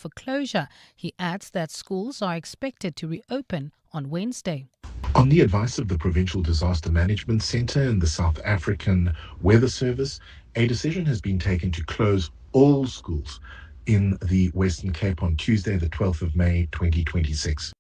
for closure. He adds that schools are expected to reopen on Wednesday. On the advice of the Provincial Disaster Management Centre and the South African Weather Service, a decision has been taken to close all schools in the Western Cape on Tuesday, the 12th of May, 2026.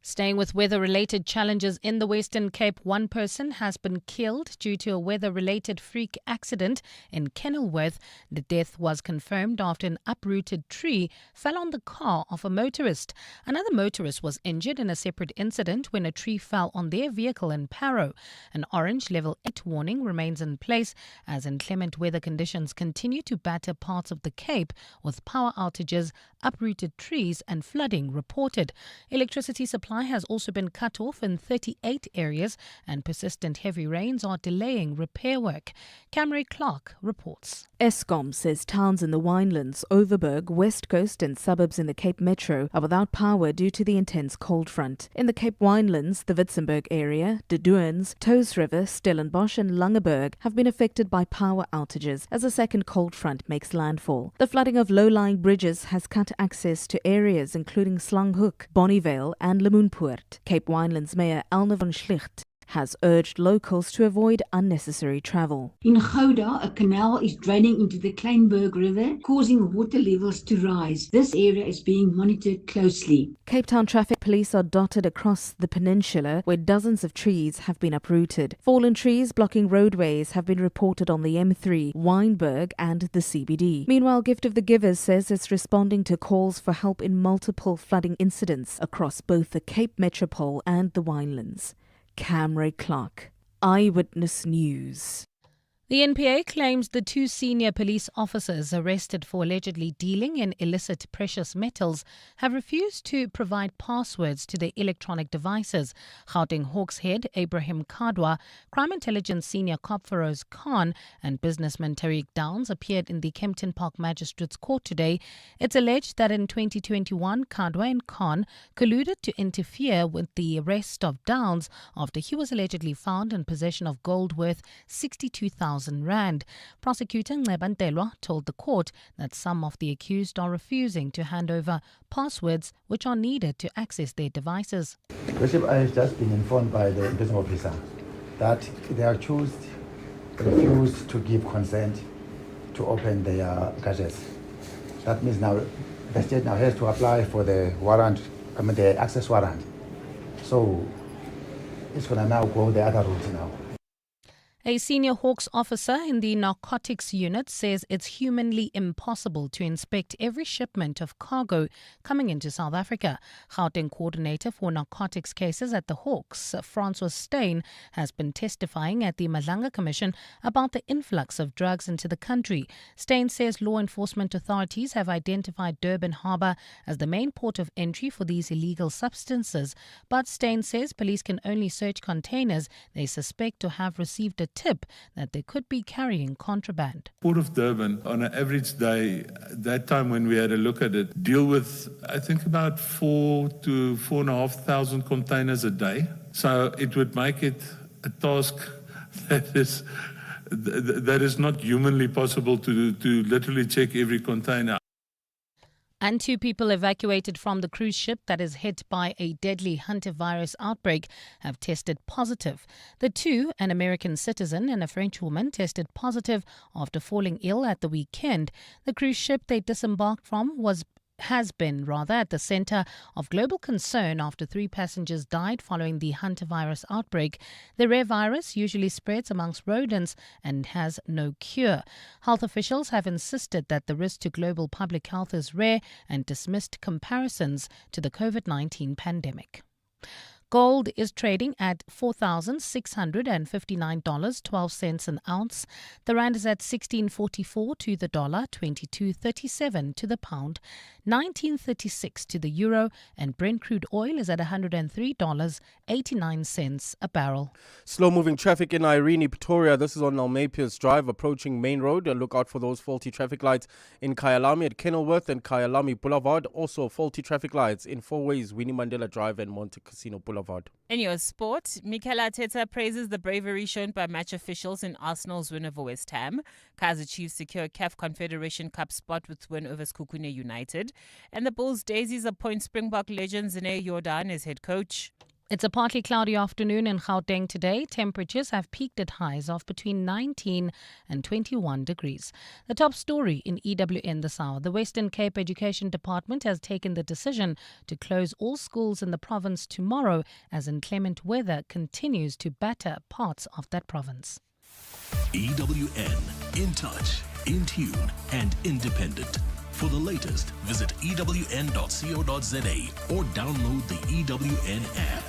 Staying with weather-related challenges in the Western Cape, one person has been killed due to a weather-related freak accident in Kenilworth. The death was confirmed after an uprooted tree fell on the car of a motorist. Another motorist was injured in a separate incident when a tree fell on their vehicle in Parow. An orange level 8 warning remains in place as inclement weather conditions continue to batter parts of the Cape, with power outages, uprooted trees and flooding reported. Electricity supply has also been cut off in 38 areas, and persistent heavy rains are delaying repair work. Camry Clark reports. Eskom says towns in the Winelands, Overberg, West Coast and suburbs in the Cape Metro are without power due to the intense cold front. In the Cape Winelands, the Witzenberg area, De Doorns, Toes River, Stellenbosch and Langeberg have been affected by power outages as a second cold front makes landfall. The flooding of low-lying bridges has cut access to areas including Slanghoek, Bonnievale and Lemoenpoort. Cape Winelands Mayor Elna van Schlicht has urged locals to avoid unnecessary travel. In Gouda, a canal is draining into the Kleinberg River, causing water levels to rise. This area is being monitored closely. Cape Town traffic police are dotted across the peninsula where dozens of trees have been uprooted. Fallen trees blocking roadways have been reported on the M3, Wynberg and the CBD. Meanwhile, Gift of the Givers says it's responding to calls for help in multiple flooding incidents across both the Cape Metropole and the Winelands. Camry Clark, Eyewitness News. The NPA claims the two senior police officers arrested for allegedly dealing in illicit precious metals have refused to provide passwords to their electronic devices. Gauteng Hawks head Abraham Kadwa, Crime Intelligence Senior Cop Feroz Khan and businessman Tariq Downs appeared in the Kempton Park Magistrates Court today. It's alleged that in 2021, Kadwa and Khan colluded to interfere with the arrest of Downs after he was allegedly found in possession of gold worth 62,000 rand. Prosecutor Ncebantelwa told the court that some of the accused are refusing to hand over passwords which are needed to access their devices. Bishop, I have just been informed by the investment officer that they are refused to give consent to open their gadgets. That means now the state now has to apply for the warrant, the access warrant. So it's going to now go the other route now. A senior Hawks officer in the narcotics unit says it's humanly impossible to inspect every shipment of cargo coming into South Africa. Gauteng coordinator for narcotics cases at the Hawks, Francois Steyn, has been testifying at the Madlanga Commission about the influx of drugs into the country. Steyn says law enforcement authorities have identified Durban Harbour as the main port of entry for these illegal substances, but Steyn says police can only search containers they suspect to have received a tip that they could be carrying contraband. Port of Durban, on an average day, that time when we had a look at it, deal with, I think, about 4,000 to 4,500 containers a day. So it would make it a task that is not humanly possible to literally check every container. And 2 people evacuated from the cruise ship that is hit by a deadly hantavirus outbreak have tested positive. The 2, an American citizen and a French woman, tested positive after falling ill at the weekend. The cruise ship they disembarked from has been at the center of global concern after 3 passengers died following the hantavirus outbreak. The rare virus usually spreads amongst rodents and has no cure. Health officials have insisted that the risk to global public health is rare and dismissed comparisons to the COVID-19 pandemic. Gold is trading at $4,659.12 an ounce. The rand is at 16.44 to the dollar, 22.37 to the pound, 19.36 to the euro, and Brent crude oil is at $103.89 a barrel. Slow-moving traffic in Irene, Pretoria. This is on Almapius Drive approaching Main Road. Look out for those faulty traffic lights in Kyalami at Kenilworth and Kyalami Boulevard. Also faulty traffic lights in 4 ways, Winnie Mandela Drive and Monte Cassino Boulevard. Vod. In your sport, Mikel Arteta praises the bravery shown by match officials in Arsenal's win over West Ham. Kaizer Chiefs secure CAF Confederation Cup spot with win over Skukune United. And the Bulls Daisies appoint Springbok legend Zine Jordan as head coach. It's a partly cloudy afternoon in Gauteng today. Temperatures have peaked at highs of between 19 and 21 degrees. The top story in EWN this hour. The Western Cape Education Department has taken the decision to close all schools in the province tomorrow as inclement weather continues to batter parts of that province. EWN, in touch, in tune and independent. For the latest, visit ewn.co.za or download the EWN app.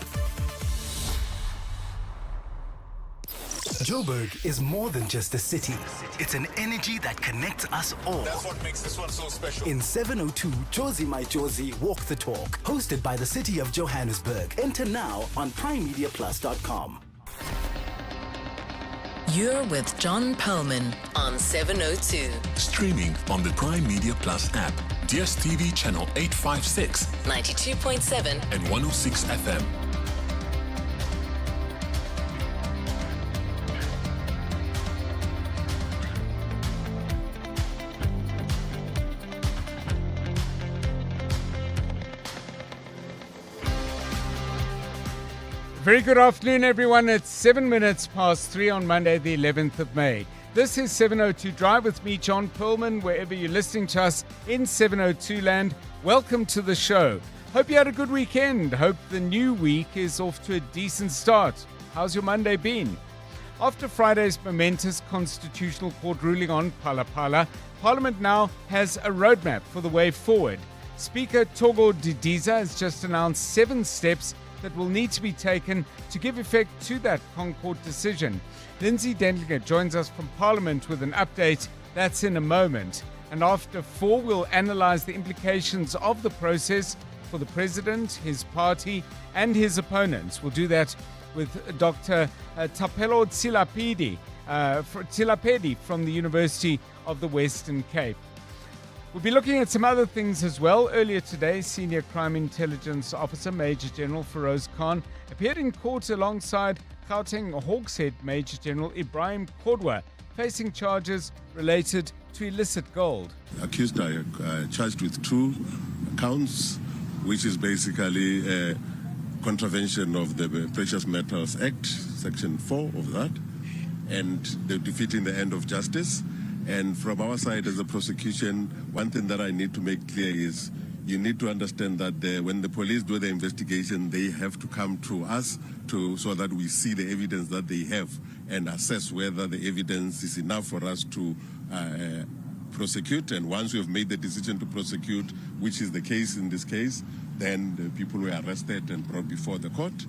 Joburg is more than just a city. It's an energy that connects us all. That's what makes this one so special. In 702, Josie My Josie Walk the Talk, hosted by the City of Johannesburg. Enter now on PrimeMediaPlus.com. You're with John Perlman on 702. Streaming on the Prime Media Plus app, DSTV channel 856, 92.7 and 106 FM. Very good afternoon, everyone. It's 7 minutes past 3 on Monday, the 11th of May. This is 702 Drive with me, John Perlman, wherever you're listening to us in 702 land. Welcome to the show. Hope you had a good weekend. Hope the new week is off to a decent start. How's your Monday been? After Friday's momentous Constitutional Court ruling on Phala Phala, Parliament now has a roadmap for the way forward. Speaker Togo Didiza has just announced 7 steps that will need to be taken to give effect to that Concord decision. Lindsay Dendlinger joins us from Parliament with an update. That's in a moment. And after 4, we'll analyse the implications of the process for the President, his party and his opponents. We'll do that with Dr. Thapelo Tsilapedi from the University of the Western Cape. We'll be looking at some other things as well. Earlier today, Senior Crime Intelligence Officer Major General Feroz Khan appeared in court alongside Gauteng Hawkshead Major General Ibrahim Kodwa, facing charges related to illicit gold. Accused are charged with 2 counts, which is basically a contravention of the Precious Metals Act, Section 4 of that, and the defeating the end of justice. And from our side as a prosecution, one thing that I need to make clear is you need to understand that when the police do the investigation, they have to come to us so that we see the evidence that they have and assess whether the evidence is enough for us to prosecute. And once we have made the decision to prosecute, which is the case in this case, then the people were arrested and brought before the court.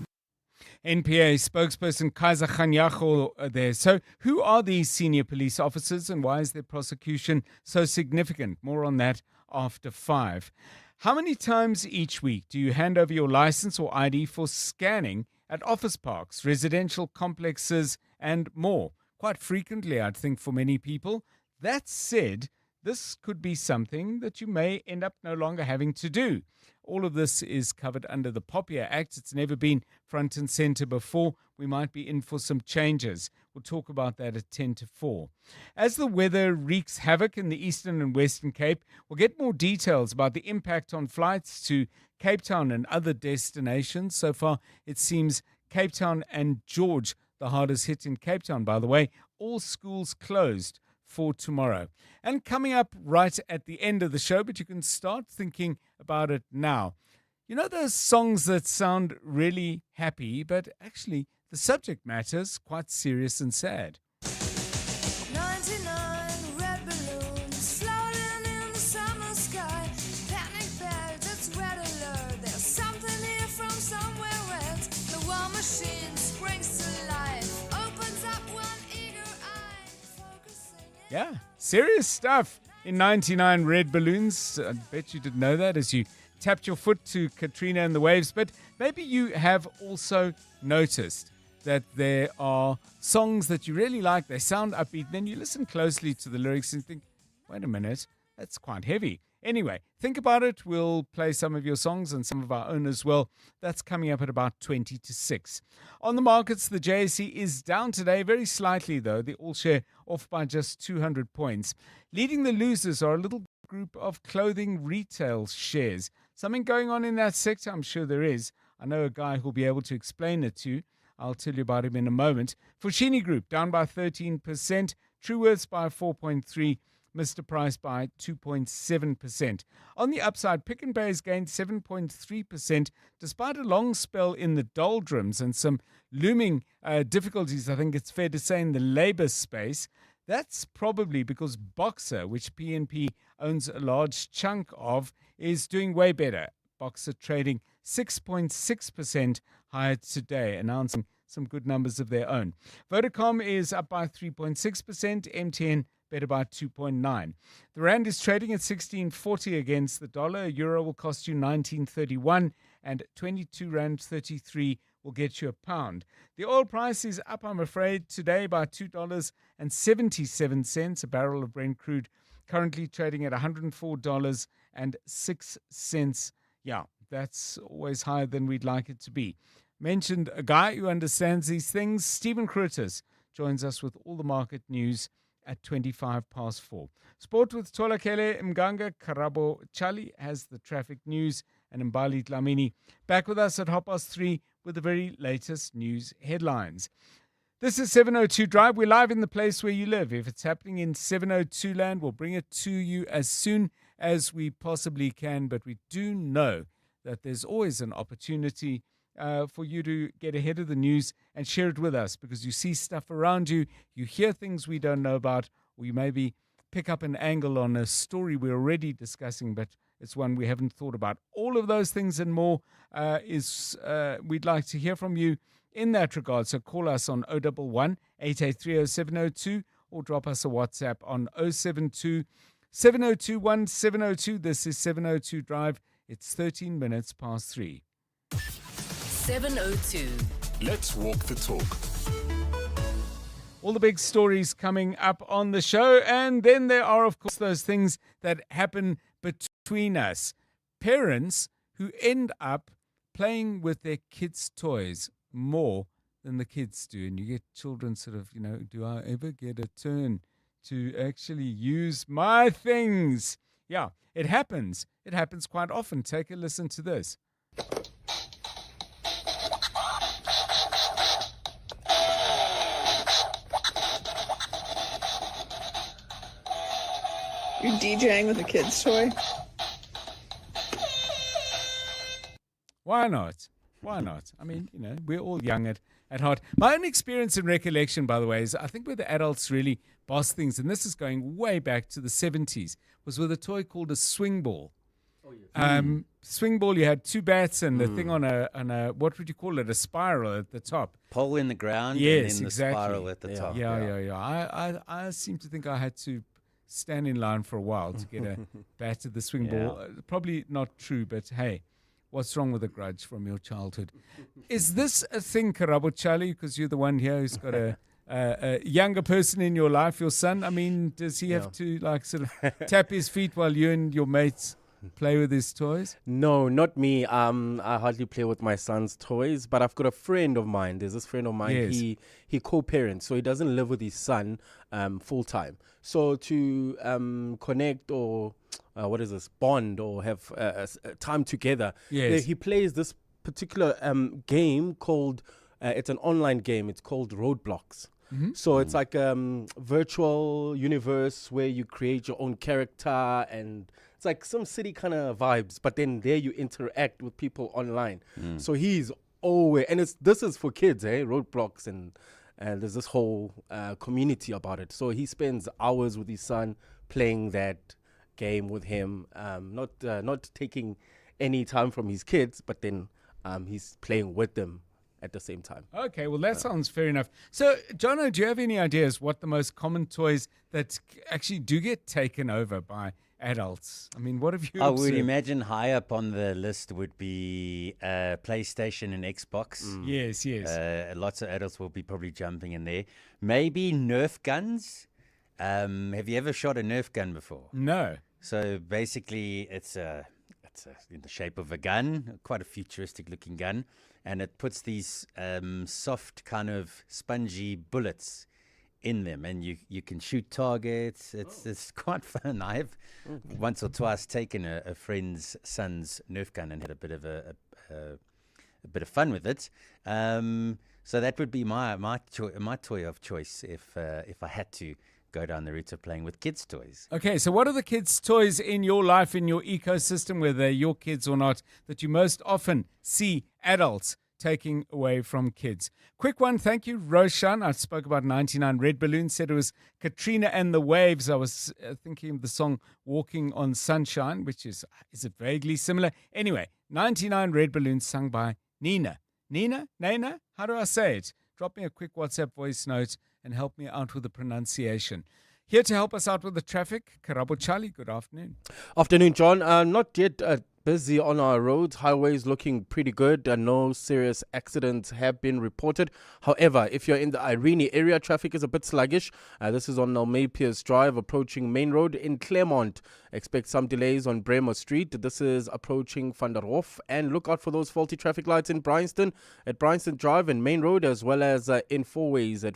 NPA spokesperson Kaiser Khanyago there. So who are these senior police officers and why is their prosecution so significant? More on that after 5. How many times each week do you hand over your license or ID for scanning at office parks, residential complexes and more? Quite frequently, I'd think, for many people. That said, this could be something that you may end up no longer having to do. All of this is covered under the POPIA Act. It's never been front and center before. We might be in for some changes. We'll talk about that at 10 to 4. As the weather wreaks havoc in the Eastern and Western Cape, we'll get more details about the impact on flights to Cape Town and other destinations. So far, it seems Cape Town and George, the hardest hit in Cape Town, by the way. All schools closed for tomorrow. And coming up right at the end of the show, but you can start thinking about it now. You know those songs that sound really happy, but actually the subject matter's quite serious and sad. 99 red balloons floating in the summer sky. Panic bell, that's red alert. There's something here from somewhere else. The war machine springs to life, opens up one eager eye, focusing. Yeah, serious stuff in 99 red balloons. I bet you didn't know that as you tapped your foot to Katrina and the waves. But maybe you have also noticed that there are songs that you really like. They sound upbeat. Then you listen closely to the lyrics and think, wait a minute, that's quite heavy. Anyway, think about it. We'll play some of your songs and some of our own as well. That's coming up at about 20 to 6. On the markets, the JSE is down today, very slightly though. The all-share off by just 200 points. Leading the losers are a little group of clothing retail shares. Something going on in that sector? I'm sure there is. I know a guy who'll be able to explain it to you. I'll tell you about him in a moment. Fushini Group down by 13%. Truworths by 4.3%. Mr. Price by 2.7%. On the upside, Pick n Pay has gained 7.3% despite a long spell in the doldrums and some looming difficulties, I think it's fair to say, in the labour space. That's probably because Boxer, which PNP owns a large chunk of, is doing way better. Boxer trading 6.6% higher today, announcing some good numbers of their own. Vodacom is up by 3.6%, MTN better by 2.9%. The rand is trading at 16.40 against the dollar. A euro will cost you 19.31 and 22 rand 33 will get you a pound. The oil price is up, I'm afraid, today by $2.77 a barrel of Brent crude, currently trading at $104.06. Yeah, that's always higher than we'd like it to be. Mentioned a guy who understands these things. Stephen Krutus joins us with all the market news at 4:25. Sport with Tolakele Mganga. Karabo Chali has the traffic news, and Mbali Dlamini back with us at 3:30 with the very latest news headlines. This is 702 Drive. We're live in the place where you live. If it's happening in 702 land, we'll bring it to you as soon as we possibly can. But we do know that there's always an opportunity for you to get ahead of the news and share it with us, because you see stuff around you, you hear things we don't know about, or you maybe pick up an angle on a story we're already discussing, but it's one we haven't thought about. All of those things and more we'd like to hear from you in that regard. So call us on 011 883 0702 or drop us a WhatsApp on 072 702 1702. This is 702 Drive. It's 13 minutes past 3. 702. Let's walk the talk. All the big stories coming up on the show. And then there are, of course, those things that happen between us. Parents who end up playing with their kids' toys more than the kids do. And you get children sort of, do I ever get a turn to actually use my things? Yeah, it happens. It happens quite often. Take a listen to this. You're DJing with a kid's toy? Why not? Why not? I mean, we're all young at heart. My own experience and recollection, by the way, is I think where the adults really boss things, and this is going way back to the 70s, was with a toy called a swing ball. Oh, yes. Swing ball, you had two bats and the thing on a what would you call it? A spiral at the top. Pole in the ground, yes, and then exactly. The spiral at the top. Yeah. I seem to think I had to stand in line for a while to get a bat at the swing ball. Probably not true, but hey, what's wrong with a grudge from your childhood? Is this a thing, Karabo Chali, because you're the one here who's got a younger person in your life, your son? I mean, does he have to sort of tap his feet while you and your mates play with his toys? No, not me. I hardly play with my son's toys, but I've got a friend of mine. There's this friend of mine. Yes. He co-parents, so he doesn't live with his son full time. So to connect or bond or have time together, yes. he plays this particular game called. It's an online game. It's called Roadblocks. Mm-hmm. So it's like a virtual universe where you create your own character, and it's like some city kind of vibes, but then there you interact with people online. So he's always, and this is for kids, Roadblocks, and there's this whole community about it. So he spends hours with his son playing that game with him, not taking any time from his kids, but then he's playing with them at the same time. Okay, well, that sounds fair enough. So, Jono, do you have any ideas what the most common toys that actually do get taken over by adults? I mean, what have you I observed? would imagine high up on the list would be PlayStation and Xbox. Yes, yes. Lots of adults will be probably jumping in there. Maybe Nerf guns. Have you ever shot a Nerf gun before? No. So basically, it's in the shape of a gun, quite a futuristic looking gun, and it puts these soft kind of spongy bullets in them, and you can shoot targets. It's quite fun. I have once or twice taken a friend's son's Nerf gun and had a bit of fun with it. So that would be my toy of choice if I had to go down the route of playing with kids' toys. Okay, so what are the kids' toys in your life, in your ecosystem, whether they're your kids or not, that you most often see adults taking away from kids? Quick one, thank you, Roshan. I spoke about 99 Red Balloons, said it was Katrina and the Waves. I was thinking of the song Walking on Sunshine, which is it vaguely similar? Anyway, 99 Red Balloons sung by Nina. Nina? How do I say it? Drop me a quick WhatsApp voice note and help me out with the pronunciation. Here to help us out with the traffic, Karabo Charlie, good afternoon. Afternoon, John. Not yet busy on our roads. Highways looking pretty good. No serious accidents have been reported. However, if you're in the Irene area, traffic is a bit sluggish. This is on Pierce Drive approaching Main Road. In Claremont, expect some delays on Bremer Street. This is approaching Van der Hof. And look out for those faulty traffic lights in Bryanston, at Bryanston Drive and Main Road, as well as in Four Ways at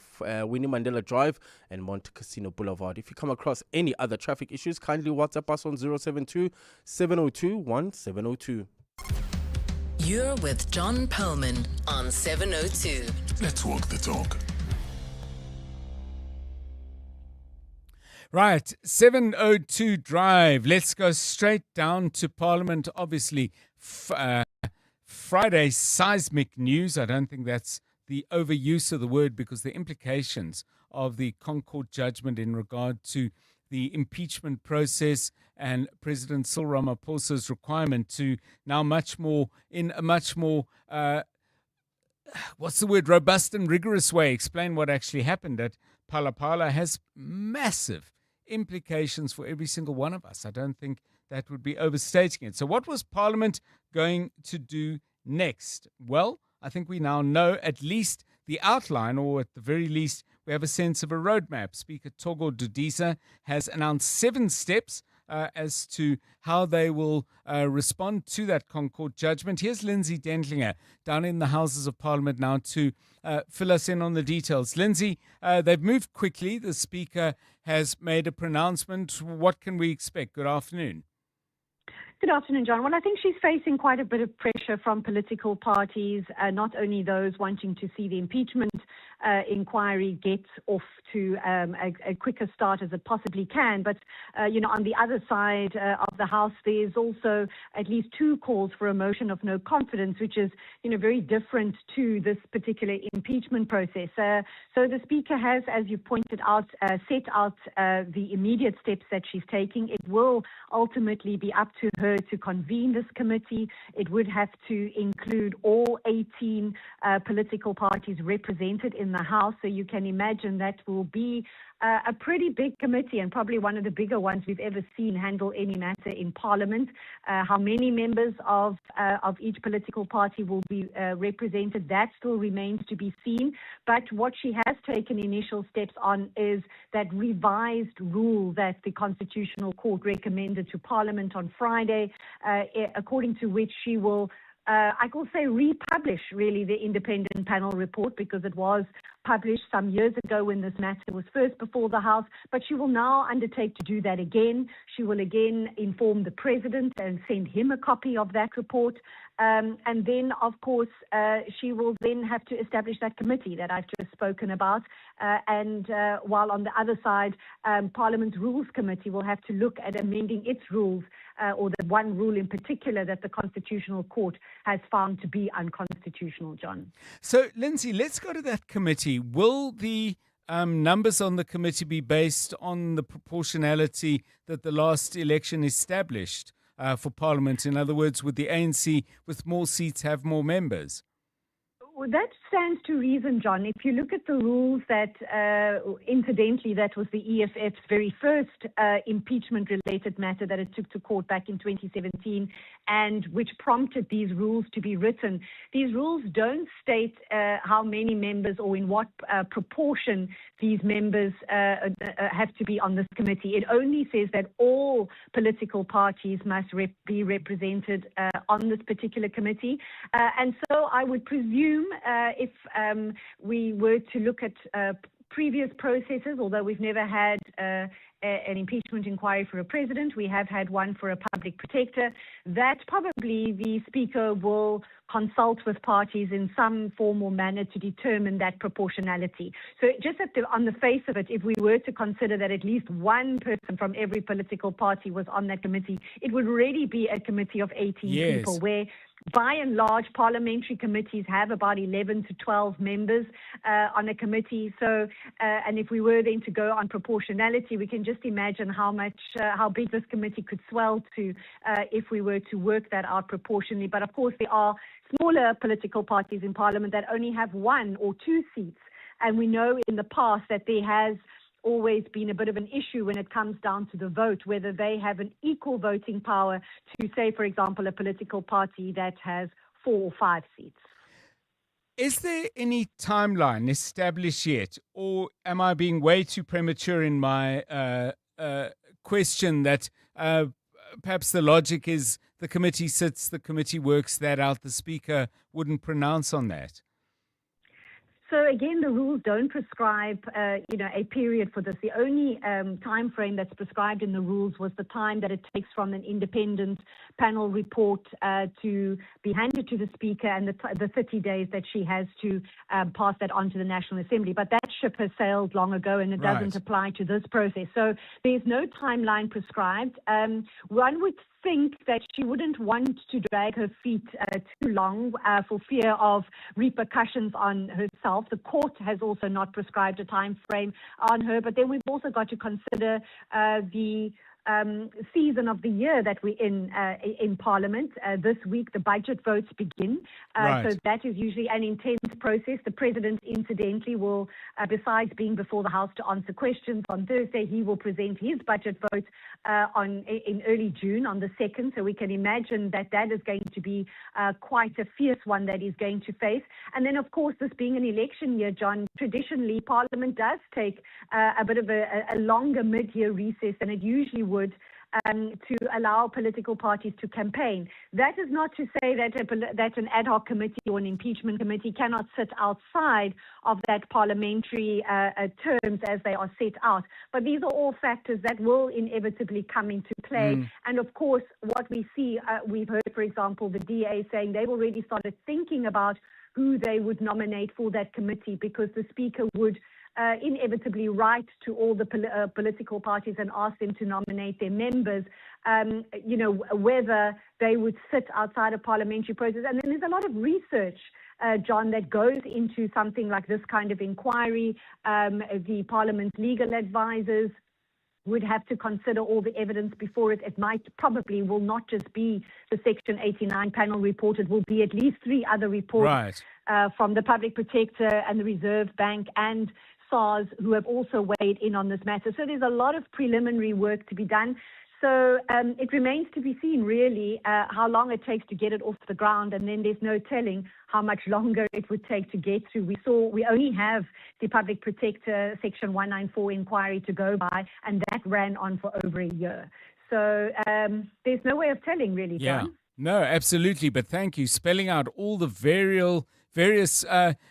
Winnie Mandela Drive and Monte Casino Boulevard. If you come across any other traffic issues, kindly WhatsApp us on 072 702 1702. You're with John Perlman on 702. Let's walk the talk. Right, 702 Drive. Let's go straight down to Parliament. Obviously, Friday seismic news. I don't think that's the overuse of the word, because the implications of the Concord judgment in regard to the impeachment process and President Cyril Ramaphosa's requirement to now in a much more robust and rigorous way explain what actually happened at Phala has massive implications for every single one of us. I don't think that would be overstating it. So what was Parliament going to do next? Well, I think we now know at least the outline, or at the very least, we have a sense of a roadmap. Speaker Togo Dudisa has announced 7 steps as to how they will respond to that Concord judgment. Here's Lindsay Dentlinger down in the Houses of Parliament now to fill us in on the details. Lindsay, they've moved quickly. The Speaker has made a pronouncement. What can we expect? Good afternoon. Good afternoon, John. Well, I think she's facing quite a bit of pressure from political parties, not only those wanting to see the impeachment inquiry get off to a quicker start as it possibly can, but, on the other side of the House, there's also at least 2 calls for a motion of no confidence, which is, very different to this particular impeachment process. So the Speaker has, as you pointed out, set out the immediate steps that she's taking. It will ultimately be up to her to convene this committee. It would have to include all 18 political parties represented in the House. So you can imagine that will be a pretty big committee, and probably one of the bigger ones we've ever seen handle any matter in Parliament. How many members of each political party will be represented, that still remains to be seen. But what she has taken initial steps on is that revised rule that the Constitutional Court recommended to Parliament on Friday, according to which she will I will say republish really the independent panel report, because it was published some years ago when this matter was first before the House, but she will now undertake to do that again. She will again inform the President and send him a copy of that report. And then, of course, she will then have to establish that committee that I've just spoken about. While on the other side, Parliament's Rules Committee will have to look at amending its rules, or the one rule in particular that the Constitutional Court has found to be unconstitutional, John. So, Lindsay, let's go to that committee. Will the numbers on the committee be based on the proportionality that the last election established for Parliament? In other words, would the ANC with more seats have more members? Well, that stands to reason, John. If you look at the rules that, incidentally, that was the EFF's very first impeachment-related matter that it took to court back in 2017, and which prompted these rules to be written. These rules don't state how many members or in what proportion these members have to be on this committee. It only says that all political parties must be represented on this particular committee. And so I would presume if we were to look at previous processes, although we've never had an impeachment inquiry for a president, we have had one for a public protector, that probably the Speaker will consult with parties in some form or manner to determine that proportionality. So just on the face of it, if we were to consider that at least one person from every political party was on that committee, it would already be a committee of 18 people, where by and large, parliamentary committees have about 11 to 12 members on a committee. So, and if we were then to go on proportionality, we can just imagine how big this committee could swell to if we were to work that out proportionally. But of course, there are smaller political parties in Parliament that only have 1 or 2 seats. And we know in the past that there has always been a bit of an issue when it comes down to the vote, whether they have an equal voting power to, say, for example, a political party that has 4 or 5 seats. Is there any timeline established yet, or am I being way too premature in my question that perhaps the logic is the committee sits, the committee works that out, the Speaker wouldn't pronounce on that? So again, the rules don't prescribe, a period for this. The only time frame that's prescribed in the rules was the time that it takes from an independent panel report to be handed to the Speaker, and the 30 days that she has to pass that on to the National Assembly. But that ship has sailed long ago, and it doesn't apply to this process. So there's no timeline prescribed. One would think that she wouldn't want to drag her feet too long for fear of repercussions on herself. The court has also not prescribed a time frame on her, but then we've also got to consider the season of the year that we're in Parliament. This week, the budget votes begin. So that is usually an intense process. The President, incidentally, will, besides being before the House to answer questions on Thursday, he will present his budget vote in early June on the 2nd. So we can imagine that is going to be quite a fierce one that he's going to face. And then, of course, this being an election year, John, traditionally Parliament does take a bit of a longer mid-year recess than it usually would to allow political parties to campaign. That is not to say that an ad hoc committee or an impeachment committee cannot sit outside of that parliamentary terms as they are set out. But these are all factors that will inevitably come into play. And of course, what we see, we've heard, for example, the DA saying they've already started thinking about who they would nominate for that committee, because the Speaker would inevitably write to all the political parties and ask them to nominate their members, whether they would sit outside a parliamentary process. And then there's a lot of research, John, that goes into something like this kind of inquiry. The Parliament's legal advisors would have to consider all the evidence before it. It will not just be the Section 89 panel report. It will be at least 3 other reports from the Public Protector and the Reserve Bank and SARS, who have also weighed in on this matter. So there's a lot of preliminary work to be done. So it remains to be seen, really, how long it takes to get it off the ground, and then there's no telling how much longer it would take to get through. We only have the Public Protector Section 194 inquiry to go by, and that ran on for over a year. So there's no way of telling, really, John. No, absolutely. But thank you. Spelling out all the various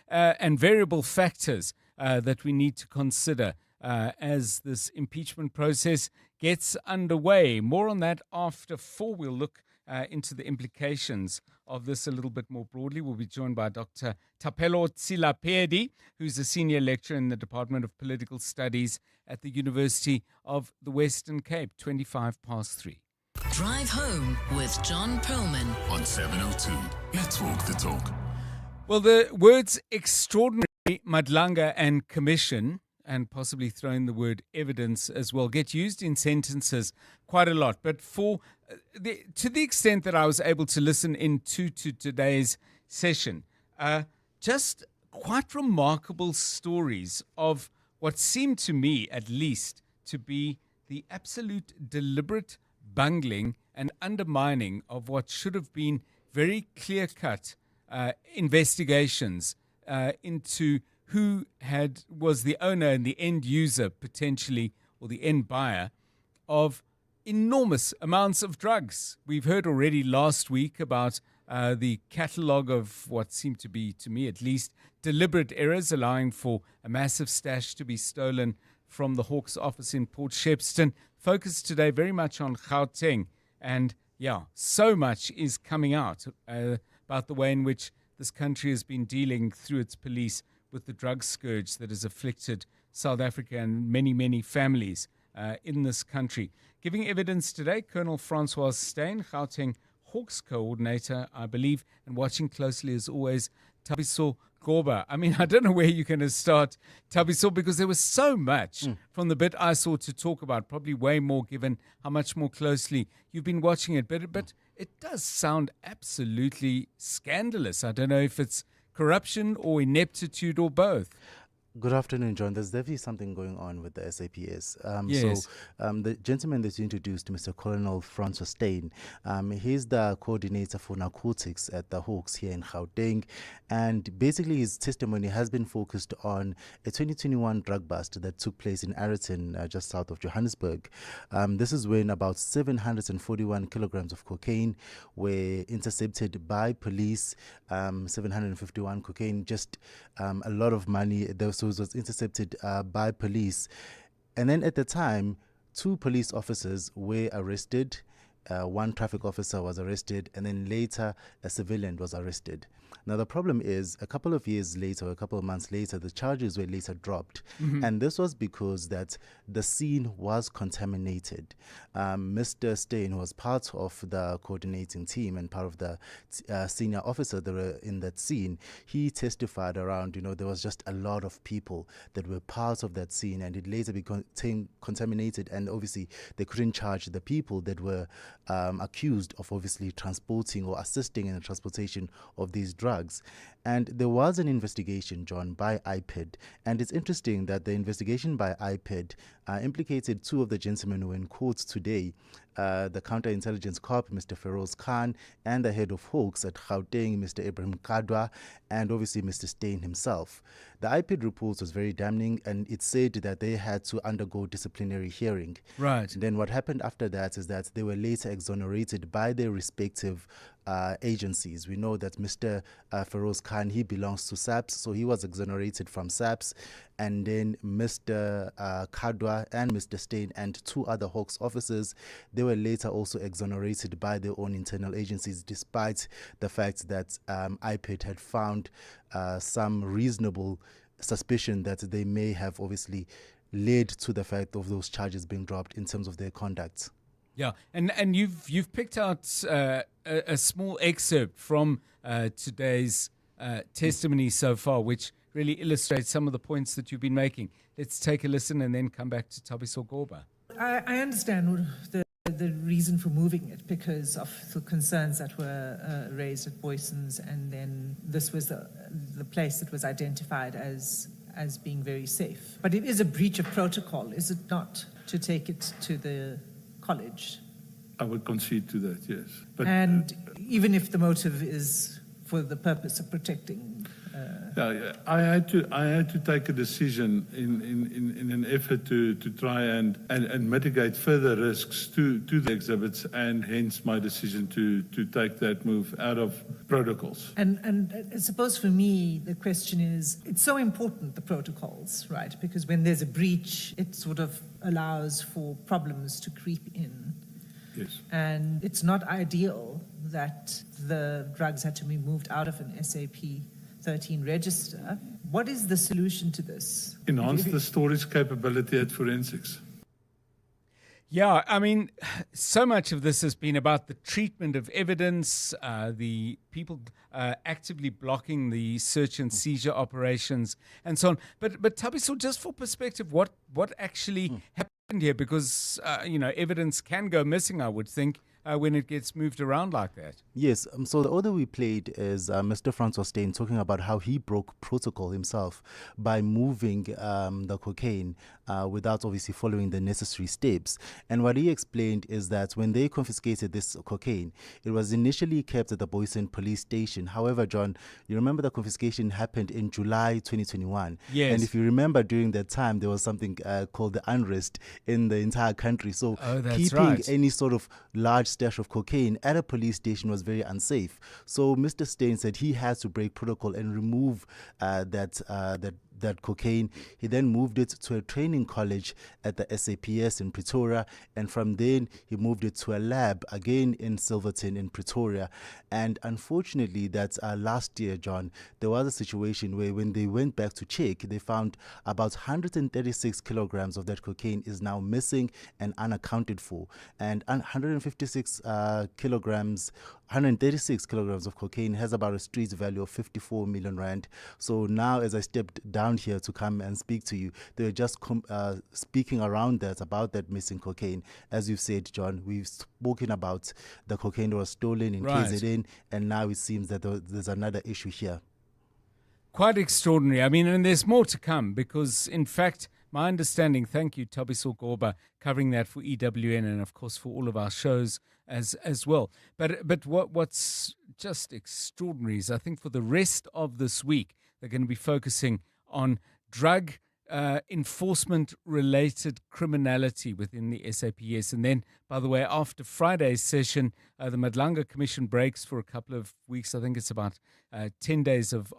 and variable factors that we need to consider as this impeachment process gets underway. More on that after 4. We'll look into the implications of this a little bit more broadly. We'll be joined by Dr. Thapelo Tsilapedi, who's a senior lecturer in the Department of Political Studies at the University of the Western Cape. 3:25. Drive home with John Perlman on 702. Let's walk the talk. Well, the words extraordinary, Madlanga and Commission, and possibly throw in the word evidence as well, get used in sentences quite a lot. But to the extent that I was able to listen in to today's session, just quite remarkable stories of what seemed to me, at least, to be the absolute deliberate bungling and undermining of what should have been very clear-cut investigations into who was the owner and the end user, potentially, or the end buyer of enormous amounts of drugs. We've heard already last week about the catalogue of what seemed to be, to me at least, deliberate errors, allowing for a massive stash to be stolen from the Hawks office in Port Shepstone. Focused today very much on Gauteng. And yeah, so much is coming out about the way in which this country has been dealing through its police with the drug scourge that has afflicted South Africa and many, many families in this country. Giving evidence today, Colonel Francois Steyn, Gauteng Hawks coordinator, I believe, and watching closely as always, Thabiso Gorba. I mean, I don't know where you're going to start, Thabiso, because there was so much from the bit I saw to talk about, probably way more given how much more closely you've been watching it. But it does sound absolutely scandalous. I don't know if it's corruption or ineptitude or both. Good afternoon, John. There's definitely something going on with the SAPS. Yes. So the gentleman that you introduced, Mr. Colonel Francois Steyn, he's the coordinator for narcotics at the Hawks here in Gauteng. And basically his testimony has been focused on a 2021 drug bust that took place in Ayrton, just south of Johannesburg. This is when about 741 kilograms of cocaine were intercepted by police, 751 cocaine, just a lot of money. So it was intercepted by police. And then at the time, 2 police officers were arrested. One traffic officer was arrested, and then later a civilian was arrested. Now, the problem is a couple of years later, a couple of months later, the charges were later dropped. And this was because that the scene was contaminated. Mr. Steyn, who was part of the coordinating team and part of the senior officer that were in that scene, he testified around, there was just a lot of people that were part of that scene, and it later became contaminated. And obviously, they couldn't charge the people that were accused of obviously transporting or assisting in the transportation of these drugs. And there was an investigation, John, by IPID. And it's interesting that the investigation by IPID implicated 2 of the gentlemen who were in court today, the counterintelligence cop, Mr. Feroz Khan, and the head of Hawks at Gauteng, Mr. Ibrahim Kadwa, and obviously Mr. Steyn himself. The IPID report was very damning, and it said that they had to undergo disciplinary hearing. Right. Then what happened after that is that they were later exonerated by their respective agencies. We know that Mr. Feroz Khan, he belongs to SAPS, so he was exonerated from SAPS. And then Mr. Kadwa and Mr. Steyn and 2 other Hawks officers, they were later also exonerated by their own internal agencies, despite the fact that IPID had found some reasonable suspicion that they may have obviously led to the fact of those charges being dropped in terms of their conduct. Yeah, and you've picked out a small excerpt from today's testimony so far, which really illustrates some of the points that you've been making. Let's take a listen and then come back to Thabiso Gorba. I understand the reason for moving it because of the concerns that were raised at Boyson's, and then this was the place that was identified as being very safe. But it is a breach of protocol, is it not, to take it to the college? I would concede to that, yes. But, and even if the motive is for the purpose of protecting... I had to take a decision in an effort to try and mitigate further risks to the exhibits, and hence my decision to take that move out of protocols. And I suppose for me, the question is, it's so important, the protocols, right? Because when there's a breach, it sort of allows for problems to creep in. Yes. And it's not ideal that the drugs had to be moved out of an SAP 13 register. What is the solution to this? Enhance the storage capability at forensics. Yeah, I mean, so much of this has been about the treatment of evidence, the people actively blocking the search and seizure operations, and so on. But Thabiso, just for perspective, what actually happened here? Because evidence can go missing, I would think, when it gets moved around like that. Yes, so the audio we played is Mr. Francois Steyn talking about how he broke protocol himself by moving the cocaine without obviously following the necessary steps. And what he explained is that when they confiscated this cocaine, it was initially kept at the Boysen police station. However, John, you remember the confiscation happened in July 2021. Yes. And if you remember, during that time, there was something called the unrest in the entire country. So keeping any sort of large stash of cocaine at a police station was very unsafe. So Mr. Steyn said he has to break protocol and remove that cocaine. He then moved it to a training college at the SAPS in Pretoria, and from then he moved it to a lab again in Silverton in Pretoria. And unfortunately, that last year, John, there was a situation where when they went back to check, they found about 136 kilograms of that cocaine is now missing and unaccounted for, and 136 kilograms of cocaine has about a street value of 54 million rand. So now, as I stepped down here to come and speak to you, they were just speaking around that, about that missing cocaine. As you've said, John, we've spoken about the cocaine that was stolen in KZN, and now it seems that there's another issue here. Quite extraordinary. I mean, and there's more to come because, in fact, my understanding, thank you, Tabiso Gorba, covering that for EWN and, of course, for all of our shows as well. But what's just extraordinary is I think for the rest of this week, they're going to be focusing on drug enforcement-related criminality within the SAPS. And then, by the way, after Friday's session, the Madlanga Commission breaks for a couple of weeks. I think it's about 10 days of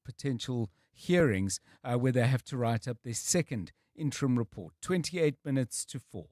potential hearings where they have to write up their second interim report. 28 minutes to 4.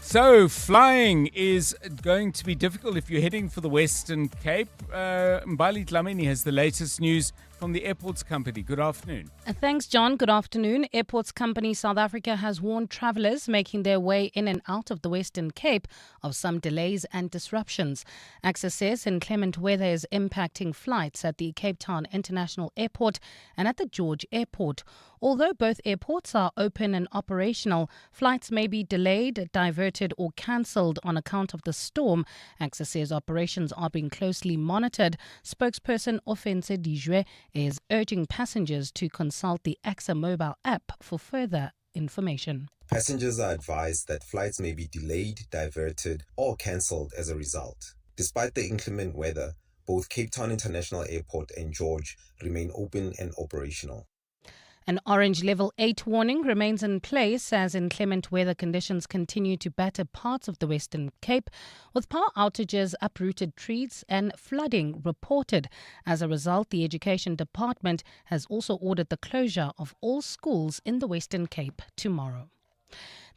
So, flying is going to be difficult if you're heading for the Western Cape. Mbali Dlamini has the latest news from the Airports Company. Good afternoon. Thanks, John. Good afternoon. Airports Company South Africa has warned travellers making their way in and out of the Western Cape of some delays and disruptions. AXA says inclement weather is impacting flights at the Cape Town International Airport and at the George Airport. Although both airports are open and operational, flights may be delayed, diverted or cancelled on account of the storm. AXA says operations are being closely monitored. Spokesperson Offense Dijwe is urging passengers to consult the AXA mobile app for further information. Passengers are advised that flights may be delayed, diverted or cancelled as a result. Despite the inclement weather, both Cape Town International Airport and George remain open and operational. An orange level 8 warning remains in place as inclement weather conditions continue to batter parts of the Western Cape, with power outages, uprooted trees and flooding reported. As a result, the Education Department has also ordered the closure of all schools in the Western Cape tomorrow.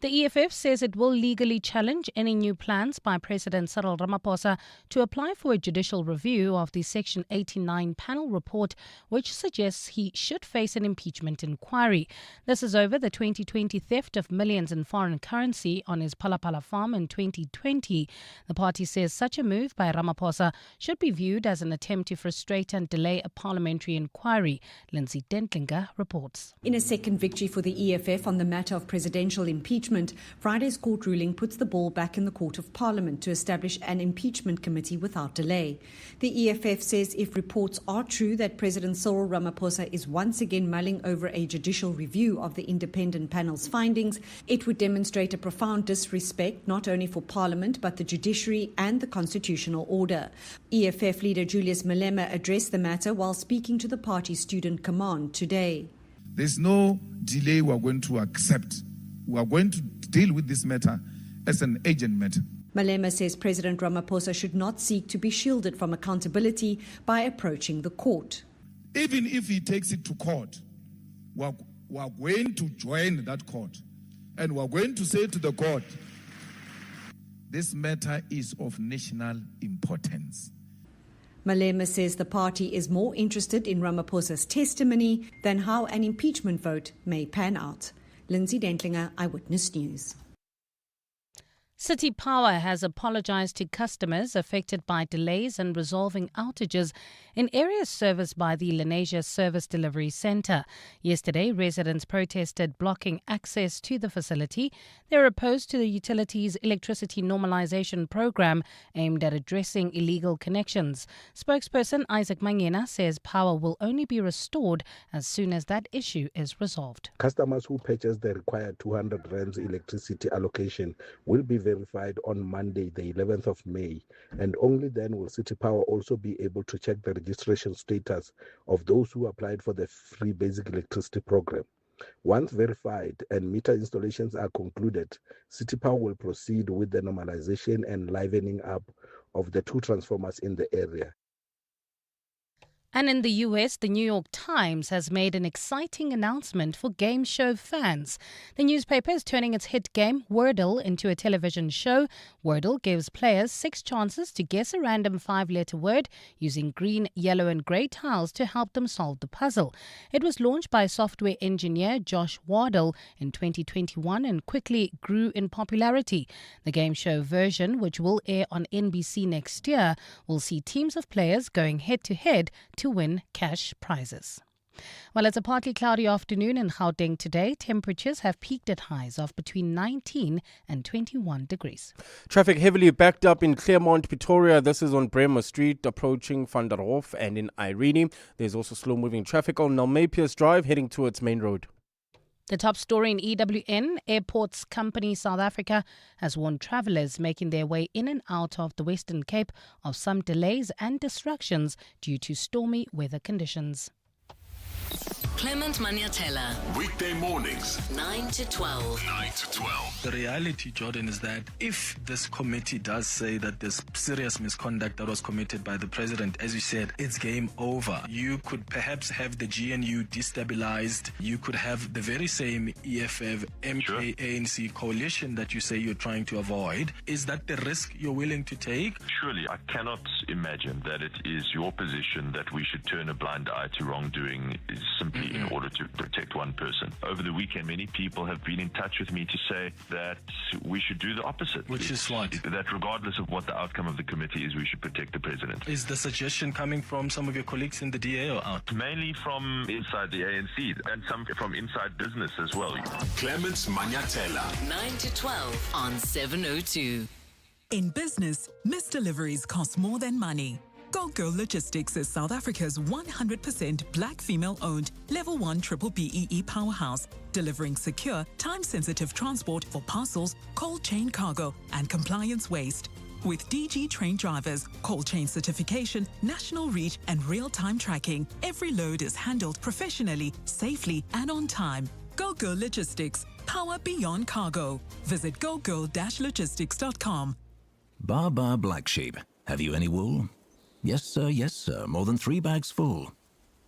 The EFF says it will legally challenge any new plans by President Cyril Ramaphosa to apply for a judicial review of the Section 89 panel report, which suggests he should face an impeachment inquiry. This is over the 2020 theft of millions in foreign currency on his Palapala farm in 2020. The party says such a move by Ramaphosa should be viewed as an attempt to frustrate and delay a parliamentary inquiry. Lindsay Dentlinger reports. In a second victory for the EFF on the matter of presidential impeachment, Friday's court ruling puts the ball back in the Court of Parliament to establish an impeachment committee without delay. The EFF says if reports are true that President Cyril Ramaphosa is once again mulling over a judicial review of the independent panel's findings, it would demonstrate a profound disrespect not only for Parliament but the judiciary and the constitutional order. EFF leader Julius Malema addressed the matter while speaking to the party's student command today. There's no delay we are going to accept. We are going to deal with this matter as an urgent matter. Malema says President Ramaphosa should not seek to be shielded from accountability by approaching the court. Even if he takes it to court, we are going to join that court. And we are going to say to the court, this matter is of national importance. Malema says the party is more interested in Ramaphosa's testimony than how an impeachment vote may pan out. Lindsay Dentlinger, Eyewitness News. City Power has apologized to customers affected by delays in resolving outages in areas serviced by the Lenasia Service Delivery Centre. Yesterday, residents protested blocking access to the facility. They are opposed to the utility's electricity normalisation program aimed at addressing illegal connections. Spokesperson Isaac Mangena says power will only be restored as soon as that issue is resolved. Customers who purchase the required 200 rands electricity allocation will be verified on Monday, the 11th of May, and only then will City Power also be able to check the registration status of those who applied for the free basic electricity program. Once verified and meter installations are concluded, City Power will proceed with the normalization and livening up of the 2 transformers in the area. And in the US, the New York Times has made an exciting announcement for game show fans. The newspaper is turning its hit game, Wordle, into a television show. Wordle gives players 6 chances to guess a random 5-letter word using green, yellow and grey tiles to help them solve the puzzle. It was launched by software engineer Josh Wardle in 2021 and quickly grew in popularity. The game show version, which will air on NBC next year, will see teams of players going head-to-head to win cash prizes. Well, it's a partly cloudy afternoon in Gauteng today. Temperatures have peaked at highs of between 19 and 21 degrees. Traffic heavily backed up in Claremont, Pretoria. This is on Bremer Street, approaching Van der Hof, and in Irene. There's also slow-moving traffic on Nalmepius Drive, heading towards Main Road. The top story in EWN, Airports Company South Africa has warned travellers making their way in and out of the Western Cape of some delays and disruptions due to stormy weather conditions. Clement Maniatella. Weekday mornings, 9 to 12. 9 to 12. The reality, Jordan, is that if this committee does say that there's serious misconduct that was committed by the president, as you said, it's game over. You could perhaps have the GNU destabilized. You could have the very same EFF, MK, ANC coalition that you say you're trying to avoid. Is that the risk you're willing to take? Surely, I cannot imagine that it is your position that we should turn a blind eye to wrongdoing simply in order to protect one person. Over the weekend, many people have been in touch with me to say that we should do the opposite. Which is what? That regardless of what the outcome of the committee is, we should protect the president. Is the suggestion coming from some of your colleagues in the DA or out? Mainly from inside the ANC and some from inside business as well. Clement Maniatella. 9 to 12 on 702. In business, missed deliveries cost more than money. Go Girl Logistics is South Africa's 100% black female-owned Level 1 Triple BEE powerhouse, delivering secure, time-sensitive transport for parcels, cold chain cargo, and compliance waste. With DG trained drivers, cold chain certification, national reach, and real-time tracking, every load is handled professionally, safely, and on time. Go Girl Logistics, power beyond cargo. Visit gogirl-logistics.com. Bar Black Sheep. Have you any wool? Yes, sir. More than 3 bags full.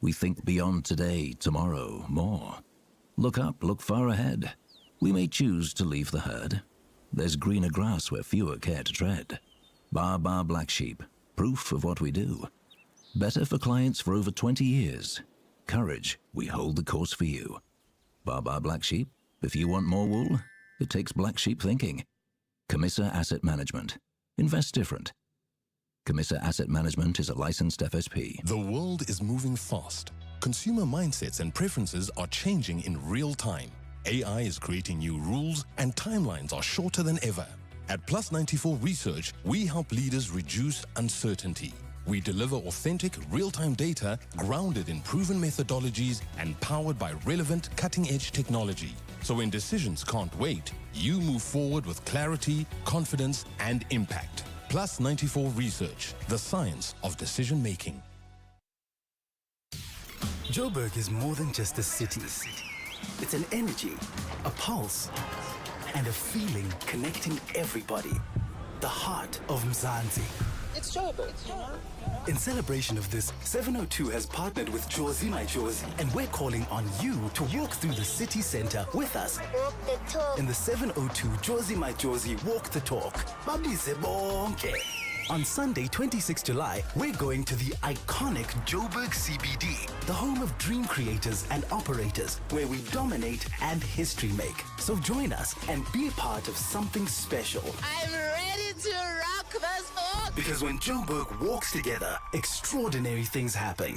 We think beyond today, tomorrow, more. Look up, look far ahead. We may choose to leave the herd. There's greener grass where fewer care to tread. Bar Black Sheep. Proof of what we do. Better for clients for over 20 years. Courage, we hold the course for you. Bar Black Sheep. If you want more wool, it takes black sheep thinking. Camissa Asset Management. Invest different. Camissa Asset Management is a licensed FSP. The world is moving fast. Consumer mindsets and preferences are changing in real time. AI is creating new rules and timelines are shorter than ever. At Plus 94 Research, we help leaders reduce uncertainty. We deliver authentic, real-time data grounded in proven methodologies and powered by relevant, cutting-edge technology. So when decisions can't wait, you move forward with clarity, confidence, and impact. Plus 94 Research, the science of decision making. Joburg is more than just a city. It's an energy, a pulse, and a feeling connecting everybody. The heart of Mzansi. It's Joburg. In celebration of this, 702 has partnered with Jozi My Jozi, and we're calling on you to walk through the city center with us. Walk the talk. In the 702 Jozi My Jozi Walk the Talk. Babize bonke. On Sunday, 26 July, we're going to the iconic Joburg CBD, the home of dream creators and operators, where we dominate and history make. So join us and be a part of something special. I'm ready to rock this book. Because when Joburg walks together, extraordinary things happen.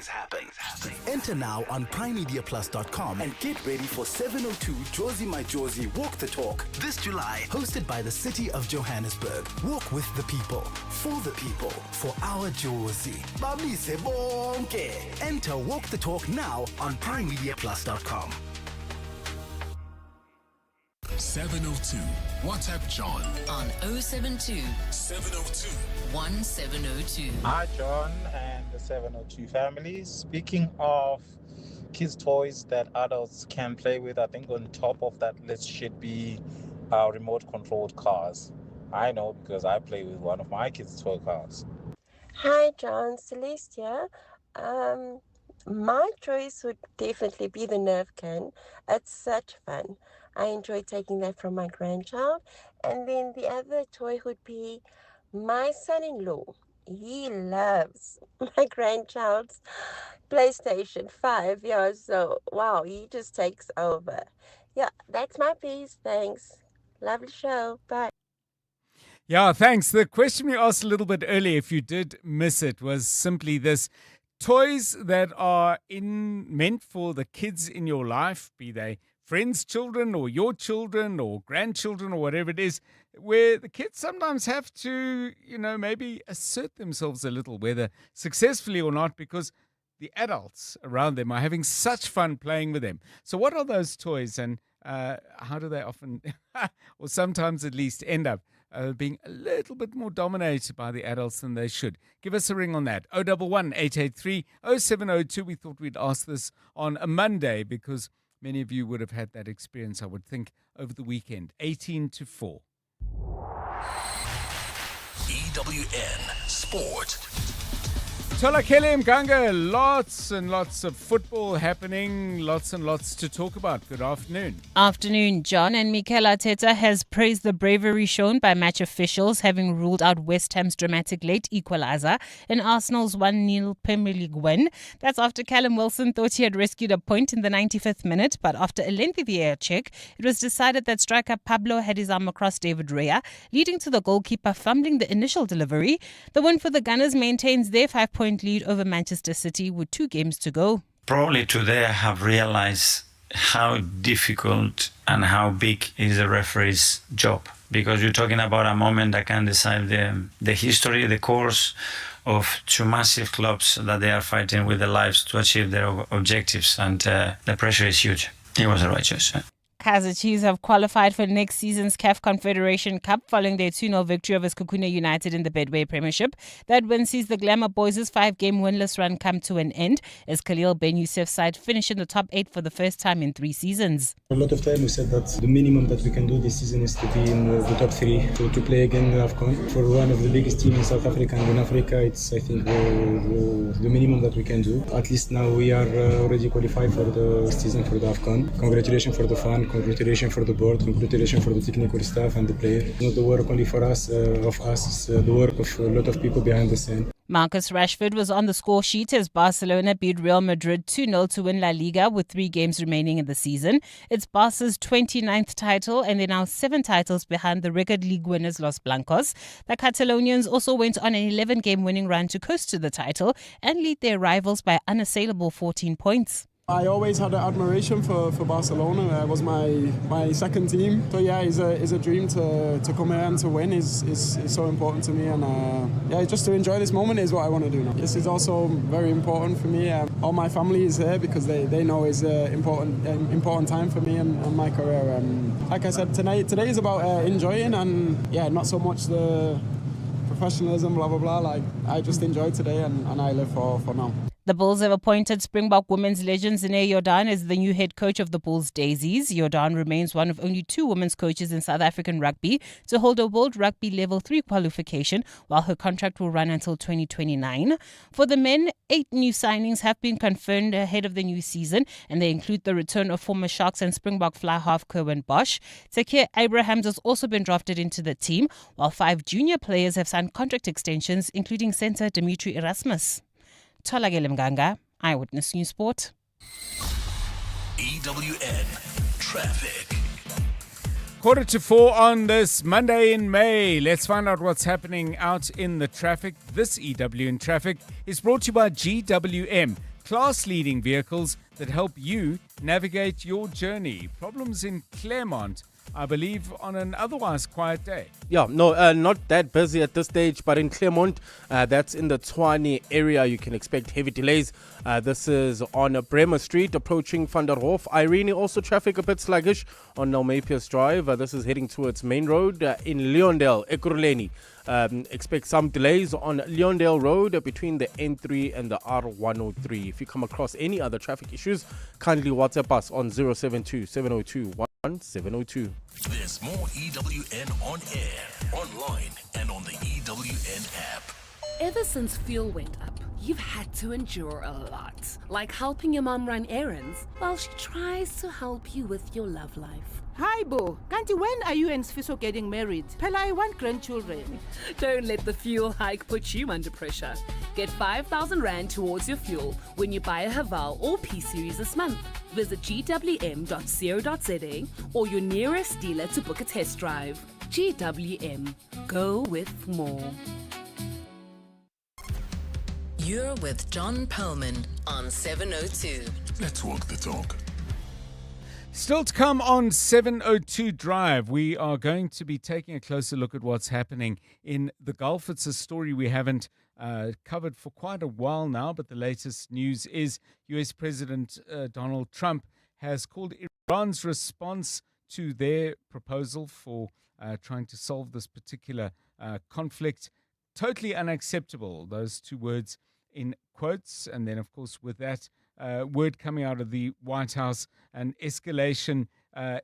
Enter now on primemediaplus.com and get ready for 702 Josie My Josie Walk the Talk this July, hosted by the City of Johannesburg. Walk with the people, for the people, for our Josie. Bamise bonke. Enter Walk the Talk now on primemediaplus.com. 702. WhatsApp John On 072 702 1702. Hi, John and the 702 family. Speaking of kids' toys that adults can play with, I think on top of that list should be remote-controlled cars. I know because I play with one of my kids' toy cars. Hi, John. Celeste here. My choice would definitely be the Nerve Can. It's such fun. I enjoy taking that from my grandchild. And then the other toy would be my son-in-law. He loves my grandchild's PlayStation 5. Yeah, so, wow, he just takes over. Yeah, that's my piece. Thanks. Lovely show. Bye. Yeah, thanks. The question we asked a little bit earlier, if you did miss it, was simply this. Toys that are meant for the kids in your life, be they friends' children or your children or grandchildren or whatever it is, where the kids sometimes have to, maybe assert themselves a little, whether successfully or not, because the adults around them are having such fun playing with them. So what are those toys, and how do they often, or sometimes at least, end up being a little bit more dominated by the adults than they should? Give us a ring on that. 011 883 0702. We thought we'd ask this on a Monday because many of you would have had that experience, I would think, over the weekend. 18 to 4. EWN Sport. Tola Kelly Mganga, lots and lots of football happening, lots and lots to talk about. Good afternoon. Afternoon, John. And Mikel Arteta has praised the bravery shown by match officials, having ruled out West Ham's dramatic late equaliser in Arsenal's 1-0 Premier League win. That's after Callum Wilson thought he had rescued a point in the 95th minute, but after a lengthy VAR check, it was decided that striker Pablo had his arm across David Raya, leading to the goalkeeper fumbling the initial delivery. The win for the Gunners maintains their 5-point lead over Manchester City with 2 games to go. Probably today I have realized how difficult and how big is the referee's job, because you're talking about a moment that can decide the history, the course of 2 massive clubs that they are fighting with their lives to achieve their objectives, and the pressure is huge. It was the right choice. Kaizer Chiefs have qualified for next season's CAF Confederation Cup following their 2-0 victory over Sekhukhune United in the Bedway Premiership. That win sees the Glamour Boys' 5-game winless run come to an end as Khalil Ben Youssef's side finish in the top 8 for the first time in 3 seasons. A lot of time we said that the minimum that we can do this season is to be in the top 3, to play again in AFCON. For one of the biggest teams in South Africa and in Africa, it's, I think, the minimum that we can do. At least now we are already qualified for the season for the AFCON. Congratulations for the fan. Congratulations for the board, congratulations for the technical staff and the players. Not the work only for us, it's the work of a lot of people behind the scene. Marcus Rashford was on the score sheet as Barcelona beat Real Madrid 2-0 to win La Liga with 3 games remaining in the season. It's Barca's 29th title and they're now 7 titles behind the record league winners Los Blancos. The Catalonians also went on an 11-game winning run to coast to the title and lead their rivals by unassailable 14 points. I always had an admiration for Barcelona. It was my second team. So yeah, it's a dream to come here and to win is so important to me. And just to enjoy this moment is what I want to do now. This is also very important for me. All my family is here because they know it's an important time for me and my career. Like I said, today is about enjoying and not so much the professionalism, blah, blah, blah. Like I just enjoy today and I live for now. The Bulls have appointed Springbok women's legend Zine Jordan as the new head coach of the Bulls Daisies. Jordan remains one of only 2 women's coaches in South African rugby to hold a World Rugby Level 3 qualification, while her contract will run until 2029. For the men, 8 new signings have been confirmed ahead of the new season, and they include the return of former Sharks and Springbok fly half Kerwin Bosch. Tekir Abrahams has also been drafted into the team, while 5 junior players have signed contract extensions, including centre Dimitri Erasmus. Tolagele Mganga, Eyewitness News Sport. EWN Traffic. 3:45 on this Monday in May. Let's find out what's happening out in the traffic. This EWN Traffic is brought to you by GWM, class-leading vehicles that help you navigate your journey. Problems in Claremont, I believe, on an otherwise quiet day. Yeah, no, not that busy at this stage, but in Claremont, that's in the Tshwane area, you can expect heavy delays. This is on Bremer Street, approaching Van der Hof. Irene, also traffic a bit sluggish on Nelmapius Drive. This is heading towards Main Road. In Leondale, Ekurhuleni, expect some delays on Leondale Road between the N3 and the R103. If you come across any other traffic issues, kindly WhatsApp us on 072 702 1702. There's more EWN on air, online, and on the EWN app. Ever since fuel went up, you've had to endure a lot. Like helping your mom run errands while she tries to help you with your love life. Hi, Bo. Kanti, when are you and Sfiso getting married? Pella, I want grandchildren. Don't let the fuel hike put you under pressure. Get 5,000 Rand towards your fuel when you buy a Haval or P-Series this month. Visit gwm.co.za or your nearest dealer to book a test drive. GWM. Go with more. You're with John Perlman on 702. Let's walk the talk. Still to come on 702 Drive, we are going to be taking a closer look at what's happening in the Gulf. It's a story we haven't covered for quite a while now, but the latest news is US President Donald Trump has called Iran's response to their proposal for trying to solve this particular conflict totally unacceptable. Those 2 words in quotes. And then, of course, with that word coming out of the White House, an escalation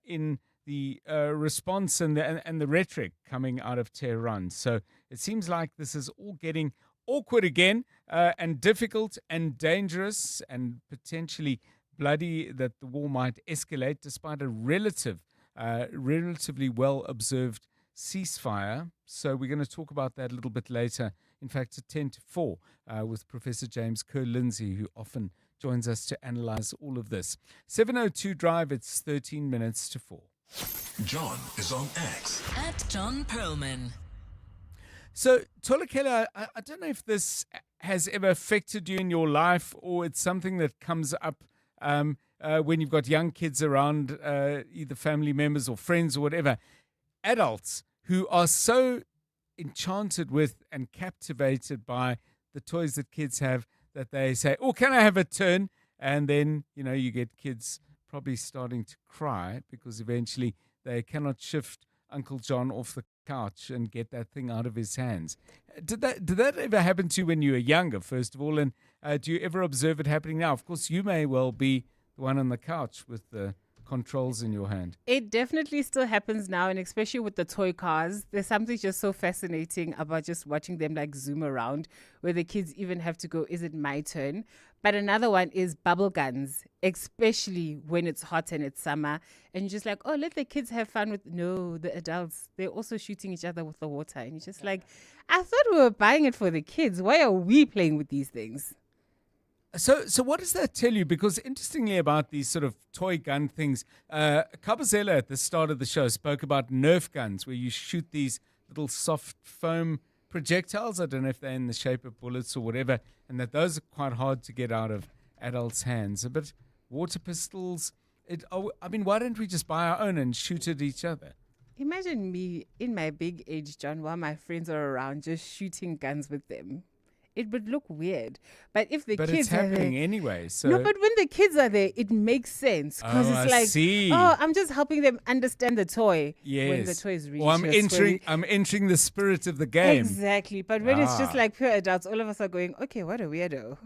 in the response and the rhetoric coming out of Tehran. So it seems like this is all getting awkward again, and difficult and dangerous and potentially bloody, that the war might escalate despite a relatively well-observed ceasefire. So we're going to talk about that a little bit later. In fact, at 10 to 4 with Professor James Kerr-Lindsay, who often joins us to analyze all of this. 702 Drive, it's 13 minutes to 4. John is on X. At John Perlman. So, Tolakela, I don't know if this has ever affected you in your life, or it's something that comes up when you've got young kids around, either family members or friends or whatever. Adults who are so enchanted with and captivated by the toys that kids have that they say, "Oh, can I have a turn?" And then, you get kids probably starting to cry because eventually they cannot shift Uncle John off the couch and get that thing out of his hands. Did that ever happen to you when you were younger, first of all? And do you ever observe it happening now? Of course, you may well be the one on the couch with the controls in your hand. It definitely still happens now, and especially with the toy cars. There's something just so fascinating about just watching them like zoom around, where the kids even have to go, is it my turn? But another one is bubble guns, especially when it's hot and it's summer, and you're just like, oh, let the kids have fun with, no, the adults, they're also shooting each other with the water. And you're just like, I thought we were buying it for the kids. Why are we playing with these things? So what does that tell you? Because interestingly about these sort of toy gun things, Kabazela at the start of the show spoke about Nerf guns, where you shoot these little soft foam projectiles. I don't know if they're in the shape of bullets or whatever, and that those are quite hard to get out of adults' hands. But water pistols, why don't we just buy our own and shoot at each other? Imagine me in my big age, John, while my friends are around, just shooting guns with them. It would look weird. But if the kids it's happening are there, anyway. So no, but when the kids are there, it makes sense. Because it's like, see. I'm just helping them understand the toy. Yes. When the toy is really I'm entering the spirit of the game. Exactly. But when it's just like pure adults, all of us are going, okay, what a weirdo.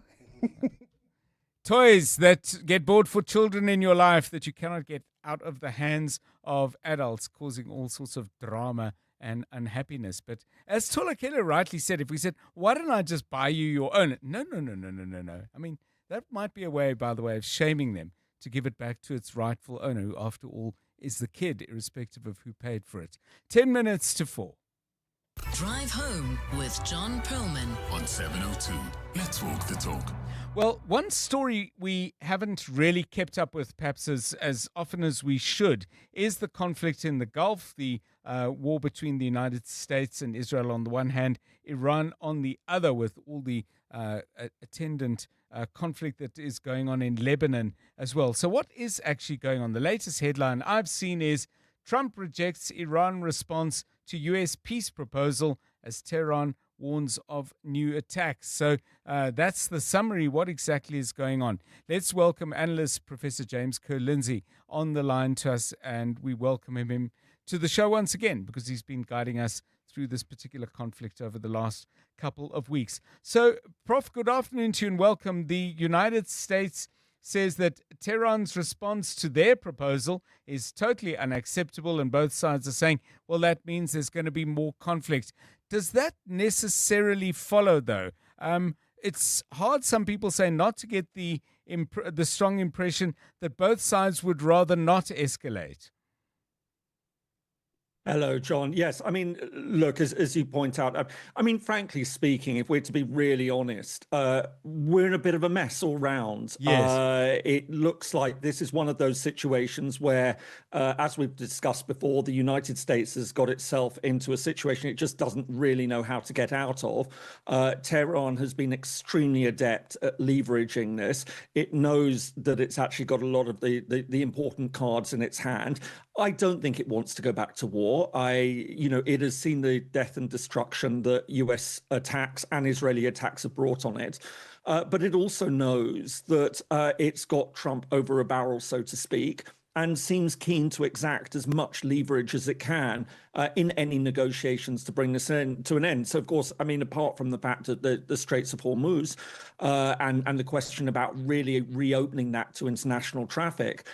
Toys that get bought for children in your life that you cannot get out of the hands of adults, causing all sorts of drama and unhappiness. But as Tola Keller rightly said, if we said, why don't I just buy you your own? No. I mean, that might be a way, by the way, of shaming them to give it back to its rightful owner, who, after all, is the kid, irrespective of who paid for it. 10 minutes to 4. Drive Home with John Perlman on 702. Let's walk the talk. Well, one story we haven't really kept up with, perhaps as often as we should, is the conflict in the Gulf, the war between the United States and Israel on the one hand, Iran on the other, with all the attendant conflict that is going on in Lebanon as well. So what is actually going on? The latest headline I've seen is Trump rejects Iran response to U.S. peace proposal as Tehran warns of new attacks. So that's the summary. What exactly is going on? Let's welcome analyst Professor James Kerr-Lindsay on the line to us, and we welcome him to the show once again because he's been guiding us through this particular conflict over the last couple of weeks. So, Prof, good afternoon to you and welcome. The United States says that Tehran's response to their proposal is totally unacceptable, and both sides are saying, well, that means there's going to be more conflict. Does that necessarily follow, though? It's hard, some people say, not to get the strong impression that both sides would rather not escalate. Hello, John. Yes, I mean, look, as you point out, I mean, frankly speaking, if we're to be really honest, we're in a bit of a mess all round. Yes. It looks like this is one of those situations where, as we've discussed before, the United States has got itself into a situation it just doesn't really know how to get out of. Tehran has been extremely adept at leveraging this. It knows that it's actually got a lot of the important cards in its hand. I don't think it wants to go back to war. It has seen the death and destruction that US attacks and Israeli attacks have brought on it. But it also knows that it's got Trump over a barrel, so to speak, and seems keen to exact as much leverage as it can in any negotiations to bring this to an end. So, of course, I mean, apart from the fact that the Straits of Hormuz and the question about really reopening that to international traffic,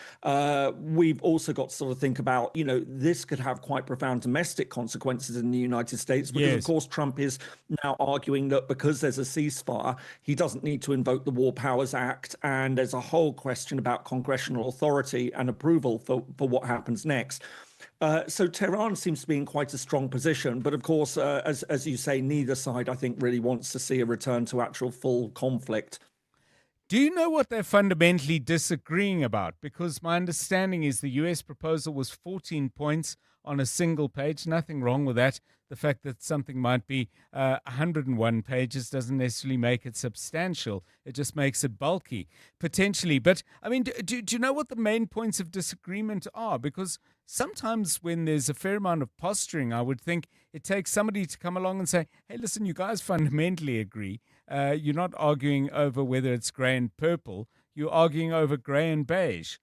we've also got to sort of think about, this could have quite profound domestic consequences in the United States because, Yes. of course, Trump is now arguing that because there's a ceasefire, he doesn't need to invoke the War Powers Act. And there's a whole question about congressional authority and approval for what happens next. So Tehran seems to be in quite a strong position. But of course, as you say, neither side, I think, really wants to see a return to actual full conflict. Do you know what they're fundamentally disagreeing about? Because my understanding is the US proposal was 14 points on a single page. Nothing wrong with that. The fact that something might be 101 pages doesn't necessarily make it substantial. It just makes it bulky, potentially. But, I mean, do you know what the main points of disagreement are? Because sometimes when there's a fair amount of posturing, I would think it takes somebody to come along and say, hey, listen, you guys fundamentally agree. You're not arguing over whether it's grey and purple. You're arguing over grey and beige.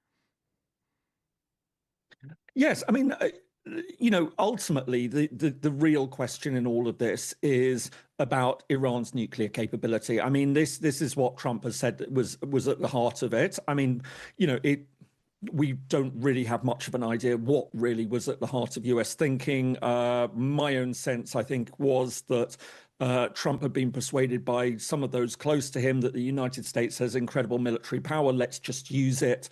Yes, I mean, ultimately, the real question in all of this is about Iran's nuclear capability. I mean, this is what Trump has said was at the heart of it. I mean, we don't really have much of an idea what really was at the heart of US thinking. My own sense, I think, was that Trump had been persuaded by some of those close to him that the United States has incredible military power. Let's just use it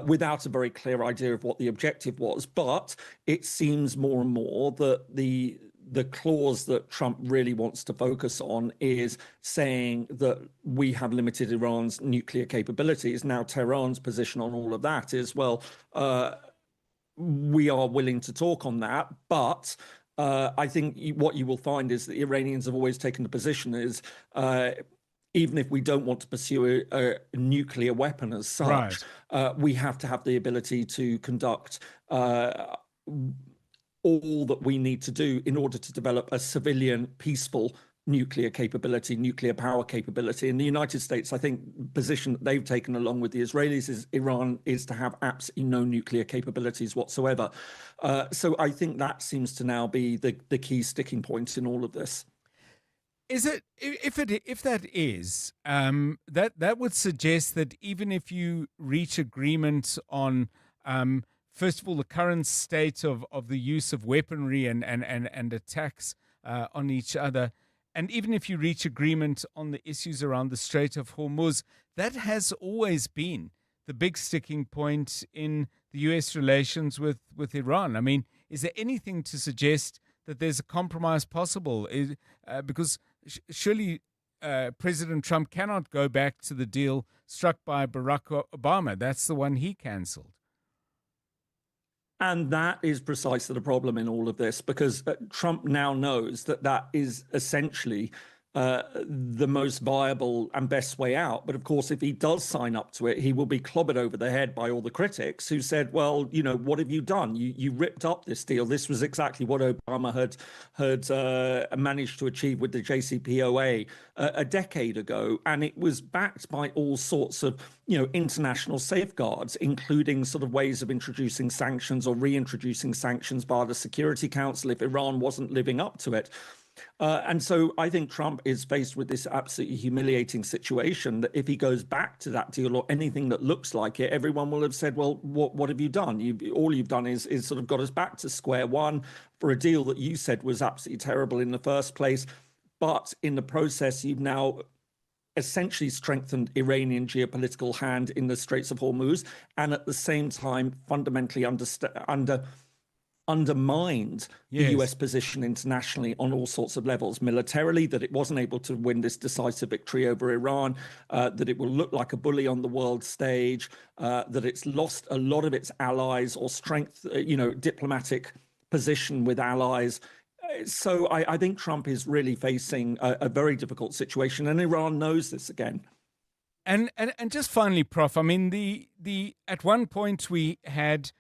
without a very clear idea of what the objective was. But it seems more and more that the clause that Trump really wants to focus on is saying that we have limited Iran's nuclear capabilities. Now, Tehran's position on all of that is, well, we are willing to talk on that, but I think what you will find is the Iranians have always taken the position is even if we don't want to pursue a nuclear weapon as such, we have to have the ability to conduct all that we need to do in order to develop a civilian, peaceful nuclear capability, nuclear power capability. In the United States, I think the position that they've taken along with the Israelis is Iran is to have absolutely no nuclear capabilities whatsoever. So I think that seems to now be the key sticking point in all of this. Is it if that is that would suggest that even if you reach agreement on first of all the current state of the use of weaponry and attacks on each other, and even if you reach agreement on the issues around the Strait of Hormuz, that has always been the big sticking point in the U.S. relations with Iran. I mean, is there anything to suggest that there's a compromise possible? Because surely President Trump cannot go back to the deal struck by Barack Obama. That's the one he cancelled. And that is precisely the problem in all of this, because Trump now knows that that is essentially the most viable and best way out. But of course, if he does sign up to it, he will be clobbered over the head by all the critics who said, well, you know, what have you done? You ripped up this deal. This was exactly what Obama had managed to achieve with the JCPOA a decade ago. And it was backed by all sorts of, you know, international safeguards, including sort of ways of introducing sanctions or reintroducing sanctions via the Security Council if Iran wasn't living up to it. And so I think Trump is faced with this absolutely humiliating situation that if he goes back to that deal or anything that looks like it, everyone will have said, well, what have you done? All you've done is sort of got us back to square one for a deal that you said was absolutely terrible in the first place. But in the process, you've now essentially strengthened Iranian geopolitical hand in the Straits of Hormuz, and at the same time fundamentally undermined the US position internationally on all sorts of levels. Militarily, that it wasn't able to win this decisive victory over Iran, that it will look like a bully on the world stage, that it's lost a lot of its allies or strength, diplomatic position with allies. So I think Trump is really facing a very difficult situation, and Iran knows this again. And just finally, Prof, I mean, the at one point we had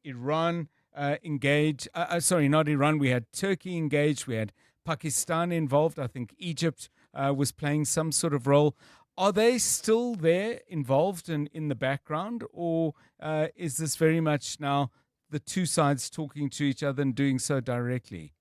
Iran engaged. Sorry, not Iran. We had Turkey engaged. We had Pakistan involved. I think Egypt was playing some sort of role. Are they still there involved in the background, or is this very much now the two sides talking to each other and doing so directly?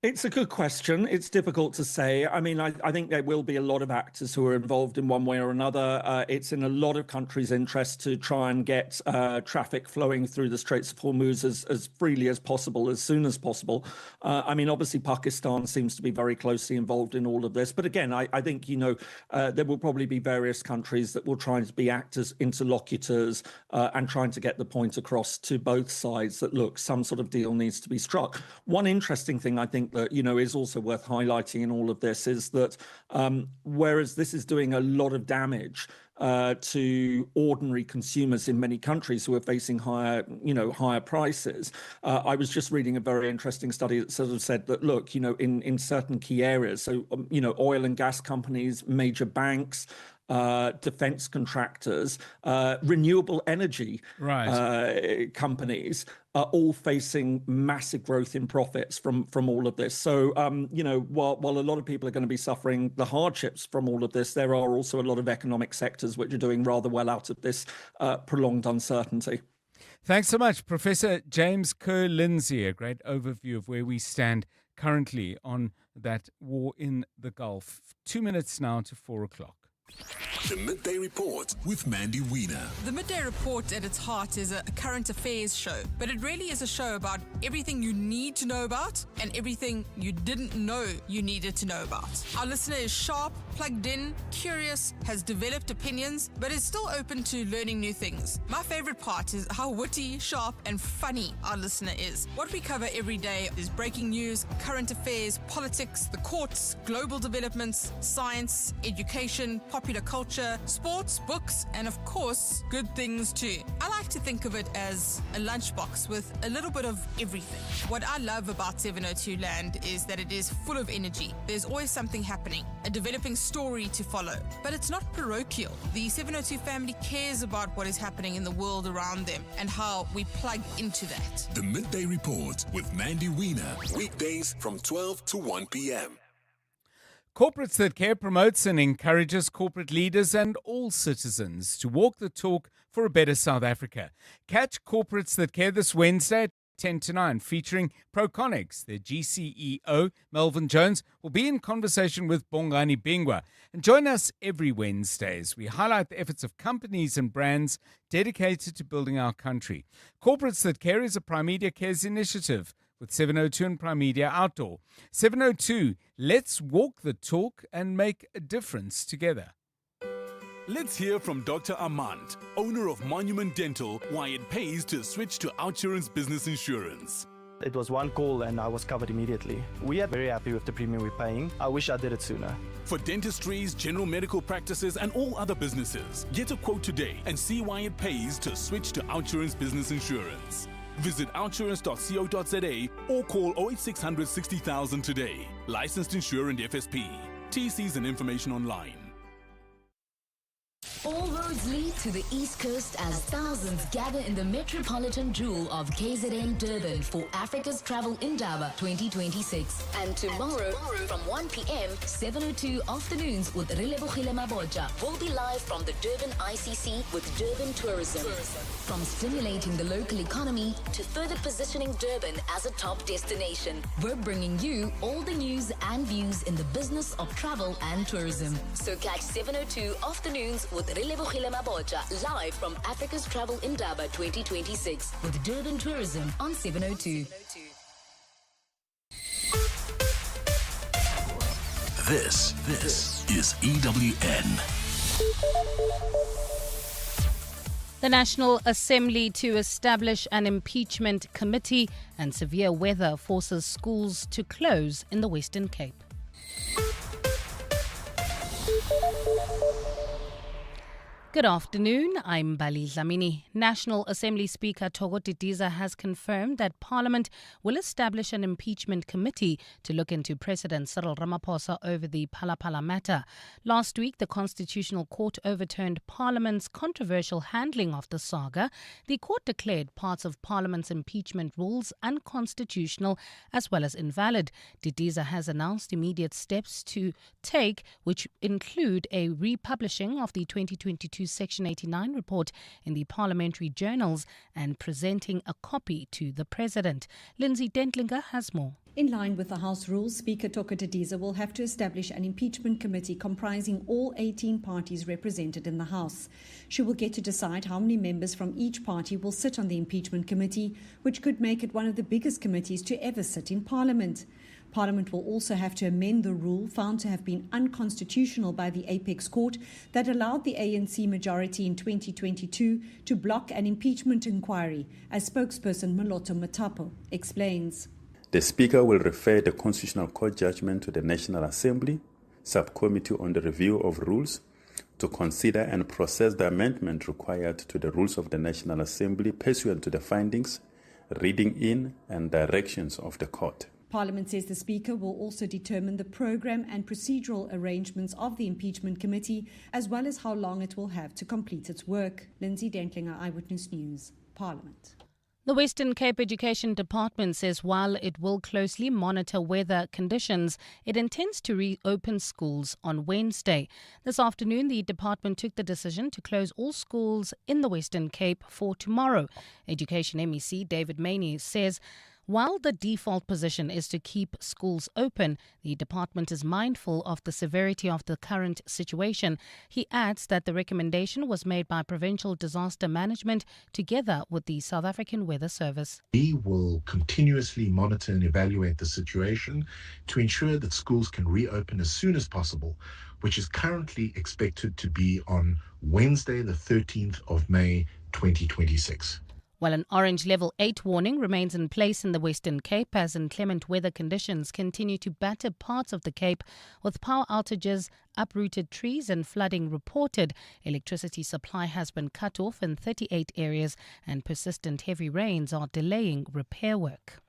It's a good question. It's difficult to say. I mean, I think there will be a lot of actors who are involved in one way or another. It's in a lot of countries' interest to try and get traffic flowing through the Straits of Hormuz as freely as possible, as soon as possible. I mean, obviously, Pakistan seems to be very closely involved in all of this. But again, I think, there will probably be various countries that will try to be actors, interlocutors, and trying to get the point across to both sides that, look, some sort of deal needs to be struck. One interesting thing, I think, that is also worth highlighting in all of this is that whereas this is doing a lot of damage to ordinary consumers in many countries who are facing higher prices, I was just reading a very interesting study that sort of said that, look, in certain key areas, so oil and gas companies, major banks, defense contractors, renewable energy companies are all facing massive growth in profits from all of this. So, while a lot of people are going to be suffering the hardships from all of this, there are also a lot of economic sectors which are doing rather well out of this prolonged uncertainty. Thanks so much, Professor James Kerr-Lindsay. A great overview of where we stand currently on that war in the Gulf. 2 minutes now to 4 o'clock. The Midday Report with Mandy Wiener. The Midday Report at its heart is a current affairs show, but it really is a show about everything you need to know about and everything you didn't know you needed to know about. Our listener is sharp, plugged in, curious, has developed opinions, but is still open to learning new things. My favorite part is how witty, sharp, and funny our listener is. What we cover every day is breaking news, current affairs, politics, the courts, global developments, science, education, popular culture, sports, books, and of course, good things too. I like to think of it as a lunchbox with a little bit of everything. What I love about 702 Land is that it is full of energy. There's always something happening, a developing story to follow. But it's not parochial. The 702 family cares about what is happening in the world around them and how we plug into that. The Midday Report with Mandy Wiener. Weekdays from 12 to 1 p.m. Corporates That Care promotes and encourages corporate leaders and all citizens to walk the talk for a better South Africa. Catch Corporates That Care this Wednesday at 10 to 9, featuring Proconics. The GCEO, Melvin Jones, will be in conversation with Bongani Bingwa. And join us every Wednesday as we highlight the efforts of companies and brands dedicated to building our country. Corporates That Care is a Prime Media Cares initiative with 702 and Prime Media Outdoor. 702, let's walk the talk and make a difference together. Let's hear from Dr. Armand, owner of Monument Dental, why it pays to switch to OutSurance Business Insurance. It was one call and I was covered immediately. We are very happy with the premium we're paying. I wish I did it sooner. For dentistries, general medical practices and all other businesses, get a quote today and see why it pays to switch to OutSurance Business Insurance. Visit outsurance.co.za or call 08600 60,000 today. Licensed insurer and FSP. TCs and information online. All roads lead to the East Coast as thousands gather in the metropolitan jewel of KZN Durban for Africa's Travel Indaba 2026. And tomorrow, from 1 p.m, 702 afternoons with Relebogile Maboja will be live from the Durban ICC with Durban Tourism. From stimulating the local economy to further positioning Durban as a top destination, we're bringing you all the news and views in the business of travel and tourism. So catch 702 afternoons with Relebogile Maboja live from Africa's Travel Indaba 2026 with Durban Tourism on 702. This is EWN. The National Assembly to establish an impeachment committee, and severe weather forces schools to close in the Western Cape. Good afternoon, I'm Bali Dlamini. National Assembly Speaker Thoko Didiza has confirmed that Parliament will establish an impeachment committee to look into President Cyril Ramaphosa over the Phala matter. Last week, the Constitutional Court overturned Parliament's controversial handling of the saga. The court declared parts of Parliament's impeachment rules unconstitutional as well as invalid. Didiza has announced immediate steps to take, which include a republishing of the 2022 Section 89 report in the Parliamentary journals and presenting a copy to the President. Lindsay Dentlinger has more. In line with the House rules, Speaker Thoko Didiza will have to establish an impeachment committee comprising all 18 parties represented in the House. She will get to decide how many members from each party will sit on the impeachment committee, which could make it one of the biggest committees to ever sit in Parliament. Parliament will also have to amend the rule found to have been unconstitutional by the Apex Court that allowed the ANC majority in 2022 to block an impeachment inquiry, as spokesperson Moloto Matapo explains. The Speaker will refer the Constitutional Court judgment to the National Assembly Subcommittee on the Review of Rules to consider and process the amendment required to the rules of the National Assembly pursuant to the findings, reading in and directions of the Court. Parliament says the Speaker will also determine the programme and procedural arrangements of the impeachment committee, as well as how long it will have to complete its work. Lindsay Dentlinger, Eyewitness News, Parliament. The Western Cape Education Department says while it will closely monitor weather conditions, it intends to reopen schools on Wednesday. This afternoon, the department took the decision to close all schools in the Western Cape for tomorrow. Education MEC David Maney says while the default position is to keep schools open, the department is mindful of the severity of the current situation. He adds that the recommendation was made by Provincial Disaster Management together with the South African Weather Service. We will continuously monitor and evaluate the situation to ensure that schools can reopen as soon as possible, which is currently expected to be on Wednesday, the 13th of May, 2026. While an orange level 8 warning remains in place in the Western Cape as inclement weather conditions continue to batter parts of the Cape with power outages, uprooted trees and flooding reported. Electricity supply has been cut off in 38 areas and persistent heavy rains are delaying repair work.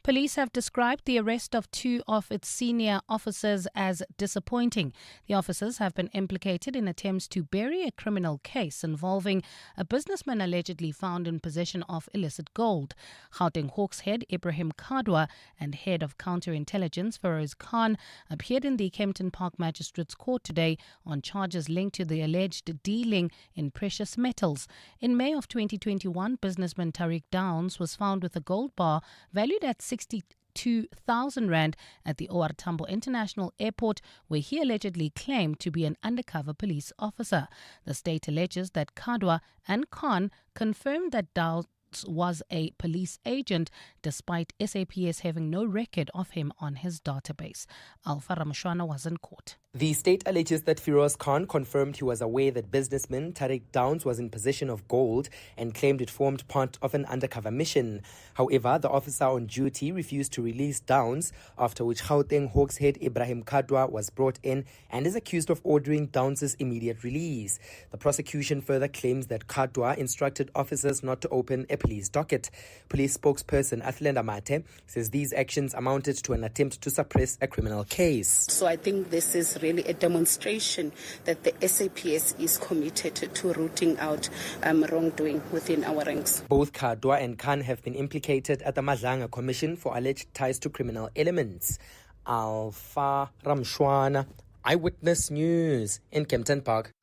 Police have described the arrest of two of its senior officers as disappointing. The officers have been implicated in attempts to bury a criminal case involving a businessman allegedly found in possession of illicit gold. Gauteng Hawks head Ibrahim Kadwa and head of counterintelligence Feroz Khan appeared in the Kempton Park Magistrates Court today on charges linked to the alleged dealing in precious metals. In May of 2021, businessman Tariq Downs was found with a gold bar valued at 62,000 rand at the OR Tambo International Airport, where he allegedly claimed to be an undercover police officer. The state alleges that Kadwa and Khan confirmed that Downs was a police agent, despite SAPS having no record of him on his database. Alpha Ramshwana was in court. The state alleges that Feroz Khan confirmed he was aware that businessman Tariq Downs was in possession of gold and claimed it formed part of an undercover mission. However, the officer on duty refused to release Downs, after which Gauteng Hawks head Ibrahim Kadwa was brought in and is accused of ordering Downs' immediate release. The prosecution further claims that Kadwa instructed officers not to open a police docket. Police spokesperson Athlenda Mate says these actions amounted to an attempt to suppress a criminal case. So I think this is really a demonstration that the SAPS is committed to rooting out wrongdoing within our ranks. Both Kadwa and Khan have been implicated at the Madlanga Commission for alleged ties to criminal elements. Alpha Ramshwana, Eyewitness News in Kempton Park.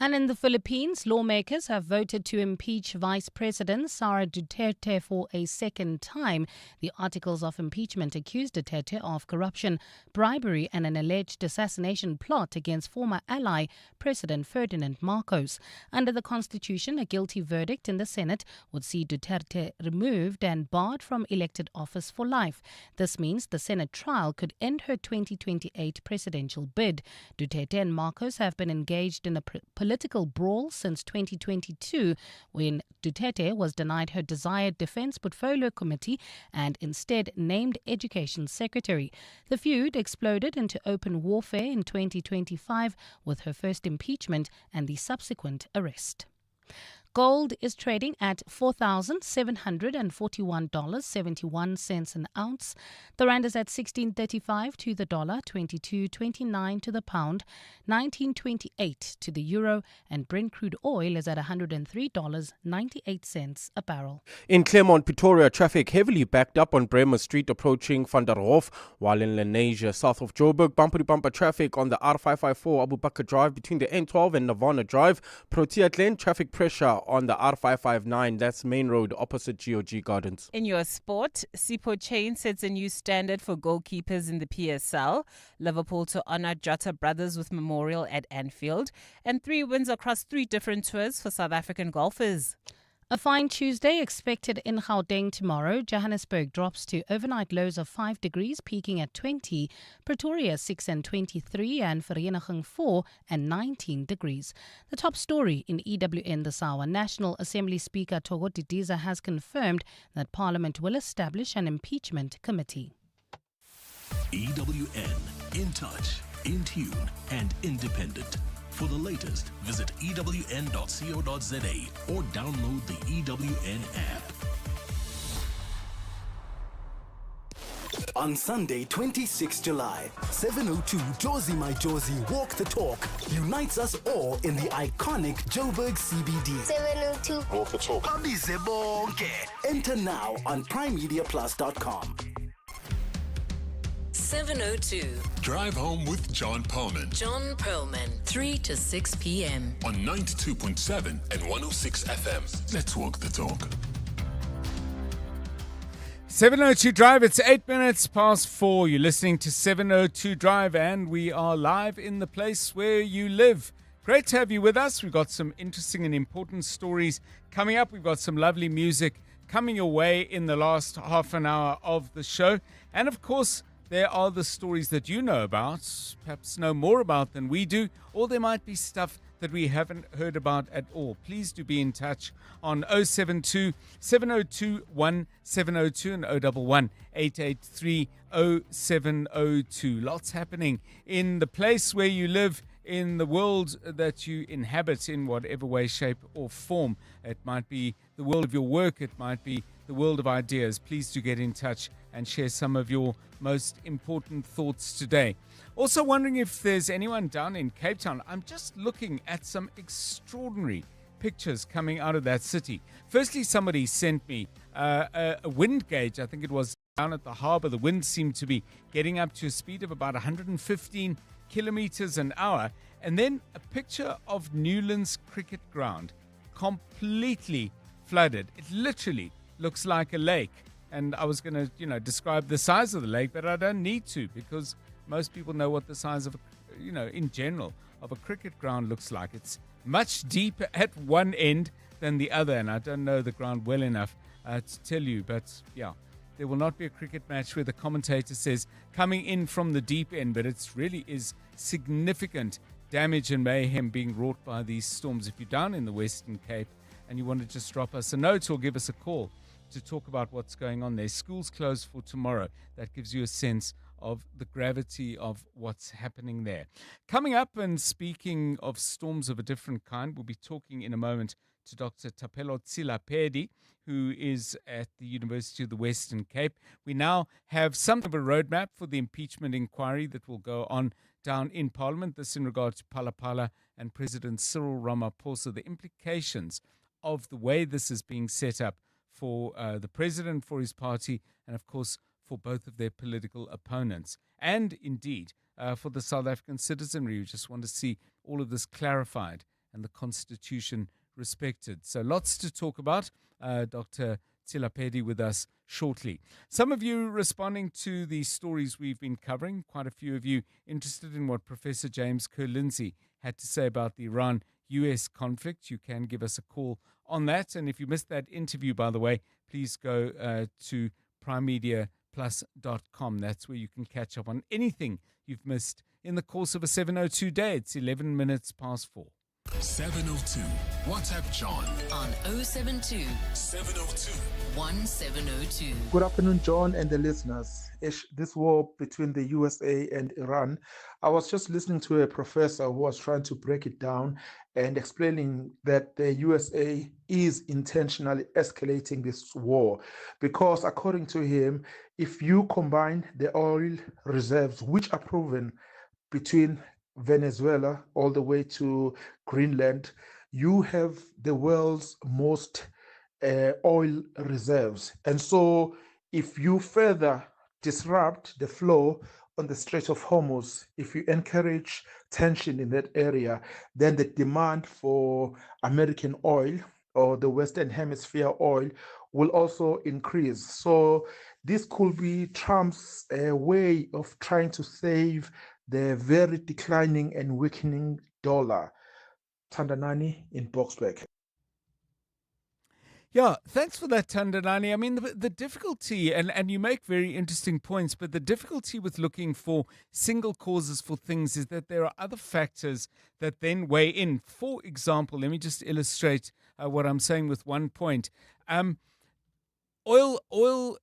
And in the Philippines, lawmakers have voted to impeach Vice President Sara Duterte for a second time. The articles of impeachment accuse Duterte of corruption, bribery and an alleged assassination plot against former ally President Ferdinand Marcos. Under the Constitution, a guilty verdict in the Senate would see Duterte removed and barred from elected office for life. This means the Senate trial could end her 2028 presidential bid. Duterte and Marcos have been engaged in a political brawl since 2022, when Duterte was denied her desired Defence Portfolio Committee and instead named Education Secretary. The feud exploded into open warfare in 2025 with her first impeachment and the subsequent arrest. Gold is trading at $4,741.71 an ounce. The rand is at 16.35 to the dollar, 22.29 to the pound, 19.28 to the euro, and Brent crude oil is at $103.98 a barrel. In Claremont, Pretoria, traffic heavily backed up on Bremer Street approaching Van der Hof, while in Lenasia, south of Joburg, bumper-to-bumper traffic on the R554 Abu Bakr Drive between the N12 and Nirvana Drive. Protea Glen, traffic pressure on the R559, that's Main Road opposite GOG Gardens. In your sport, Sipho Chain sets a new standard for goalkeepers in the PSL. Liverpool to honour Jota brothers with memorial at Anfield. And 3 wins across 3 different tours for South African golfers. A fine Tuesday expected in Gauteng tomorrow. Johannesburg drops to overnight lows of 5 degrees, peaking at 20. Pretoria 6 and 23, and Vereeniging 4 and 19 degrees. The top story in EWN this hour. National Assembly Speaker Togo Didiza has confirmed that Parliament will establish an impeachment committee. EWN, in touch, in tune, and independent. For the latest, visit ewn.co.za or download the EWN app. On Sunday, 26 July, 7:02 Josie My Josie Walk the Talk unites us all in the iconic Joburg CBD. 7:02 Walk the Talk. Abize bonke. Enter now on primemediaplus.com. 7:02. Drive home with John Perlman. John Perlman, 3 to 6 p.m. on 92.7 and 106 FM. Let's walk the talk. 7:02 Drive, it's 8 minutes past 4. You're listening to 7:02 Drive, and we are live in the place where you live. Great to have you with us. We've got some interesting and important stories coming up. We've got some lovely music coming your way in the last half an hour of the show. And of course, there are the stories that you know about, perhaps know more about than we do, or there might be stuff that we haven't heard about at all. Please do be in touch on 072 702 1702 and 011 883 0702. Lots happening in the place where you live, in the world that you inhabit in whatever way, shape or form. It might be the world of your work, it might be the the world of ideas. Please do get in touch and share some of your most important thoughts today. Also wondering if there's anyone down in Cape Town. I'm just looking at some extraordinary pictures coming out of that city. Firstly, somebody sent me a wind gauge. I think it was down at the harbour. The wind seemed to be getting up to a speed of about 115 kilometers an hour. And then a picture of Newlands cricket ground, completely flooded. It literally looks like a lake. And I was going to, describe the size of the lake, but I don't need to, because most people know what the size of, in general, of a cricket ground looks like. It's much deeper at one end than the other, and I don't know the ground well enough to tell you. But yeah, there will not be a cricket match where the commentator says coming in from the deep end, but it really is significant damage and mayhem being wrought by these storms. If you're down in the Western Cape and you want to just drop us a note or give us a call to talk about what's going on there. School's closed for tomorrow. That gives you a sense of the gravity of what's happening there. Coming up, and speaking of storms of a different kind, we'll be talking in a moment to Dr. Tapelo Tsilapedi, who is at the University of the Western Cape. We now have some of a roadmap for the impeachment inquiry that will go on down in Parliament. This in regard to Palapala and President Cyril Ramaphosa, the implications of the way this is being set up for the president, for his party, and of course for both of their political opponents, and indeed for the South African citizenry who just want to see all of this clarified and the Constitution respected. So lots to talk about. Dr. Tsilapedi with us shortly. Some of you responding to the stories we've been covering, quite a few of you interested in what Professor James Kerr-Lindsay had to say about the Iran-US conflict. You can give us a call on that. And if you missed that interview, by the way, please go to primemediaplus.com. That's where you can catch up on anything you've missed in the course of a 7:02 day. It's 11 minutes past 4. 702. WhatsApp John on 072 702 1702. Good afternoon, John and the listeners. This war between the USA and Iran, I was just listening to a professor who was trying to break it down and explaining that the USA is intentionally escalating this war because, according to him, if you combine the oil reserves, which are proven between Venezuela all the way to Greenland, you have the world's most oil reserves. And so if you further disrupt the flow on the Strait of Hormuz, if you encourage tension in that area, then the demand for American oil or the Western Hemisphere oil will also increase. So this could be Trump's way of trying to save the very declining and weakening dollar. Tandanani in Boksburg. Yeah, thanks for that, Tandanani. I mean, the difficulty, and you make very interesting points, but the difficulty with looking for single causes for things is that there are other factors that then weigh in. For example, let me just illustrate what I'm saying with one point. Oil.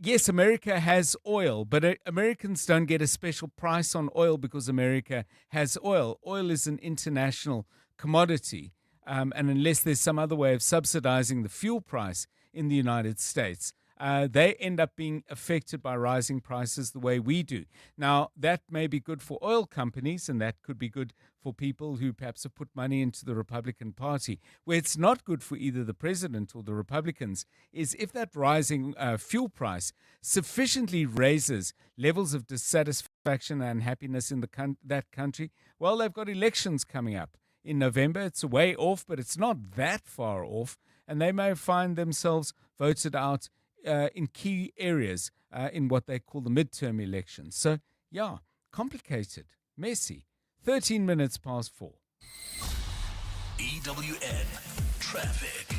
Yes, America has oil, but Americans don't get a special price on oil because America has oil. Oil is an international commodity, and unless there's some other way of subsidizing the fuel price in the United States, they end up being affected by rising prices the way we do. Now, that may be good for oil companies, and that could be good for people who perhaps have put money into the Republican Party. Where it's not good for either the president or the Republicans is if that rising fuel price sufficiently raises levels of dissatisfaction and unhappiness in that country. Well, they've got elections coming up in November. It's a way off, but it's not that far off, and they may find themselves voted out in key areas in what they call the midterm elections. So, yeah, complicated, messy. 13 minutes past 4. EWN Traffic.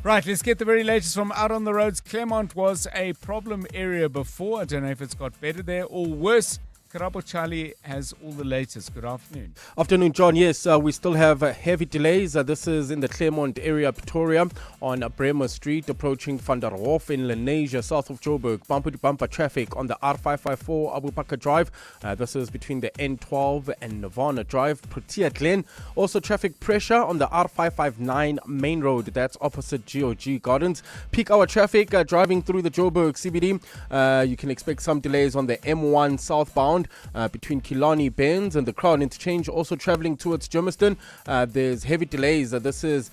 Right, let's get the very latest from out on the roads. Claremont was a problem area before. I don't know if it's got better there or worse Karabo Charlie has all the latest. Good afternoon. Afternoon, John. Yes, we still have heavy delays. This is in the Claremont area, Pretoria, on Bremer Street, approaching Van der Hof in Lenasia, south of Joburg. Bumper-to-bumper traffic on the R554 Abu Bakr Drive. This is between the N12 and Nirvana Drive, Protea Glen. Also, traffic pressure on the R559 Main Road. That's opposite GOG Gardens. Peak hour traffic driving through the Joburg CBD. You can expect some delays on the M1 southbound between Killarney Benz and the Crown Interchange. Also traveling towards Germiston. There's heavy delays. This is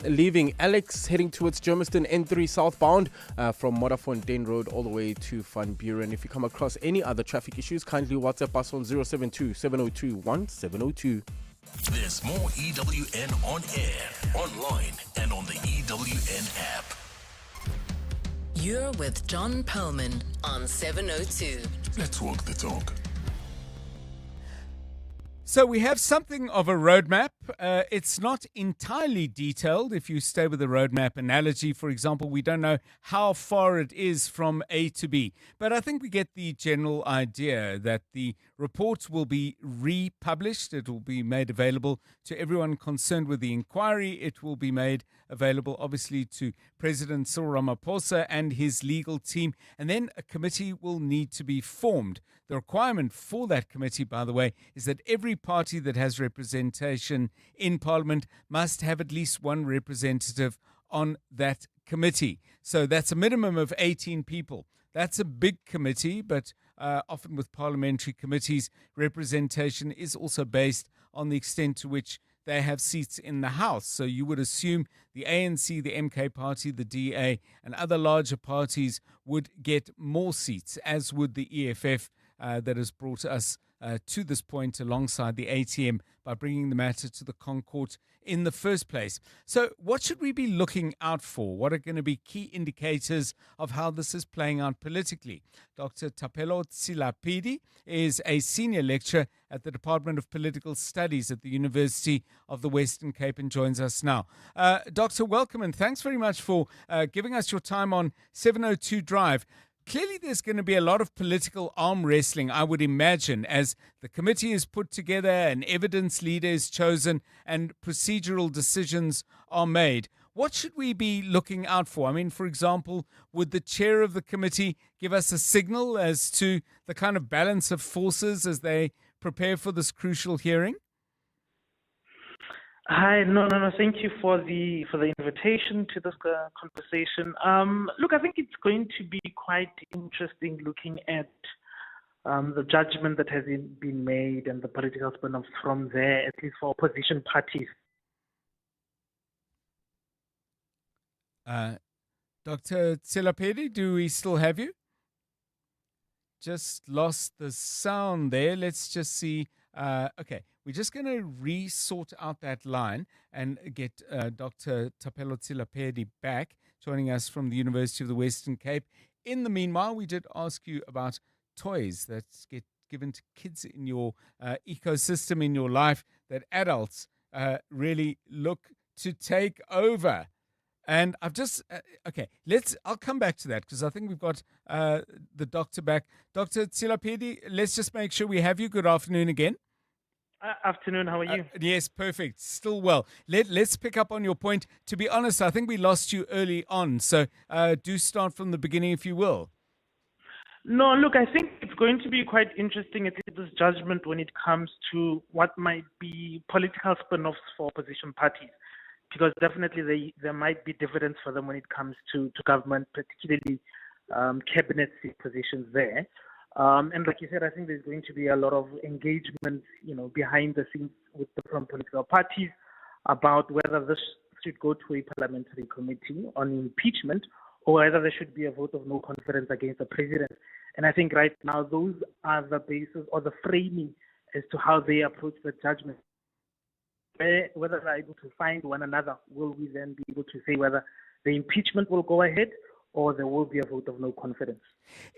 leaving Alex, heading towards Germiston N3 southbound from Modderfontein Road all the way to Van Buren. If you come across any other traffic issues, kindly WhatsApp us on 072 702 1702. There's more EWN on air, online, and on the EWN app. You're with John Perlman on 702. Let's walk the talk. So we have something of a roadmap. It's not entirely detailed. If you stay with the roadmap analogy, for example, we don't know how far it is from A to B. But I think we get the general idea that the report will be republished. It will be made available to everyone concerned with the inquiry. It will be made available, obviously, to President Cyril Ramaphosa and his legal team. And then a committee will need to be formed. The requirement for that committee, by the way, is that every party that has representation in Parliament must have at least one representative on that committee. So that's a minimum of 18 people. That's a big committee, but often with parliamentary committees, representation is also based on the extent to which they have seats in the House. So you would assume the ANC, the MK party, the DA, and other larger parties would get more seats, as would the EFF that has brought us to this point alongside the ATM by bringing the matter to the Concourt in the first place. So what should we be looking out for? What are going to be key indicators of how this is playing out politically? Dr. Tapelo Tsilapidi is a senior lecturer at the Department of Political Studies at the University of the Western Cape and joins us now. Doctor, welcome and thanks very much for giving us your time on 702 Drive. Clearly, there's going to be a lot of political arm wrestling, I would imagine, as the committee is put together, an evidence leader is chosen, and procedural decisions are made. What should we be looking out for? I mean, for example, would the chair of the committee give us a signal as to the kind of balance of forces as they prepare for this crucial hearing? Hi, no. Thank you for the invitation to this conversation. Look, I think it's going to be quite interesting looking at the judgment that has been made and the political spin-offs from there, at least for opposition parties. Dr. Tsilapedi, do we still have you? Just lost the sound there. Let's just see. Okay. We're just going to re-sort out that line and get Dr. Tapelo Tsilapedi back, joining us from the University of the Western Cape. In the meanwhile, we did ask you about toys that get given to kids in your ecosystem, in your life, that adults really look to take over. And I've just, I'll come back to that because I think we've got the doctor back. Dr. Tsilapedi, let's just make sure we have you. Good afternoon again. Afternoon, how are you? Yes, perfect. Still well. Let's pick up on your point. To be honest, I think we lost you early on. So do start from the beginning if you will. No, look, I think it's going to be quite interesting, at least this judgment, when it comes to what might be political spin-offs for opposition parties. Because definitely there might be dividends for them when it comes to government, particularly cabinet seat positions there. And like you said, I think there's going to be a lot of engagement, behind the scenes from political parties about whether this should go to a parliamentary committee on impeachment or whether there should be a vote of no confidence against the president. And I think right now those are the basis or the framing as to how they approach the judgment. Whether they're able to find one another, will we then be able to say whether the impeachment will go ahead or there will be a vote of no confidence?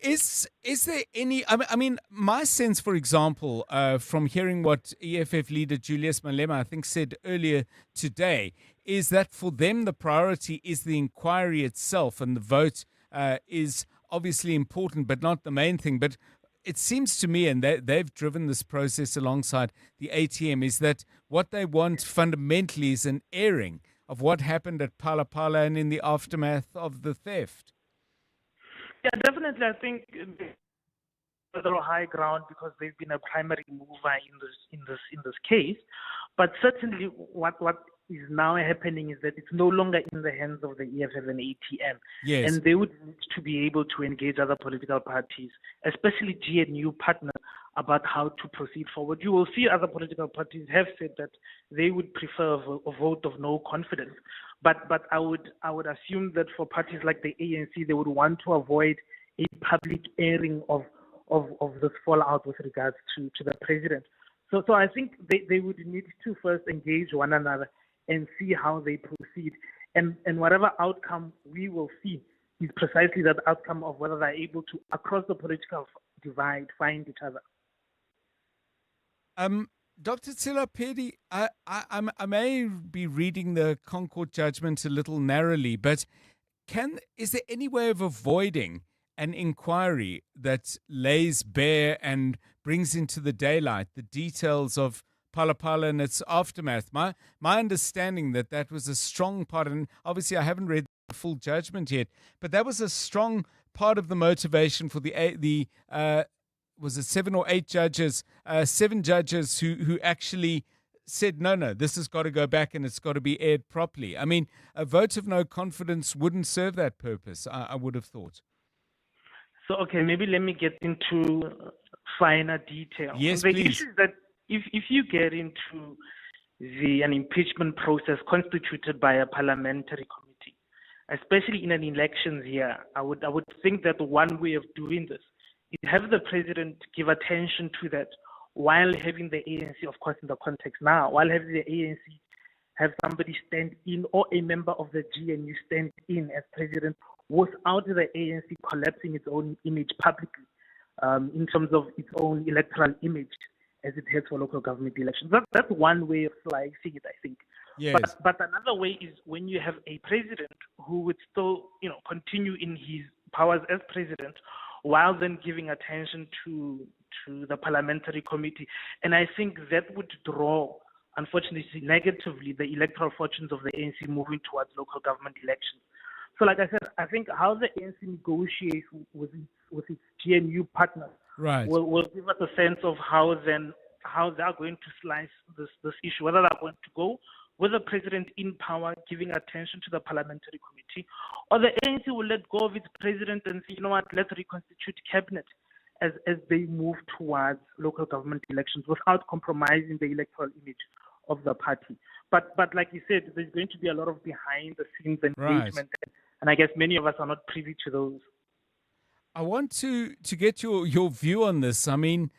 Is there any, I mean, my sense, for example, from hearing what EFF leader Julius Malema, I think, said earlier today, is that for them the priority is the inquiry itself and the vote is obviously important, but not the main thing. But it seems to me, and they've driven this process alongside the ATM, is that what they want fundamentally is an airing of what happened at Phala Phala and in the aftermath of the theft. Yeah, definitely. I think a little high ground because they've been a primary mover in this case. But certainly, what is now happening is that it's no longer in the hands of the EFF and ATM. Yes. And they would need to be able to engage other political parties, especially GNU partners, about how to proceed forward. You will see other political parties have said that they would prefer a vote of no confidence. But I would assume that for parties like the ANC, they would want to avoid a public airing of this fallout with regards to the president. So I think they would need to first engage one another and see how they proceed. And whatever outcome we will see is precisely that outcome of whether they're able to, across the political divide, find each other. Dr. Tsilapedi, I may be reading the Concord judgment a little narrowly, but is there any way of avoiding an inquiry that lays bare and brings into the daylight the details of Phala Phala and its aftermath? My understanding that was a strong part, and obviously I haven't read the full judgment yet, but that was a strong part of the motivation for the was it 7 or 8 judges, 7 judges who actually said, no, this has got to go back and it's got to be aired properly. I mean, a vote of no confidence wouldn't serve that purpose, I would have thought. So, okay, maybe let me get into finer detail. Yes, the please. issue is that if you get into an impeachment process constituted by a parliamentary committee, especially in an elections year, I would think that one way of doing this is have the president give attention to that while having the ANC, of course, in the context now, while having the ANC have somebody stand in or a member of the GNU stand in as president without the ANC collapsing its own image publicly in terms of its own electoral image as it heads for local government elections. That's one way of slicing it, I think. Yes. But another way is when you have a president who would still, continue in his powers as president while then giving attention to the parliamentary committee. And I think that would draw, unfortunately, negatively the electoral fortunes of the ANC moving towards local government elections. So like I said, I think how the ANC negotiates with its GNU partners will give us a sense of how they're going to slice this issue, whether they're going to go with the president in power giving attention to the parliamentary committee, or the ANC will let go of its president and say, you know what, let's reconstitute cabinet as they move towards local government elections without compromising the electoral image of the party. But like you said, there's going to be a lot of behind the scenes engagement, and I guess many of us are not privy to those. I want to get your view on this. I mean,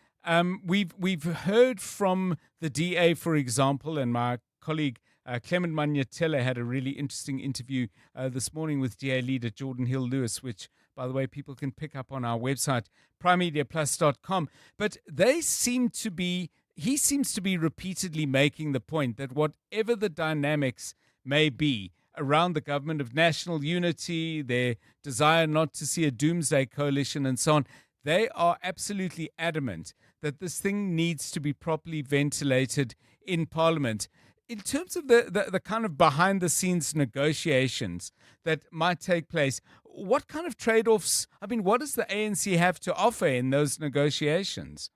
we've heard from the DA, for example, and my colleague Clement Manyatele had a really interesting interview this morning with DA leader Jordan Hill-Lewis, which, by the way, people can pick up on our website, primemediaplus.com. But he seems to be repeatedly making the point that whatever the dynamics may be around the government of national unity, their desire not to see a doomsday coalition and so on, they are absolutely adamant that this thing needs to be properly ventilated in Parliament. In terms of the kind of behind-the-scenes negotiations that might take place, what kind of trade-offs, what does the ANC have to offer in those negotiations?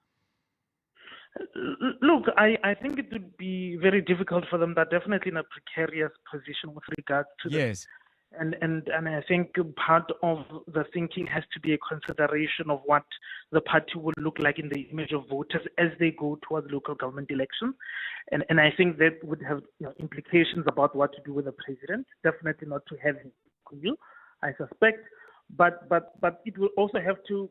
Look, I think it would be very difficult for them. They're definitely in a precarious position with regards to this. And I think part of the thinking has to be a consideration of what the party will look like in the image of voters as they go towards local government elections. And I think that would have implications about what to do with the president. Definitely not to have him, I suspect. But it will also have to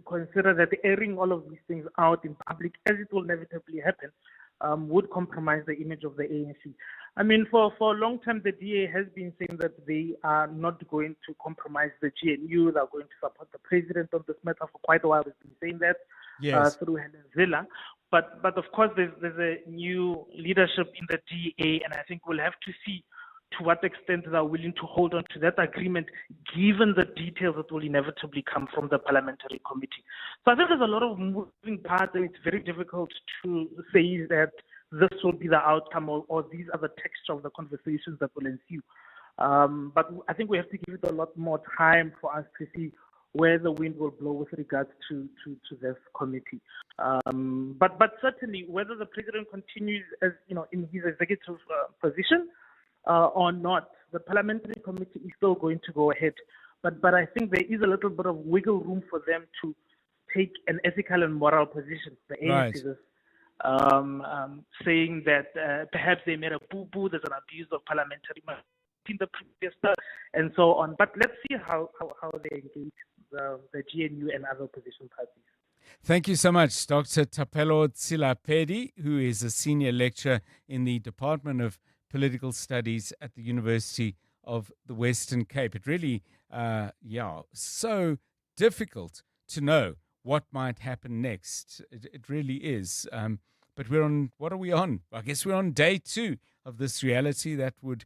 consider that airing all of these things out in public, as it will inevitably happen, would compromise the image of the ANC. For a long time, the DA has been saying that they are not going to compromise the GNU. They are going to support the president on this matter for quite a while. They've been saying that through Helen Zille. But of course, there's a new leadership in the DA, and I think we'll have to see to what extent they are willing to hold on to that agreement, given the details that will inevitably come from the Parliamentary Committee. So I think there's a lot of moving parts, and it's very difficult to say that this will be the outcome or these are the texture of the conversations that will ensue. But I think we have to give it a lot more time for us to see where the wind will blow with regards to this committee. But certainly, whether the president continues as in his executive position or not, the Parliamentary Committee is still going to go ahead. But I think there is a little bit of wiggle room for them to take an ethical and moral position. The ANC is saying that perhaps they made a boo-boo, there's an abuse of parliamentary in the previous term, and so on. But let's see how they engage the GNU and other opposition parties. Thank you so much, Dr. Tapelo Tsilapedi, who is a senior lecturer in the Department of Political Studies at the University of the Western Cape. It really, so difficult to know what might happen next. It really is. But what are we on? I guess we're on day 2 of this reality. That would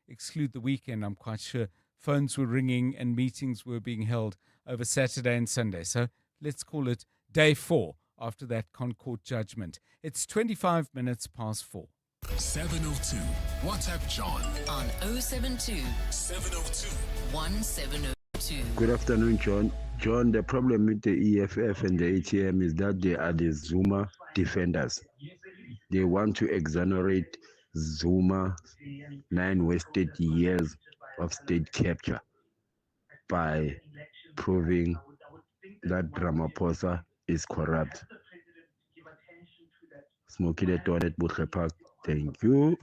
exclude the weekend, I'm quite sure. Phones were ringing and meetings were being held over Saturday and Sunday. So let's call it day 4 after that Concord judgment. It's 25 minutes past 4. 702. WhatsApp John on 072 702 1702. Good afternoon, John. John, the problem with the EFF and the ATM is that they are the Zuma defenders. They want to exonerate Zuma 9 wasted years of state capture by proving that Ramaphosa is corrupt. Smokey the Toilet Butler Park. Thank you.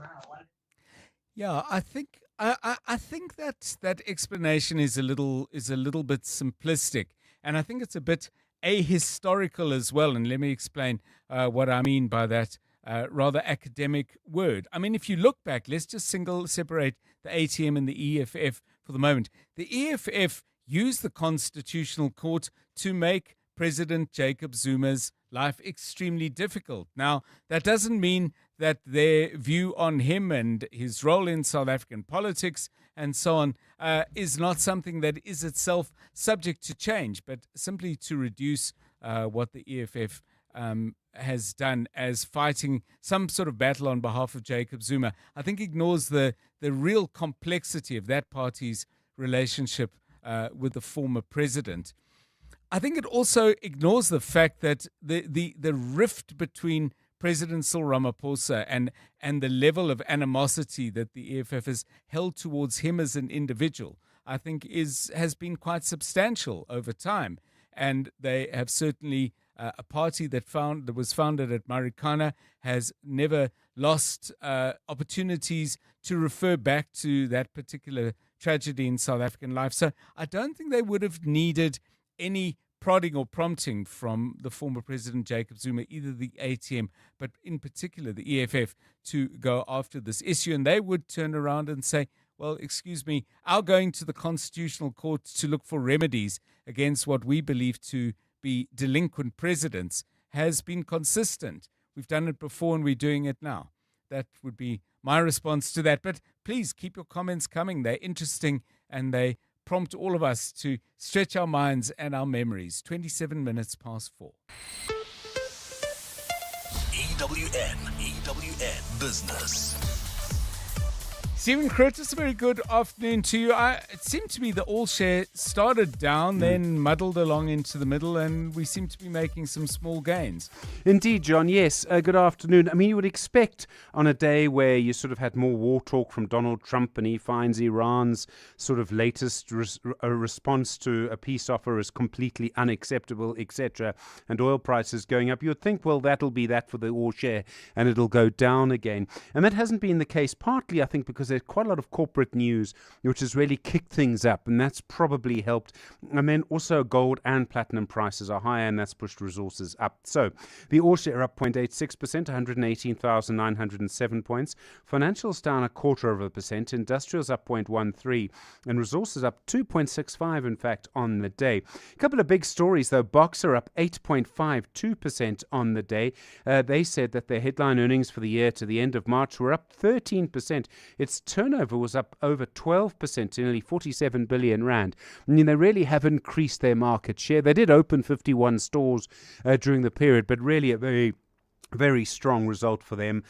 Yeah, I think that explanation is a little bit simplistic, and I think it's a bit ahistorical as well. And let me explain what I mean by that rather academic word. I mean, if you look back, let's just separate the ATM and the EFF for the moment. The EFF used the Constitutional Court to make President Jacob Zuma's life extremely difficult. Now, that doesn't mean that their view on him and his role in South African politics and so on is not something that is itself subject to change, but simply to reduce what the EFF has done as fighting some sort of battle on behalf of Jacob Zuma, I think ignores the real complexity of that party's relationship with the former president. I think it also ignores the fact that the rift between President Cyril Ramaphosa and the level of animosity that the EFF has held towards him as an individual, I think has been quite substantial over time. And they have certainly, a party that was founded at Marikana has never lost opportunities to refer back to that particular tragedy in South African life. So I don't think they would have needed any prodding or prompting from the former President Jacob Zuma, either the ATM, but in particular the EFF, to go after this issue. And they would turn around and say, well, excuse me, our going to the Constitutional Court to look for remedies against what we believe to be delinquent presidents has been consistent. We've done it before and we're doing it now. That would be my response to that. But please keep your comments coming. They're interesting and they prompt all of us to stretch our minds and our memories. 27 minutes past 4. EWN Business. Stephen Curtis, a very good afternoon to you. It seemed to me the all share started down, then muddled along into the middle, and we seem to be making some small gains. Indeed, John, yes. Good afternoon. I mean, you would expect on a day where you sort of had more war talk from Donald Trump and he finds Iran's sort of latest response to a peace offer as completely unacceptable, etc., and oil prices going up, you would think, well, that'll be that for the all share and it'll go down again. And that hasn't been the case, partly, I think, because there's quite a lot of corporate news which has really kicked things up, and that's probably helped. And then also gold and platinum prices are higher, and that's pushed resources up. So the all share up 0.86%, 118,907 points. Financials down 0.25%. Industrials up 0.13%, and resources up 2.65%, in fact, on the day. A couple of big stories, though. Boxer up 8.52% on the day. They said that their headline earnings for the year to the end of March were up 13%. It's its turnover was up over 12% to nearly 47 billion rand. I mean, they really have increased their market share. They did open 51 stores during the period, but really a very strong result for them,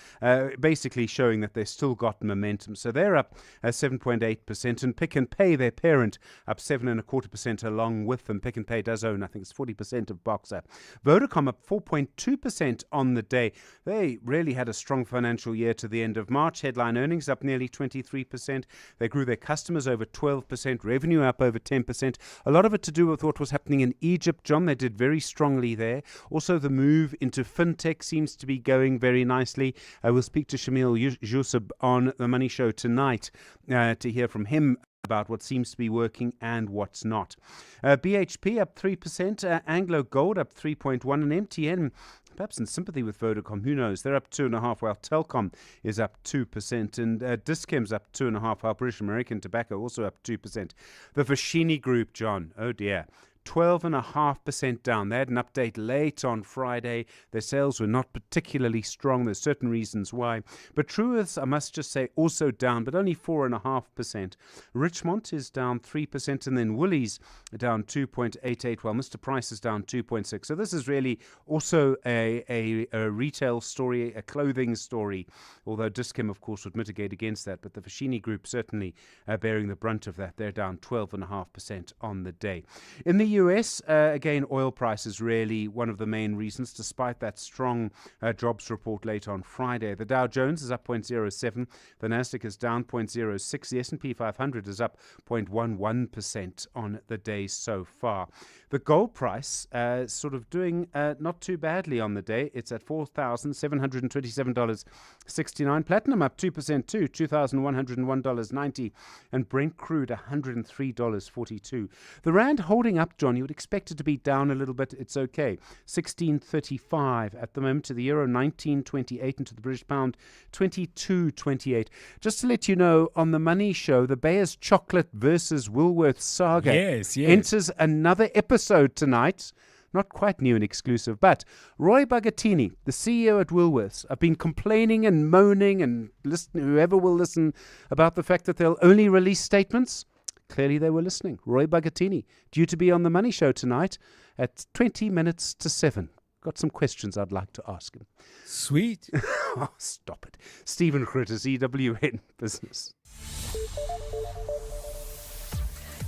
basically showing that they've still got momentum. So they're up 7.8%, and Pick and Pay, their parent, up 7.25% along with them. Pick and Pay does own, I think it's 40% of Boxer. Vodacom up 4.2% on the day. They really had a strong financial year to the end of March. Headline earnings up nearly 23%. They grew their customers over 12%, revenue up over 10%. A lot of it to do with what was happening in Egypt, John. They did very strongly there. Also, the move into fintech seems to be going very nicely. I will speak to Shamil Yusuf on the Money Show tonight to hear from him about what seems to be working and what's not. BHP up 3%, Anglo Gold up 3.1%, and MTN perhaps in sympathy with Vodacom, who knows? They're up 2.5%, while Telkom is up 2%, and Dischem's up 2.5%, while British American Tobacco also up 2%. The Vashini Group, John, oh dear, 12.5% down. They had an update late on Friday. Their sales were not particularly strong. There's certain reasons why. But Truworths, I must just say, also down, but only 4.5%. Richmond is down 3%, and then Woolies down 2.88%, while Mr. Price is down 2.6%. So this is really also a retail story, a clothing story, although Dischem, of course, would mitigate against that. But the Vashini Group certainly bearing the brunt of that. They're down 12.5% on the day. In the US, again, oil prices really one of the main reasons, despite that strong jobs report late on Friday. The Dow Jones is up 0.07%, the Nasdaq is down 0.06%, the S&P 500 is up 0.11% on the day so far. The gold price sort of doing not too badly on the day. It's at $4,727.69. Platinum up 2% too, $2,101.90, and Brent crude $103.42. The rand holding up, John. You would expect it to be down a little bit. It's okay. 16.35 at the moment, to the euro 19.28, and to the British pound 22.28. Just to let you know, on the Money Show, the Bayer's Chocolate versus Woolworths saga enters another episode tonight. Not quite new and exclusive, but Roy Bagatini, the CEO at Woolworths, have been complaining and moaning, and whoever will listen, about the fact that they'll only release statements. Clearly they were listening. Roy Bagatini, due to be on the Money Show tonight at 20 minutes to 7. Got some questions I'd like to ask him. Sweet. Oh, stop it. Stephen Critters, EWN Business.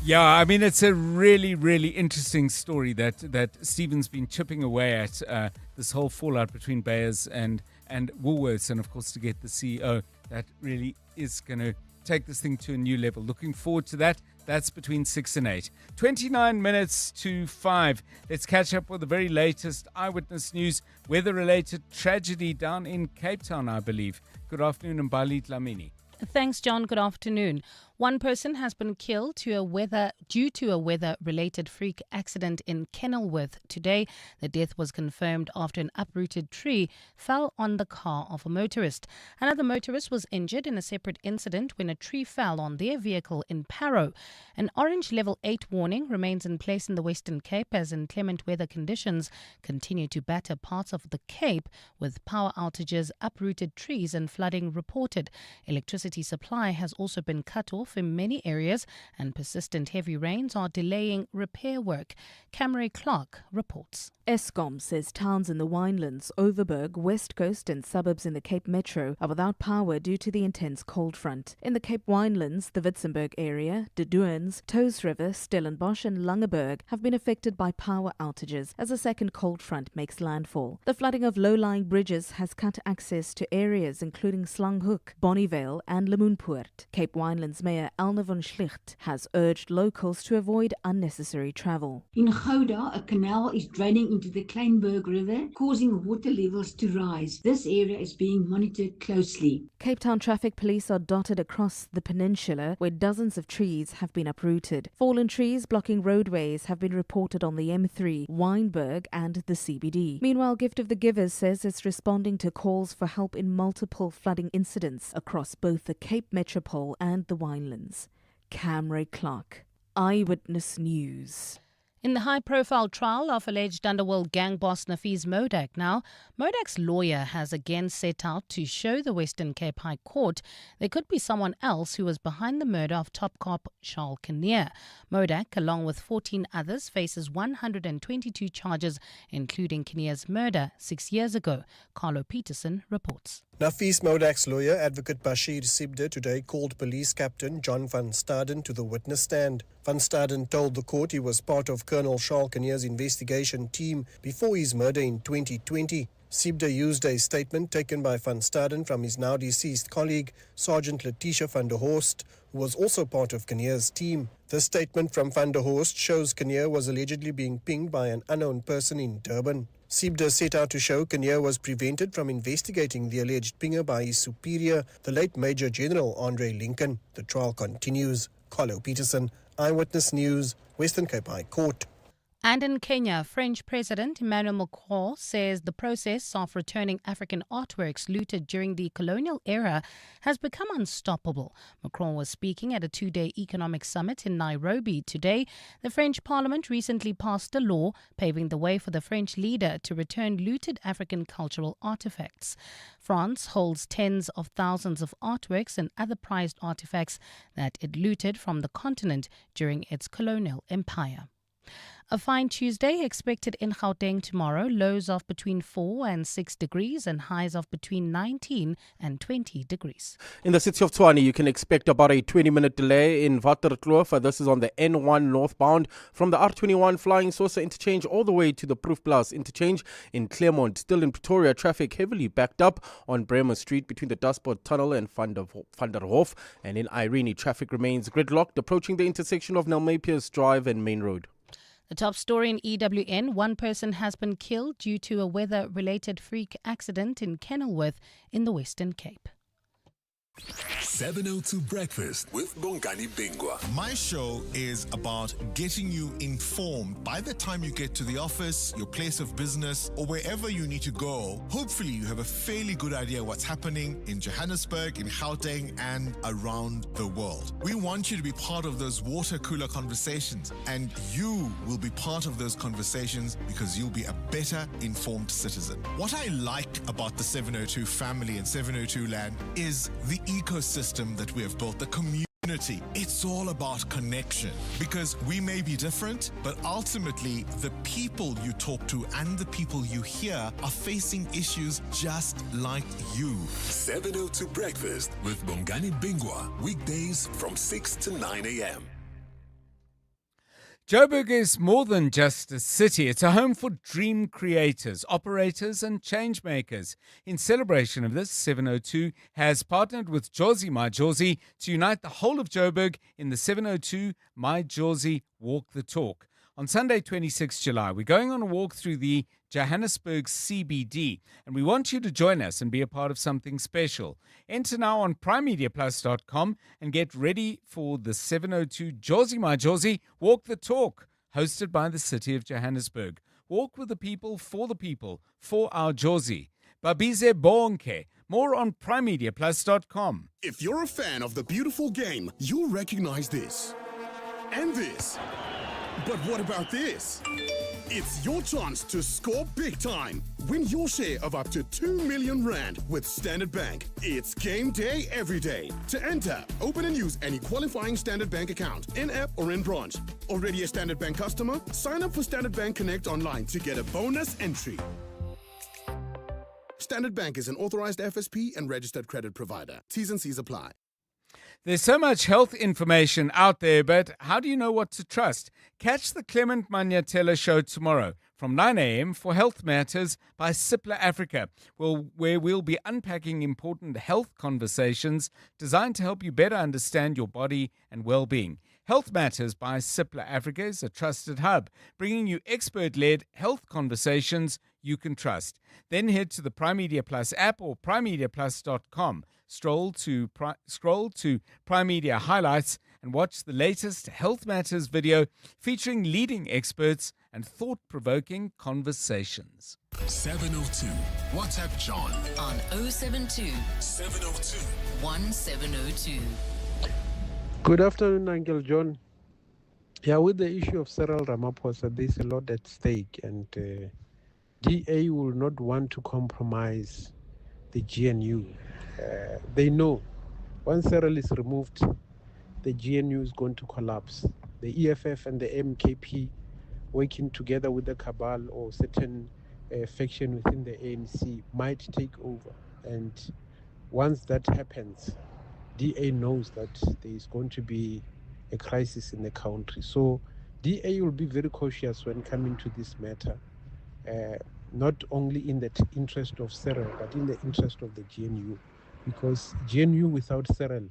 Yeah, I mean, it's a really, really interesting story that Stephen's been chipping away at, this whole fallout between Bayers and Woolworths, and of course to get the CEO that really is going to take this thing to a new level. Looking forward to that. That's between 6 and 8. 29 minutes to 5. Let's catch up with the very latest eyewitness news. Weather-related tragedy down in Cape Town, I believe. Good afternoon, Mbali Dlamini. Thanks, John. Good afternoon. One person has been killed due to a weather-related freak accident in Kenilworth today. The death was confirmed after an uprooted tree fell on the car of a motorist. Another motorist was injured in a separate incident when a tree fell on their vehicle in Parow. An orange level 8 warning remains in place in the Western Cape as inclement weather conditions continue to batter parts of the Cape, with power outages, uprooted trees and flooding reported. Electricity supply has also been cut off in many areas, and persistent heavy rains are delaying repair work. Camry Clark reports. Eskom says towns in the Winelands, Overberg, West Coast and suburbs in the Cape Metro are without power due to the intense cold front. In the Cape Winelands, the Witzenberg area, De Doorns, Toes River, Stellenbosch and Langeberg have been affected by power outages as a second cold front makes landfall. The flooding of low-lying bridges has cut access to areas including Slanghoek, Bonnievale and Lemoenpoort. Cape Winelands Mayor Elna von Schlicht has urged locals to avoid unnecessary travel. In Gouda, a canal is draining into the Kleinberg River, causing water levels to rise. This area is being monitored closely. Cape Town traffic police are dotted across the peninsula where dozens of trees have been uprooted. Fallen trees blocking roadways have been reported on the M3, Wynberg and the CBD. Meanwhile, Gift of the Givers says it's responding to calls for help in multiple flooding incidents across both the Cape Metropole and the Winelands. Camry Clark, Eyewitness News. In the high-profile trial of alleged Underworld gang boss Nafees Modak now, Modak's lawyer has again set out to show the Western Cape High Court there could be someone else who was behind the murder of top cop Charles Kinnear. Modak, along with 14 others, faces 122 charges, including Kinnear's murder 6 years ago. Carlo Peterson reports. Nafees Modak's lawyer, Advocate Bashir Sibde, today called police captain John van Staden to the witness stand. Van Staden told the court he was part of Colonel Charles Kinnear's investigation team before his murder in 2020. Sibde used a statement taken by Van Staden from his now deceased colleague, Sergeant Letitia van der Horst, who was also part of Kinnear's team. The statement from van der Horst shows Kinnear was allegedly being pinged by an unknown person in Durban. Sibde set out to show Kinnear was prevented from investigating the alleged pinger by his superior, the late Major General Andre Lincoln. The trial continues. Carlo Peterson, Eyewitness News, Western Cape High Court. And in Kenya, French President Emmanuel Macron says the process of returning African artworks looted during the colonial era has become unstoppable. Macron was speaking at a two-day economic summit in Nairobi today. The French Parliament recently passed a law paving the way for the French leader to return looted African cultural artifacts. France holds tens of thousands of artworks and other prized artifacts that it looted from the continent during its colonial empire. A fine Tuesday expected in Gauteng tomorrow, lows of between 4 and 6 degrees and highs of between 19 and 20 degrees. In the city of Tshwane, you can expect about a 20-minute delay in Waterkloof. This is on the N1 northbound from the R21 Flying Saucer interchange all the way to the Proof Plus interchange in Claremont. Still in Pretoria, traffic heavily backed up on Bremer Street between the Dashboard Tunnel and Van der Hof. And in Irene, traffic remains gridlocked approaching the intersection of Nelmapius Drive and Main Road. The top story in EWN, one person has been killed due to a weather-related freak accident in Kenilworth in the Western Cape. 702 Breakfast with Bongani Bingwa. My show is about getting you informed by the time you get to the office, your place of business, or wherever you need to go. Hopefully, you have a fairly good idea what's happening in Johannesburg, in Gauteng, and around the world. We want you to be part of those water cooler conversations, and you will be part of those conversations because you'll be a better informed citizen. What I like about the 702 family and 702 land is the ecosystem that we have built, the community. It's all about connection because we may be different, but ultimately the people you talk to and the people you hear are facing issues just like you. 702 Breakfast with Bongani Bingwa. Weekdays from 6 to 9 a.m. Joburg is more than just a city. It's a home for dream creators, operators and change makers. In celebration of this, 702 has partnered with Jozi My Jozi to unite the whole of Joburg in the 702 My Jozi Walk the Talk. On Sunday, 26 July, we're going on a walk through the Johannesburg CBD, and we want you to join us and be a part of something special. Enter now on primemediaplus.com and get ready for the 702 Jozi My Jozi Walk the Talk, hosted by the City of Johannesburg. Walk with the people, for our Jozi. Babize Bonke. More on primemediaplus.com. If you're a fan of the beautiful game, you'll recognize this. And this. But what about this? It's your chance to score big time. Win your share of up to 2 million rand with Standard Bank. It's game day every day. To enter, open and use any qualifying Standard Bank account, in-app or in branch. Already a Standard Bank customer? Sign up for Standard Bank Connect online to get a bonus entry. Standard Bank is an authorized FSP and registered credit provider. T's and C's apply. There's so much health information out there, but how do you know what to trust? Catch the Clement Manyatela show tomorrow from 9 a.m. for Health Matters by Cipla Africa, where we'll be unpacking important health conversations designed to help you better understand your body and well-being. Health Matters by Cipla Africa is a trusted hub, bringing you expert-led health conversations you can trust. Then head to the Prime Media Plus app or primemediaplus.com. Scroll to Prime Media Highlights and watch the latest Health Matters video featuring leading experts and thought-provoking conversations. 702. WhatsApp John on 072 702 1702. Good afternoon, Uncle John. Yeah, with the issue of Cyril Ramaphosa, there's a lot at stake, and DA will not want to compromise the GNU. They know once Cyril is removed, the GNU is going to collapse. The EFF and the MKP, working together with the cabal or certain faction within the ANC, might take over. And once that happens, DA knows that there is going to be a crisis in the country. So DA will be very cautious when coming to this matter, not only in the interest of Cyril, but in the interest of the GNU, because GNU without Cyril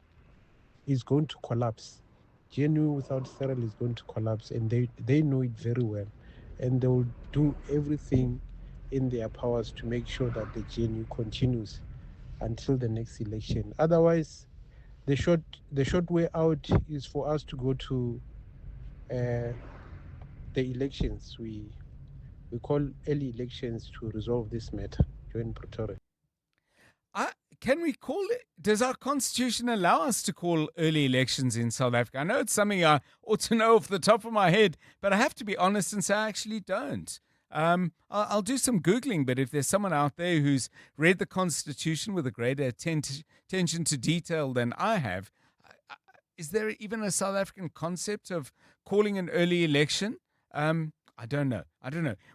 is going to collapse. GNU without Cyril is going to collapse, and they know it very well, and they will do everything in their powers to make sure that the GNU continues until the next election. Otherwise, the short way out is for us to go to the elections. We call early elections to resolve this matter. Join Pretoria. Can we call it? Does our constitution allow us to call early elections in South Africa? I know it's something I ought to know off the top of my head, but I have to be honest and say I actually don't. I'll do some Googling, but if there's someone out there who's read the Constitution with a greater attention to detail than I have, is there even a South African concept of calling an early election? I don't know.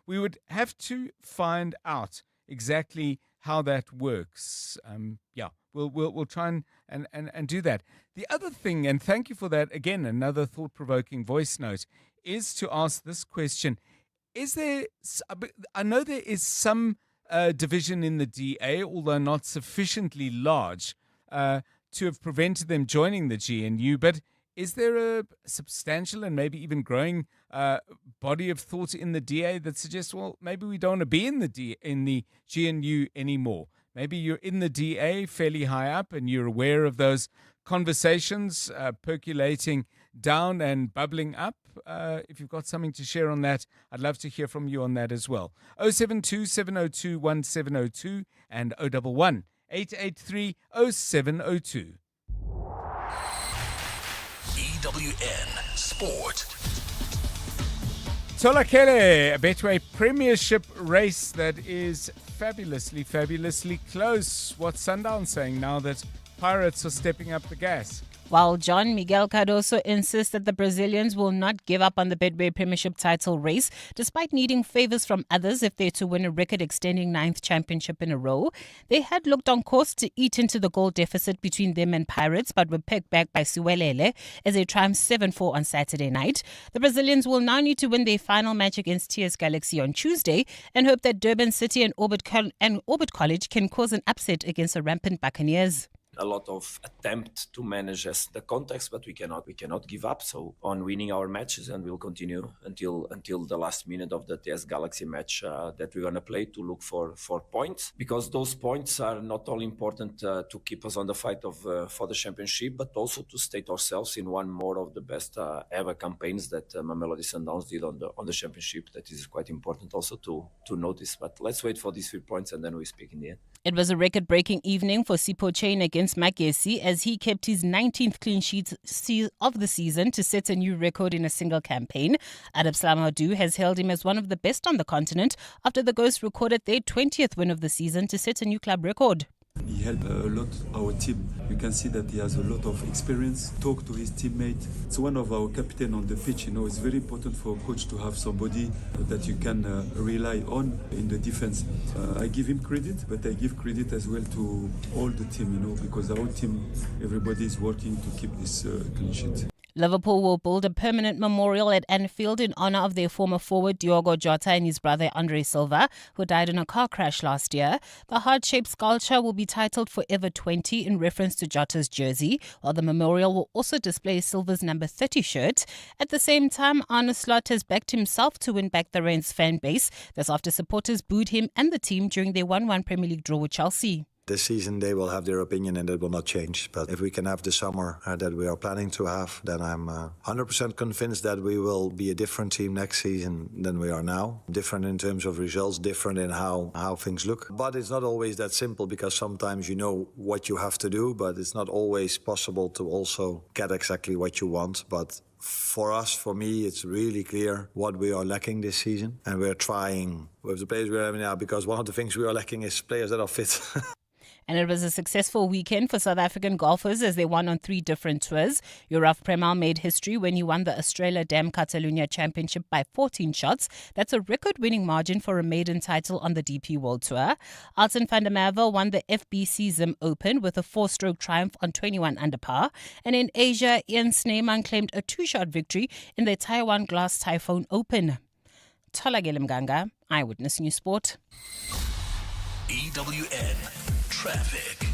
We would have to find out exactly how that works. We'll try and do that. The other thing, and thank you for that, again, another thought-provoking voice note, is to ask this question. Is there, I know there is some division in the DA, although not sufficiently large to have prevented them joining the GNU, but is there a substantial and maybe even growing body of thought in the DA that suggests, well, maybe we don't want to be in the GNU anymore? Maybe you're in the DA fairly high up and you're aware of those conversations percolating down and bubbling up. If you've got something to share on that, I'd love to hear from you on that as well. 072 702 1702 and 011 883 0702. EWN Sport. Tolakele, a Betway Premiership race that is fabulously close. What's Sundown saying now that Pirates are stepping up the gas? While John Miguel Cardoso insists that the Brazilians will not give up on the Betway Premiership title race, despite needing favours from others if they're to win a record-extending 9th championship in a row. They had looked on course to eat into the goal deficit between them and Pirates, but were pegged back by Siwelele as they triumphed 7-4 on Saturday night. The Brazilians will now need to win their final match against TS Galaxy on Tuesday and hope that Durban City and Orbit College can cause an upset against the rampant Buccaneers. A lot of attempt to manage the context, but we cannot give up. So on winning our matches, and we'll continue until the last minute of the TS Galaxy match that we're gonna play to look for points, because those points are not only important to keep us on the fight for the championship, but also to state ourselves in one more of the best ever campaigns that Mamelodi Sundowns did on the championship. That is quite important also to notice. But let's wait for these 3 points and then we speak in the end. It was a record-breaking evening for Sipho Chain against Magesi as he kept his 19th clean sheet of the season to set a new record in a single campaign. Adab Slamadou has hailed him as one of the best on the continent after the Ghosts recorded their 20th win of the season to set a new club record. He helped a lot our team. You can see that he has a lot of experience. Talk to his teammate. It's one of our captain on the pitch. It's very important for a coach to have somebody that you can rely on in the defense. I give him credit, but I give credit as well to all the team. Because our team, everybody is working to keep this clean sheet. Liverpool will build a permanent memorial at Anfield in honour of their former forward Diogo Jota and his brother Andre Silva, who died in a car crash last year. The heart-shaped sculpture will be titled Forever 20 in reference to Jota's jersey, while the memorial will also display Silva's number 30 shirt. At the same time, Arne Slot has backed himself to win back the Rens fan base. That's after supporters booed him and the team during their 1-1 Premier League draw with Chelsea. This season they will have their opinion and it will not change. But if we can have the summer that we are planning to have, then I'm 100% convinced that we will be a different team next season than we are now. Different in terms of results, different in how things look. But it's not always that simple, because sometimes you know what you have to do, but it's not always possible to also get exactly what you want. But For me, it's really clear what we are lacking this season. And we're trying with the players we are having now, because one of the things we are lacking is players that are fit. And it was a successful weekend for South African golfers as they won on 3 different tours. Youraf Premal made history when he won the Australia Dam Catalunya Championship by 14 shots. That's a record-winning margin for a maiden title on the DP World Tour. Alton van der Merwe won the FBC Zim Open with a 4-stroke triumph on 21 under par. And in Asia, Ian Snyman claimed a 2-shot victory in the Taiwan Glass Typhoon Open. Tolagele Mganga, Eyewitness News Sport. EWN Traffic.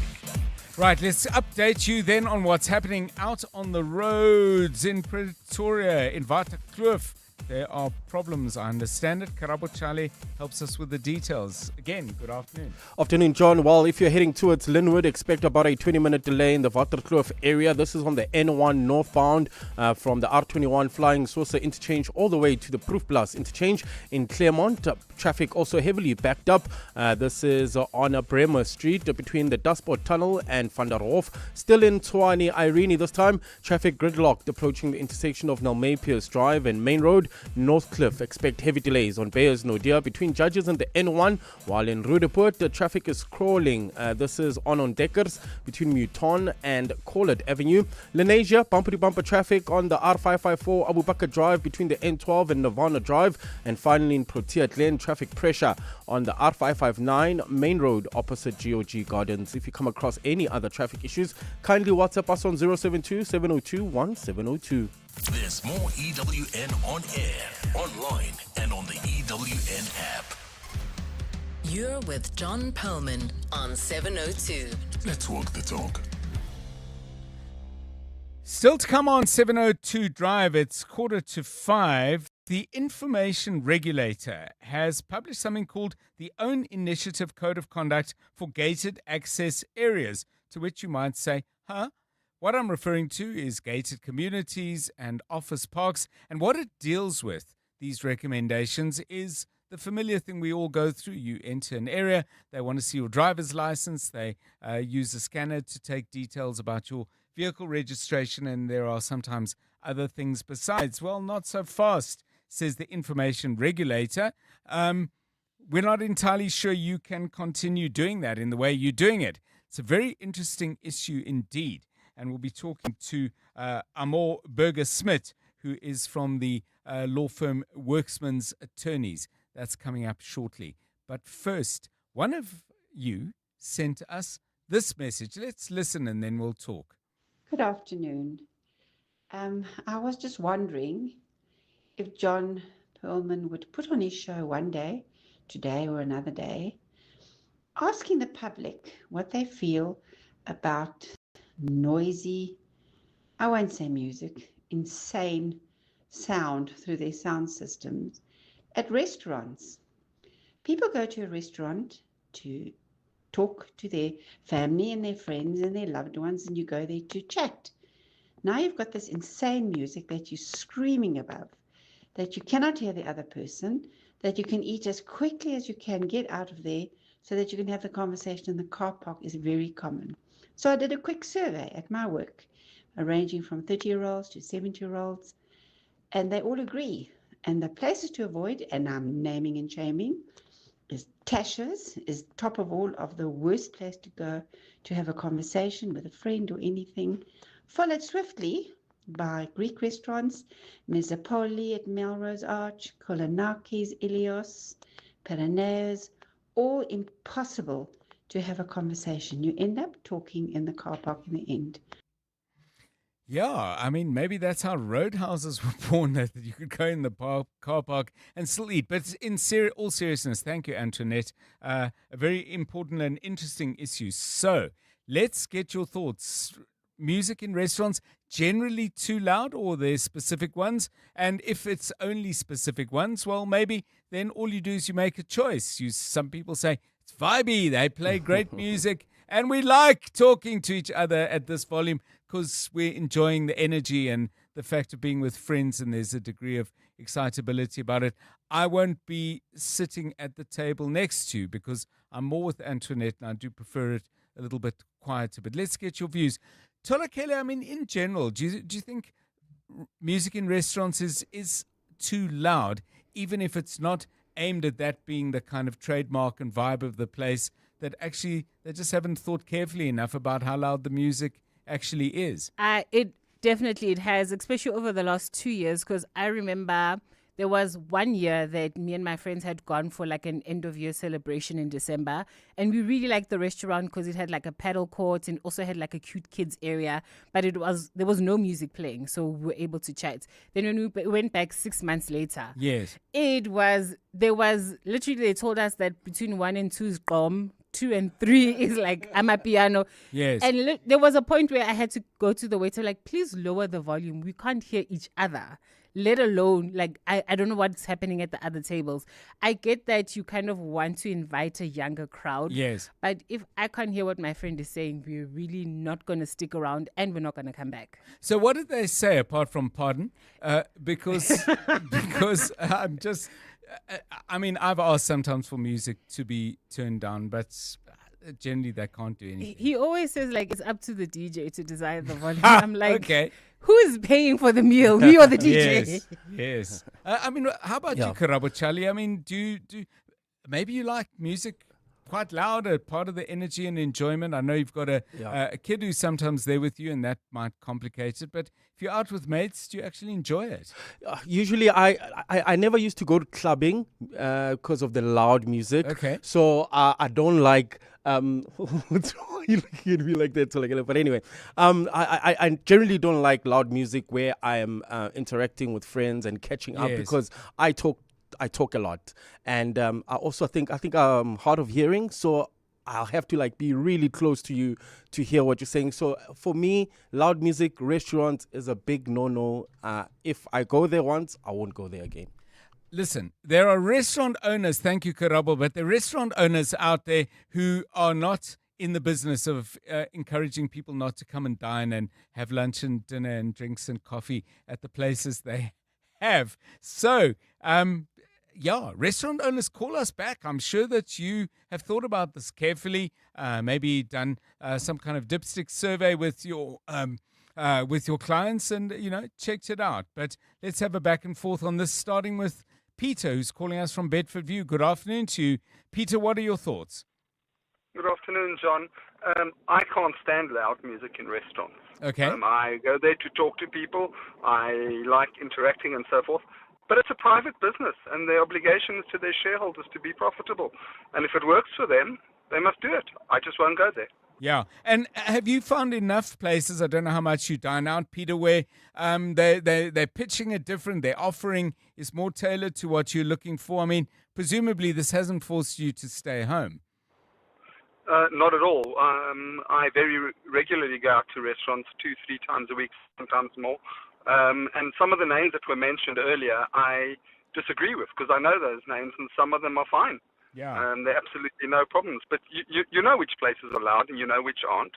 Right, let's update you then on what's happening out on the roads in Pretoria, in Waterkloof. There are problems, I understand it. Karabo Chale helps us with the details. Again, good afternoon. Afternoon, John. Well, if you're heading towards Linwood, expect about a 20-minute delay in the Waterkloof area. This is on the N1 northbound from the R21 Flying Saucer interchange all the way to the Proof Plus interchange in Claremont. Traffic also heavily backed up. This is on Bremer Street between the Dustport Tunnel and Van der Hof. Still in Tshwane Irene this time. Traffic gridlocked approaching the intersection of Nelmay Pierce Drive and Main Road. Northcliffe, expect heavy delays on Beyers Naudé between Judges and the N1, while in Roodepoort, the traffic is crawling. This is on Deckers between Mouton and Collard Avenue. Lenasia, bumper-to-bumper traffic on the R554 Abu Bakr Drive between the N12 and Nirvana Drive. And finally in Protea Glen, traffic pressure on the R559 Main Road opposite GOG Gardens. If you come across any other traffic issues, kindly WhatsApp us on 072 702 1702. There's more EWN on air, online, and on the EWN app. You're with John Perlman on 702. Let's walk the talk. Still to come on 702 Drive, it's 4:45. The information regulator has published something called the Own Initiative Code of Conduct for Gated Access Areas, to which you might say, huh? What I'm referring to is gated communities and office parks, and what it deals with, these recommendations, is the familiar thing we all go through. You enter an area, they want to see your driver's license, they use a scanner to take details about your vehicle registration, and there are sometimes other things besides. Well, not so fast, says the information regulator. We're not entirely sure you can continue doing that in the way you're doing it. It's a very interesting issue indeed. And we'll be talking to Amor Burger-Smith, who is from the law firm Worksman's Attorneys. That's coming up shortly. But first, one of you sent us this message. Let's listen and then we'll talk. Good afternoon. I was just wondering if John Perlman would put on his show one day, today or another day, asking the public what they feel about noisy, I won't say music, insane sound through their sound systems at restaurants. People go to a restaurant to talk to their family and their friends and their loved ones, and you go there to chat. Now you've got this insane music that you're screaming above, that you cannot hear the other person, that you can eat as quickly as you can, get out of there so that you can have the conversation in the car park is very common. So I did a quick survey at my work, ranging from 30-year-olds to 70-year-olds, and they all agree. And the places to avoid, and I'm naming and shaming, is Tasha's, is top of all of the worst place to go to have a conversation with a friend or anything, followed swiftly by Greek restaurants, Mezopoli at Melrose Arch, Kolonakis, Ilios, Pyrenees, all impossible to have a conversation. You end up talking in the car park in the end. Yeah, I mean, maybe that's how roadhouses were born, that you could go in the car park and still eat. But in all seriousness, thank you, Antoinette. A very important and interesting issue. So let's get your thoughts. Music in restaurants, generally too loud, or there's specific ones? And if it's only specific ones, well, maybe then all you do is you make a choice. Some people say, it's vibey, they play great music, and we like talking to each other at this volume because we're enjoying the energy and the fact of being with friends, and there's a degree of excitability about it. I won't be sitting at the table next to you because I'm more with Antoinette and I do prefer it a little bit quieter. But let's get your views. Tola Kelly, I mean, in general, do you think music in restaurants is too loud, even if it's not aimed at that being the kind of trademark and vibe of the place, that actually they just haven't thought carefully enough about how loud the music actually is. It has, especially over the last 2 years, because I remember there was 1 year that me and my friends had gone for like an end of year celebration in December, and we really liked the restaurant because it had like a paddle court and also had like a cute kids area, but there was no music playing, so we were able to chat. Then when we went back 6 months later, yes, they told us that between 1 and 2 is qom, 2 and 3 is like amapiano. Yes. And there was a point where I had to go to the waiter, like, please lower the volume. We can't hear each other, let alone, like, I don't know what's happening at the other tables. I get that you kind of want to invite a younger crowd. Yes. But if I can't hear what my friend is saying, we're really not going to stick around and we're not going to come back. So what did they say apart from pardon? Because I'm just... I mean, I've asked sometimes for music to be turned down, but generally they can't do anything. He always says, like, it's up to the DJ to decide the volume. I'm like, okay, who is paying for the meal, me or the DJ? Yes. I mean, how about you, Karabo Charlie? I mean, do maybe you like music quite loud, a part of the energy and enjoyment? I know you've got a kid who's sometimes there with you, and that might complicate it. But if you're out with mates, do you actually enjoy it? Usually, I never used to go to clubbing because of the loud music. Okay. So I don't like. What's wrong? You looking at me like that? But anyway, I generally don't like loud music where I am interacting with friends and catching up, because I talk a lot, and I also think I'm hard of hearing, so I'll have to like be really close to you to hear what you're saying. So for me, loud music, restaurants is a big no-no. If I go there once, I won't go there again. Listen, there are restaurant owners, thank you, Karabo, but there are restaurant owners out there who are not in the business of encouraging people not to come and dine and have lunch and dinner and drinks and coffee at the places they have. So, restaurant owners, call us back. I'm sure that you have thought about this carefully, maybe done some kind of dipstick survey with your clients and, checked it out. But let's have a back and forth on this, starting with Peter, who's calling us from Bedford View. Good afternoon to you. Peter, what are your thoughts? Good afternoon, John. I can't stand loud music in restaurants. Okay. I go there to talk to people. I like interacting and so forth. But it's a private business, and their obligation is to their shareholders to be profitable. And if it works for them, they must do it. I just won't go there. Yeah. And have you found enough places, I don't know how much you dine out, Peter, where they're pitching it different, their offering is more tailored to what you're looking for? I mean, presumably this hasn't forced you to stay home. Not at all. I very regularly go out to restaurants 2-3 times a week, sometimes more. And some of the names that were mentioned earlier, I disagree with, because I know those names and some of them are fine. Yeah. They're absolutely no problems. But you know which places are loud and you know which aren't.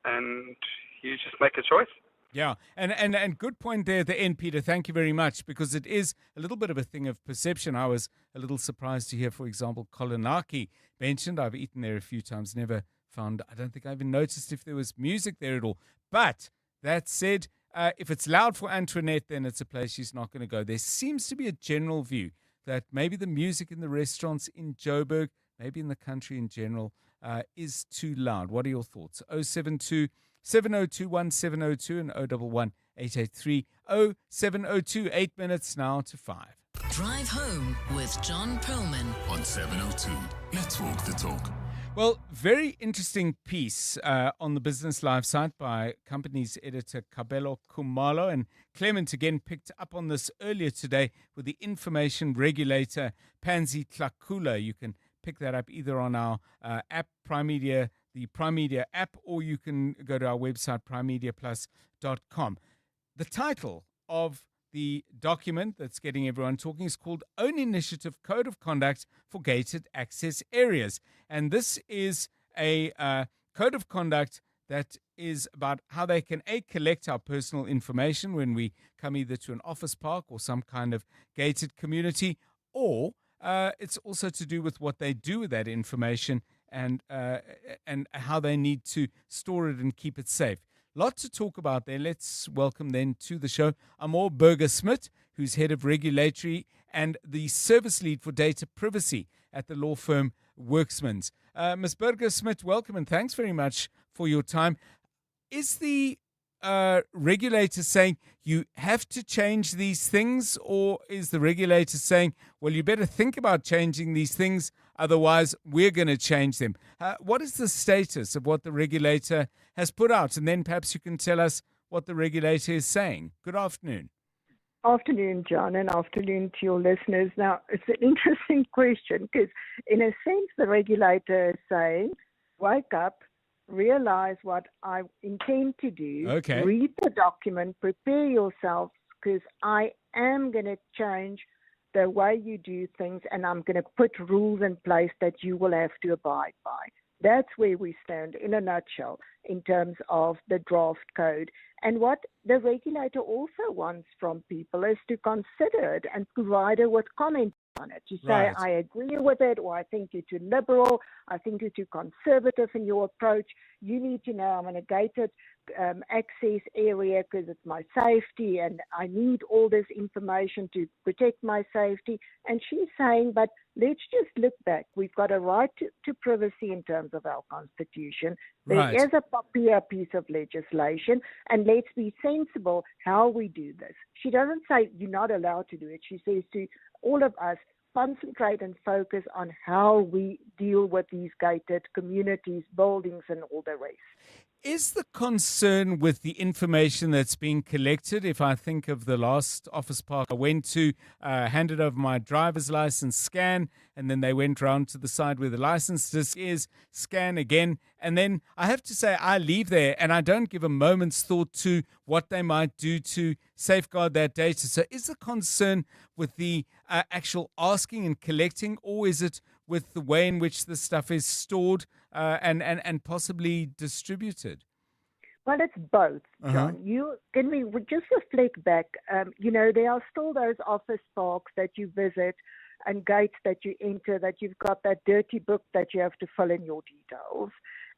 And you just make a choice. Yeah, and good point there at the end, Peter. Thank you very much, because it is a little bit of a thing of perception. I was a little surprised to hear, for example, Kolonaki mentioned. I've eaten there a few times, never found, I don't think I even noticed if there was music there at all. But that said, if it's loud for Antoinette, then it's a place she's not going to go. There seems to be a general view that maybe the music in the restaurants in Joburg, maybe in the country in general, is too loud. What are your thoughts? 072 702 1702 and 011 883 0702. 8 minutes now to 5. Drive home with John Perlman on 702. Let's walk the talk. Well, very interesting piece on the Business Live site by company's editor Kabelo Kumalo, and Clement again picked up on this earlier today with the information regulator Pansy Tlakula. You can pick that up either on our app, Prime Media, the Prime Media app, or you can go to our website, primemediaplus.com. The title of the document that's getting everyone talking is called Own Initiative Code of Conduct for Gated Access Areas. And this is a code of conduct that is about how they can, collect our personal information when we come either to an office park or some kind of gated community, or it's also to do with what they do with that information and how they need to store it and keep it safe. Lot to talk about there. Let's welcome then to the show Amor Burger-Smith, who's head of regulatory and the service lead for data privacy at the law firm Worksmans. Ms. Burger-Smith, welcome and thanks very much for your time. Is the regulator saying you have to change these things, or is the regulator saying, well, you better think about changing these things, otherwise we're going to change them? What is the status of what the regulator has put out? And then perhaps you can tell us what the regulator is saying. Good afternoon. Afternoon, John, and afternoon to your listeners. Now, it's an interesting question because, in a sense, the regulator is saying, wake up, realize what I intend to do, read the document, prepare yourself, because I am going to change the way you do things, and I'm going to put rules in place that you will have to abide by. That's where we stand in a nutshell in terms of the draft code. And what the regulator also wants from people is to consider it and provide her with comments on it. To say, I agree with it, or I think you're too liberal, I think you're too conservative in your approach. You need to know I'm in a gated access area because it's my safety and I need all this information to protect my safety. And she's saying, but let's just look back. We've got a right to privacy in terms of our constitution. There is a piece of legislation, and let's be sensible how we do this. She doesn't say you're not allowed to do it. She says to all of us, concentrate and focus on how we deal with these gated communities, buildings, and all the rest. Is the concern with the information that's being collected? If I think of the last office park I went to, handed over my driver's license, scan, and then they went round to the side where the license disc is, scan again, and then I have to say I leave there and I don't give a moment's thought to what they might do to safeguard that data. So is the concern with the actual asking and collecting, or is it with the way in which the stuff is stored and possibly distributed? Well, it's both, John. Can we just reflect back? There are still those office parks that you visit and gates that you enter, that you've got that dirty book that you have to fill in your details.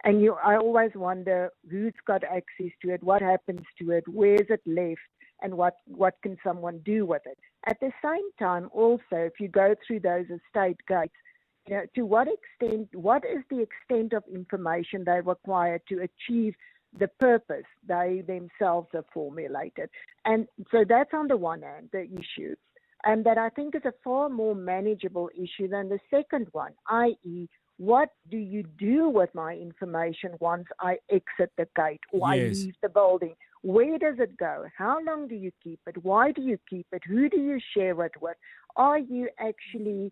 And I always wonder who's got access to it, what happens to it, where is it left, and what can someone do with it. At the same time, also, if you go through those estate gates, to what is the extent of information they require to achieve the purpose they themselves have formulated? And so that's on the one hand, the issue. And that I think is a far more manageable issue than the second one, i.e., what do you do with my information once I exit the gate or I leave the building? Where does it go? How long do you keep it? Why do you keep it? Who do you share it with? Are you actually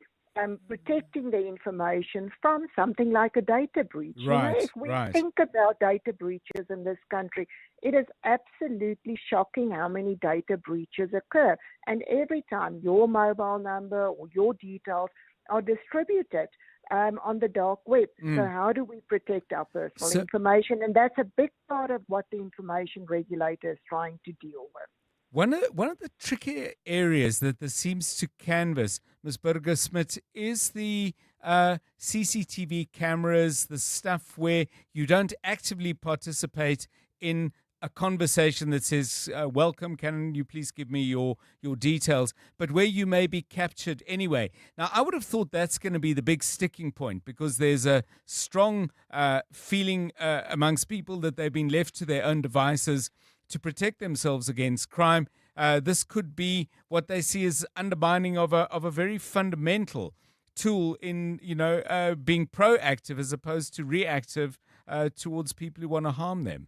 protecting the information from something like a data breach? If we think about data breaches in this country, it is absolutely shocking how many data breaches occur. And every time your mobile number or your details are distributed on the dark web. So how do we protect our personal information? And that's a big part of what the information regulator is trying to deal with. One of the tricky areas that this seems to canvas, Ms. Burger-Smith, is the CCTV cameras, the stuff where you don't actively participate in a conversation that says, welcome, can you please give me your details, but where you may be captured anyway. Now, I would have thought that's going to be the big sticking point, because there's a strong feeling amongst people that they've been left to their own devices to protect themselves against crime. This could be what they see as undermining of a very fundamental tool in being proactive as opposed to reactive towards people who want to harm them.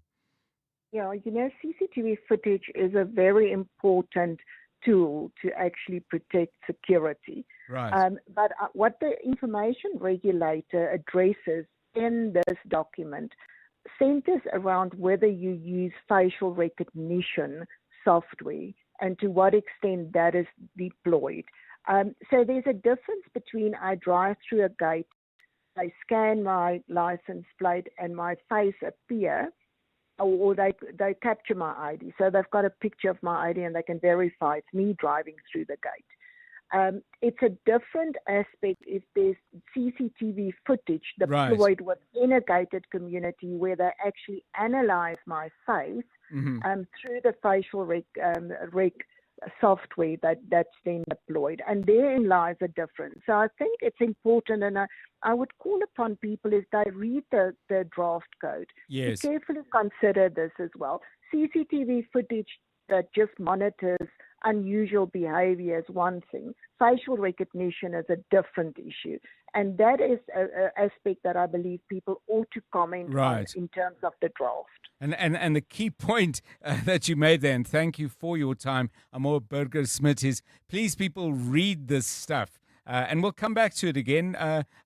Yeah, CCTV footage is a very important tool to actually protect security. Right. But what the information regulator addresses in this document centers around whether you use facial recognition software and to what extent that is deployed. So there's a difference between I drive through a gate, I scan my license plate and my face appear, or they capture my ID. So they've got a picture of my ID and they can verify it's me driving through the gate. It's a different aspect if there's CCTV footage Right. deployed within a gated community where they actually analyze my face through the facial rec software that's then deployed. And therein lies a difference. So I think it's important, and I would call upon people as they read the draft code Yes. to carefully consider this as well. CCTV footage that just monitors unusual behavior is one thing. Facial recognition is a different issue. And that is an aspect that I believe people ought to comment on in terms of the draft. And the key point that you made there, and thank you for your time, Amor Burger-Smith, is please people read this stuff. And we'll come back to it again.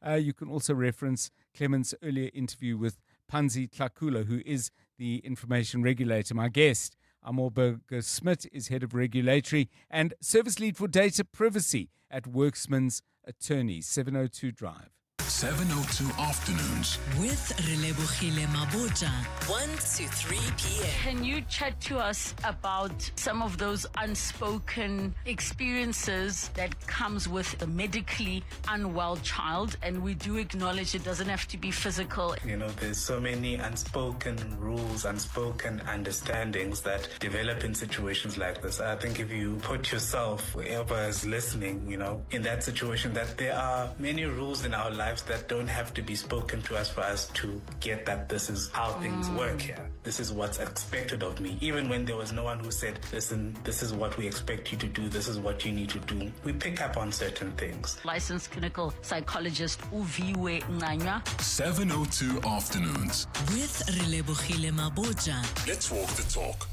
You can also reference Clement's earlier interview with Panzi Tlakula, who is the information regulator. My guest, Amor Burger-Smith, is head of regulatory and service lead for data privacy at Worksman's Attorneys, 702 Drive. 702 Afternoons. With Relebohile Maboja, 1 to 3 p.m. Can you chat to us about some of those unspoken experiences that comes with a medically unwell child? And we do acknowledge it doesn't have to be physical. You know, there's so many unspoken rules, unspoken understandings that develop in situations like this. I think if you put yourself, whoever is listening, you know, in that situation, that there are many rules in our lives that don't have to be spoken to us for us to get that this is how things work here. This is what's expected of me. Even when there was no one who said, listen, this is what we expect you to do, this is what you need to do. We pick up on certain things. Licensed clinical psychologist Uviwe Nganya. 702 Afternoons. With Relebohile Maboja. Let's walk the talk.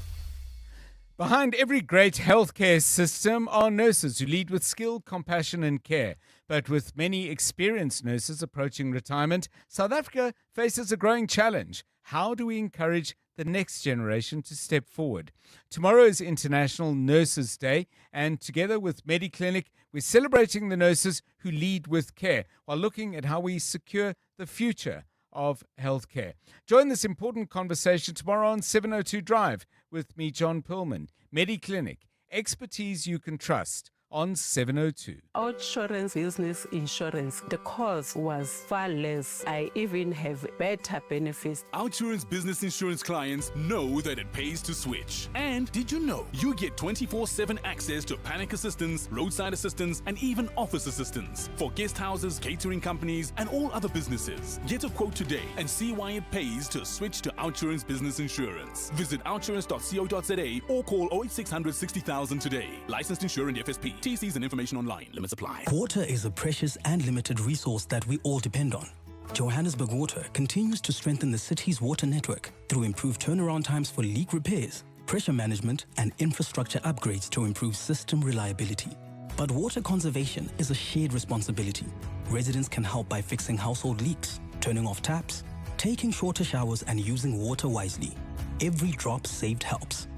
Behind every great healthcare system are nurses who lead with skill, compassion and care. But with many experienced nurses approaching retirement, South Africa faces a growing challenge. How do we encourage the next generation to step forward? Tomorrow is International Nurses Day, and together with MediClinic, we're celebrating the nurses who lead with care while looking at how we secure the future of healthcare. Join this important conversation tomorrow on 702 Drive with me, John Perlman. MediClinic, expertise you can trust. On 702. Outsurance business insurance, the cost was far less. I even have better benefits. Outsurance business insurance clients know that it pays to switch. And did you know you get 24/7 access to panic assistance, roadside assistance, and even office assistance for guest houses, catering companies, and all other businesses. Get a quote today and see why it pays to switch to Outsurance business insurance. Visit outsurance.co.za or call 08600 60,000 today. Licensed insurer FSP. TCs and information online. Limits apply. Water is a precious and limited resource that we all depend on. Johannesburg Water continues to strengthen the city's water network through improved turnaround times for leak repairs, pressure management, and infrastructure upgrades to improve system reliability. But water conservation is a shared responsibility. Residents can help by fixing household leaks, turning off taps, taking shorter showers, and using water wisely. Every drop saved helps.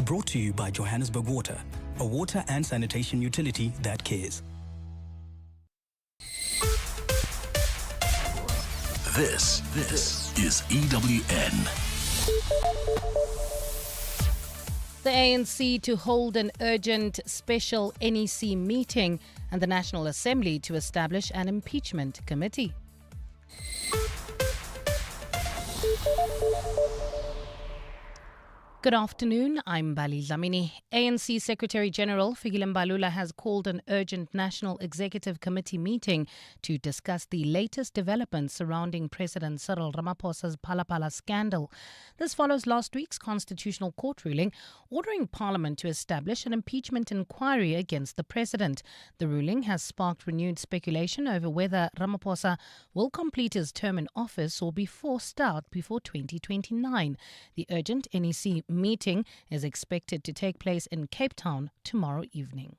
Brought to you by Johannesburg Water, a water and sanitation utility that cares. This is EWN. The ANC to hold an urgent special NEC meeting and the National Assembly to establish an impeachment committee. Good afternoon, I'm Bali Dlamini. ANC Secretary-General Fikile Mbalula has called an urgent National Executive Committee meeting to discuss the latest developments surrounding President Cyril Ramaphosa's Phala scandal. This follows last week's Constitutional Court ruling ordering Parliament to establish an impeachment inquiry against the President. The ruling has sparked renewed speculation over whether Ramaphosa will complete his term in office or be forced out before 2029. The urgent NEC meeting is expected to take place in Cape Town tomorrow evening.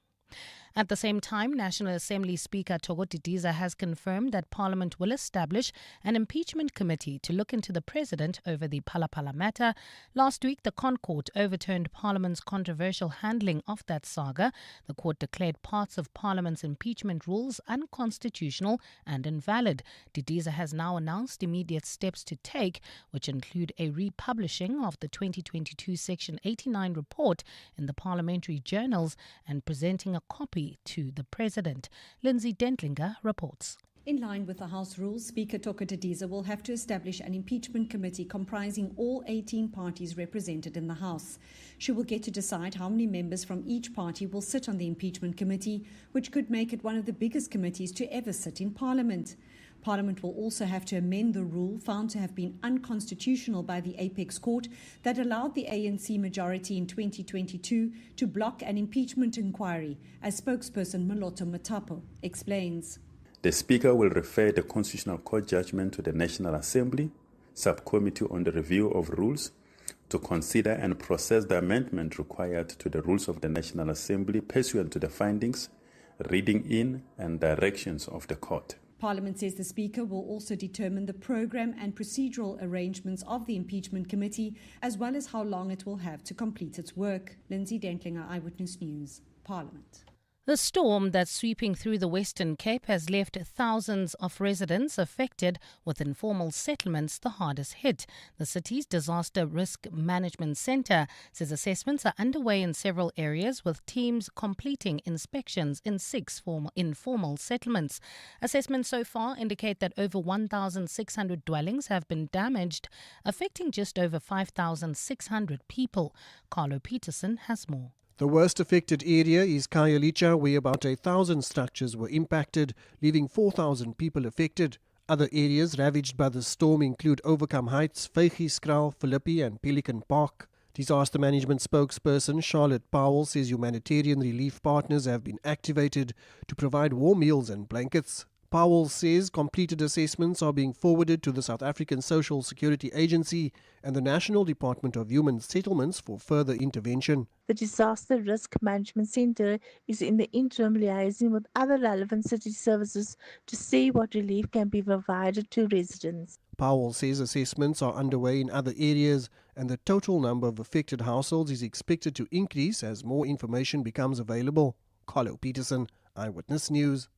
At the same time, National Assembly Speaker Thoko Didiza has confirmed that Parliament will establish an impeachment committee to look into the President over the Phala matter. Last week, the Concourt overturned Parliament's controversial handling of that saga. The court declared parts of Parliament's impeachment rules unconstitutional and invalid. Didiza has now announced immediate steps to take, which include a republishing of the 2022 Section 89 report in the Parliamentary journals and presenting a copy to the President. Lindsay Dentlinger reports. In line with the House rules, Speaker Tokotadiza will have to establish an impeachment committee comprising all 18 parties represented in the House. She will get to decide how many members from each party will sit on the impeachment committee, which could make it one of the biggest committees to ever sit in Parliament. Parliament will also have to amend the rule found to have been unconstitutional by the Apex Court that allowed the ANC majority in 2022 to block an impeachment inquiry, as spokesperson Moloto Matapo explains. The Speaker will refer the Constitutional Court judgment to the National Assembly Subcommittee on the Review of Rules to consider and process the amendment required to the rules of the National Assembly pursuant to the findings, reading in and directions of the Court. Parliament says the Speaker will also determine the programme and procedural arrangements of the impeachment committee, as well as how long it will have to complete its work. Lindsay Dentlinger, Eyewitness News, Parliament. The storm that's sweeping through the Western Cape has left thousands of residents affected, with informal settlements the hardest hit. The city's Disaster Risk Management Centre says assessments are underway in several areas, with teams completing inspections in 6 informal settlements. Assessments so far indicate that over 1,600 dwellings have been damaged, affecting just over 5,600 people. Carlo Peterson has more. The worst affected area is Khayelitsha, where about 1,000 structures were impacted, leaving 4,000 people affected. Other areas ravaged by the storm include Overcome Heights, Vygieskraal, Philippi and Pelican Park. Disaster management spokesperson Charlotte Powell says humanitarian relief partners have been activated to provide warm meals and blankets. Powell says completed assessments are being forwarded to the South African Social Security Agency and the National Department of Human Settlements for further intervention. The Disaster Risk Management Centre is in the interim liaising with other relevant city services to see what relief can be provided to residents. Powell says assessments are underway in other areas and the total number of affected households is expected to increase as more information becomes available. Carlo Peterson, Eyewitness News.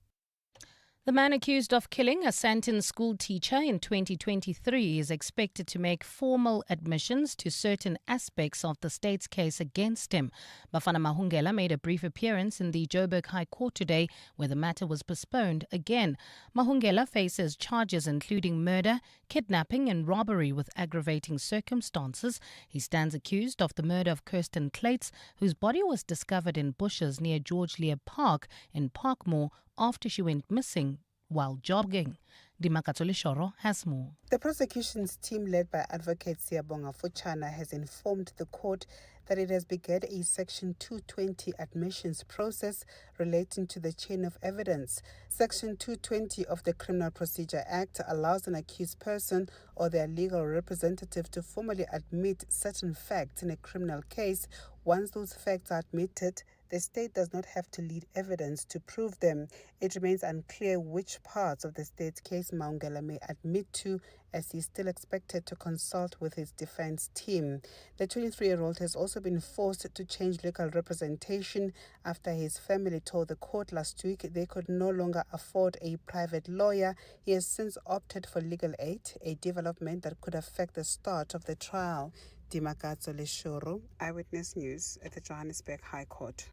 The man accused of killing a Sandton school teacher in 2023 is expected to make formal admissions to certain aspects of the state's case against him. Bafana Mahungela made a brief appearance in the Joburg High Court today, where the matter was postponed again. Mahungela faces charges including murder, kidnapping and robbery with aggravating circumstances. He stands accused of the murder of Kirsten Clates, whose body was discovered in bushes near George Lear Park in Parkmore after she went missing while jogging. Dimakatsole Shoro has more. The prosecution's team, led by Advocate Siyabonga Fuchana, has informed the court that it has begun a Section 220 admissions process relating to the chain of evidence. Section 220 of the Criminal Procedure Act allows an accused person or their legal representative to formally admit certain facts in a criminal case. Once those facts are admitted, the state does not have to lead evidence to prove them. It remains unclear which parts of the state's case Mahungela may admit to, as he is still expected to consult with his defense team. The 23-year-old has also been forced to change legal representation after his family told the court last week they could no longer afford a private lawyer. He has since opted for legal aid, a development that could affect the start of the trial. Dimakatsole Shoro, Eyewitness News at the Johannesburg High Court.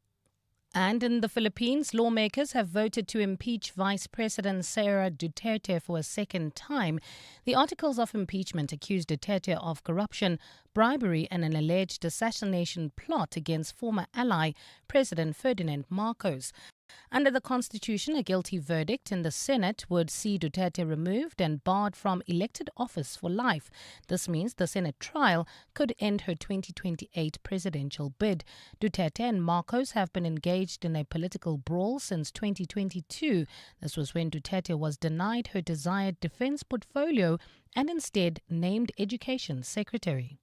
And in the Philippines, lawmakers have voted to impeach Vice President Sara Duterte for a second time. The articles of impeachment accuse Duterte of corruption, bribery and an alleged assassination plot against former ally President Ferdinand Marcos. Under the Constitution, a guilty verdict in the Senate would see Duterte removed and barred from elected office for life. This means the Senate trial could end her 2028 presidential bid. Duterte and Marcos have been engaged in a political brawl since 2022. This was when Duterte was denied her desired defense portfolio and instead named Education Secretary.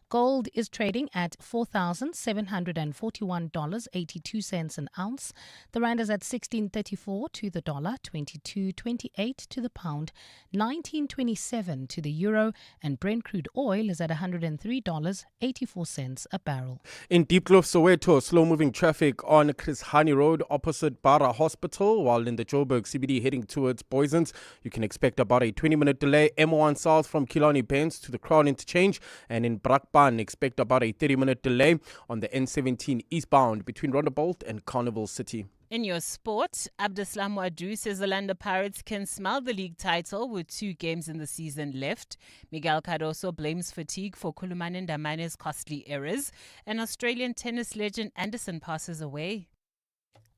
Gold is trading at $4,741.82 an ounce. The rand is at 16.34 to the dollar, 22.28 to the pound, 19.27 to the euro, and Brent crude oil is at $103.84 a barrel. In Deep Kloof, Soweto, slow-moving traffic on Chris Hani Road opposite Bara Hospital, while in the Joburg CBD heading towards Boysons. You can expect about a 20-minute delay. M1 south from Killarney Bends to the Crown Interchange, and in Brakpan, expect about a 30-minute delay on the N17 eastbound between Rondebolt and Carnival City. In your sport, Abdeslam Wadu says the Orlando Pirates can smell the league title with 2 games in the season left. Miguel Cardoso blames fatigue for Kulumanen Damane's costly errors. And Australian tennis legend Anderson passes away.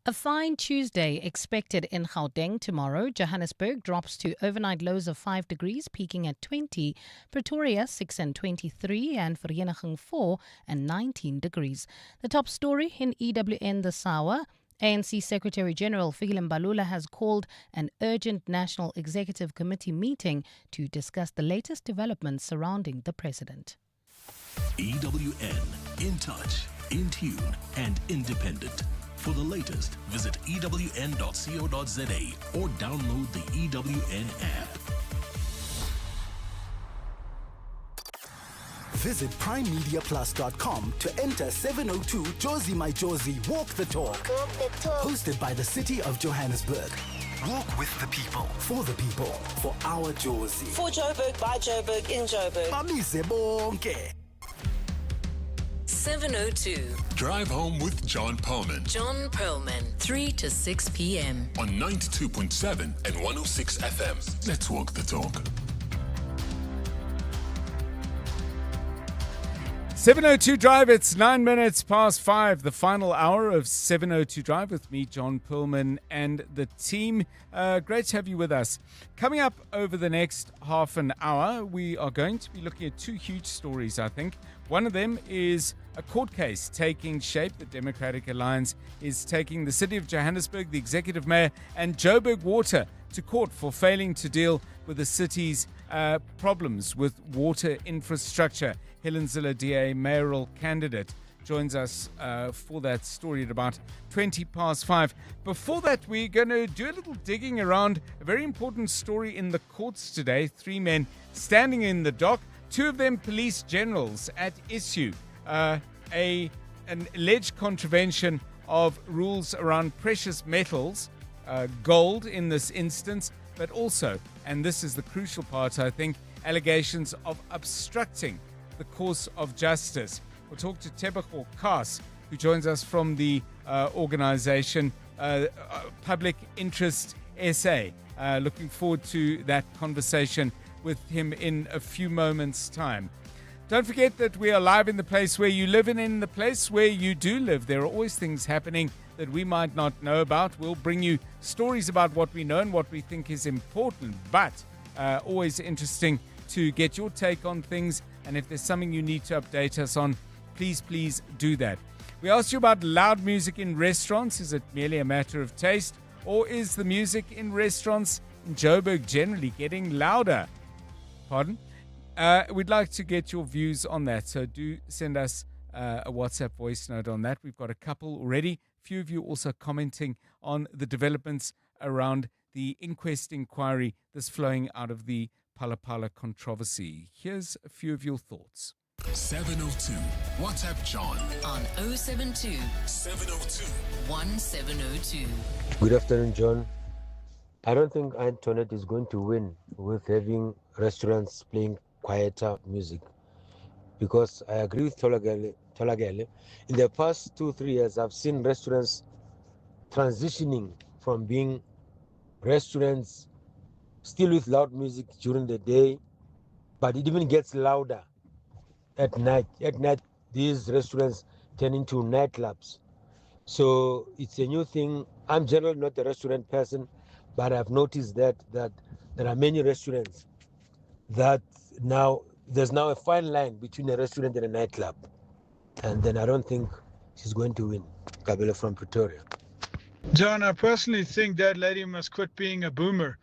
A fine Tuesday expected in Gauteng tomorrow. Johannesburg drops to overnight lows of 5 degrees, peaking at 20. Pretoria 6 and 23, and Vereeniging 4 and 19 degrees. The top story in EWN this hour. ANC Secretary-General Fikile Mbalula has called an urgent National Executive Committee meeting to discuss the latest developments surrounding the president. EWN, in touch, in tune, and independent. For the latest, visit ewn.co.za or download the EWN app. Visit primemediaplus.com to enter 702 Josie My Josie Walk the Talk. Hosted by the City of Johannesburg. Walk with the people, for the people, for our Josie. For Joburg, by Joburg, in Joburg. Bamise bonke. 702. Drive home with John Perlman. John Perlman, 3 to 6 p.m. on 92.7 and 106 FM. Let's walk the talk. 702 Drive, it's 9 minutes past 5, the final hour of 702 Drive with me, John Perlman, and the team. Great to have you with us. Coming up over the next half an hour, we are going to be looking at 2 huge stories, I think. One of them is a court case taking shape. The Democratic Alliance is taking the City of Johannesburg, the Executive Mayor, and Joburg Water to court for failing to deal with the city's problems with water infrastructure. Helen Zille, DA mayoral candidate, joins us for that story at about 20 past 5. Before that, we're going to do a little digging around a very important story in the courts today. 3 men standing in the dock, 2 of them police generals at issue. An alleged contravention of rules around precious metals, gold in this instance, but also, and this is the crucial part, I think, allegations of obstructing the course of justice. We'll talk to Tebogo Kaas, who joins us from the organization Public Interest SA. Looking forward to that conversation with him in a few moments' time. Don't forget that we are live in the place where you live, and in the place where you do live, there are always things happening that we might not know about. We'll bring you stories about what we know and what we think is important, but always interesting to get your take on things. And if there's something you need to update us on, please do that. We asked you about loud music in restaurants. Is it merely a matter of taste, or is the music in restaurants in Joburg generally getting louder? Pardon? We'd like to get your views on that, so do send us a WhatsApp voice note on that. We've got a couple already. A few of you also commenting on the developments around the inquest inquiry that's flowing out of the Pala controversy. Here's a few of your thoughts. 702. WhatsApp John on 072 702 1702. Good afternoon, John. I don't think Antoinette is going to win with having restaurants playing quieter music, because I agree with Tolagele. In the past 2-3 years, I've seen restaurants transitioning from being restaurants still with loud music during the day, but it even gets louder at night. At night, these restaurants turn into nightclubs. So it's a new thing. I'm generally not a restaurant person, but I've noticed that there are many restaurants that there's now a fine line between a restaurant and a nightclub. And then I don't think she's going to win. Kabela from Pretoria. John, I personally think that lady must quit being a boomer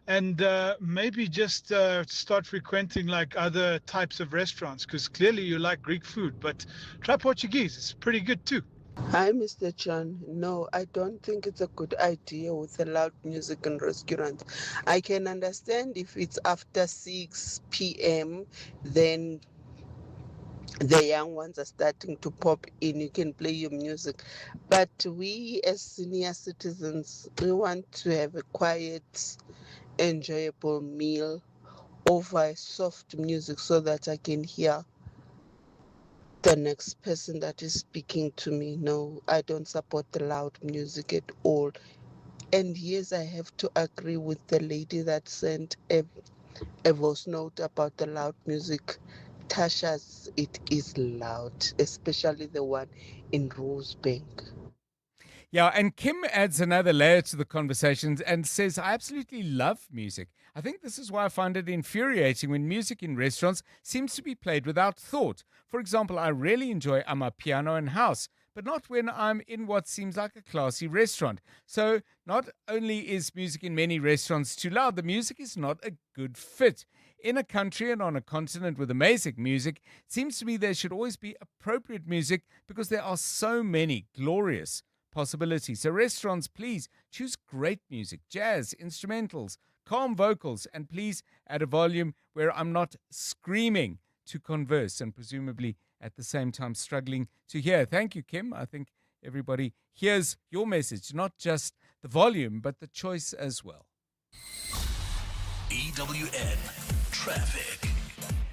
and maybe just start frequenting like other types of restaurants, because clearly you like Greek food, but try Portuguese. It's pretty good too. Hi, Mr. John. No, I don't think it's a good idea with the loud music in restaurants. I can understand if it's after 6 p.m., then the young ones are starting to pop in. You can play your music. But we as senior citizens, we want to have a quiet, enjoyable meal over soft music so that I can hear the next person that is speaking to me. No, I don't support the loud music at all. And yes, I have to agree with the lady that sent a voice note about the loud music. Tasha's, it is loud, especially the one in Rosebank. Yeah, and Kim adds another layer to the conversation and says, I absolutely love music. I think this is why I find it infuriating when music in restaurants seems to be played without thought. For example, I really enjoy amapiano and house, but not when I'm in what seems like a classy restaurant. So not only is music in many restaurants too loud, the music is not a good fit. In a country and on a continent with amazing music, it seems to me there should always be appropriate music because there are so many glorious possibilities. So restaurants, please choose great music, jazz, instrumentals, calm vocals, and please add a volume where I'm not screaming to converse and presumably at the same time struggling to hear. Thank you, Kim. I think everybody hears your message, not just the volume, but the choice as well. EWN Traffic.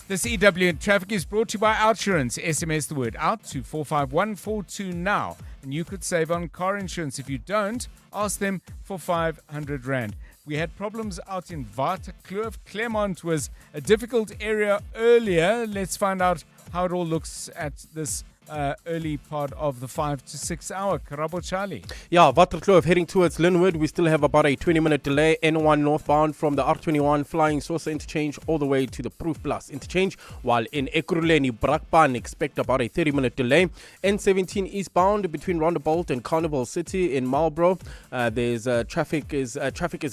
This EWN Traffic is brought to you by Outsurance. SMS the word out to 45142 now, and you could save on car insurance. If you don't, ask them for 500 Rand. We had problems out in Waterkloof. Claremont was a difficult area earlier. Let's find out how it all looks at this early part of the 5 to 6 hour. Karabo Charlie. Yeah, Waterkloof heading towards Linwood. We still have about a 20-minute delay. N1 northbound from the R21 flying Sosa interchange all the way to the Proof Plus interchange. While in Ekurhuleni, Brakpan, expect about a 30-minute delay. N17 eastbound between Rondebolt and Carnival City in Marlborough. Traffic is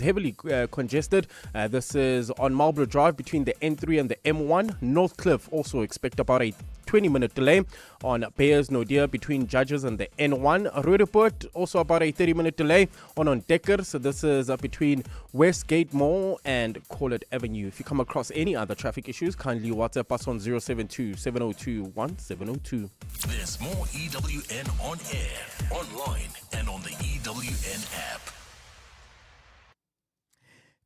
heavily congested. This is on Marlborough Drive between the N3 and the M1. Northcliffe also expect about a 20-minute delay on Bayers Nodia between Judges and the N1. Roodepoort, also about a 30-minute delay on Decker. So this is between Westgate Mall and Collett Avenue. If you come across any other traffic issues, kindly WhatsApp us on 072-702-1702. There's more EWN on air, online, and on the EWN app.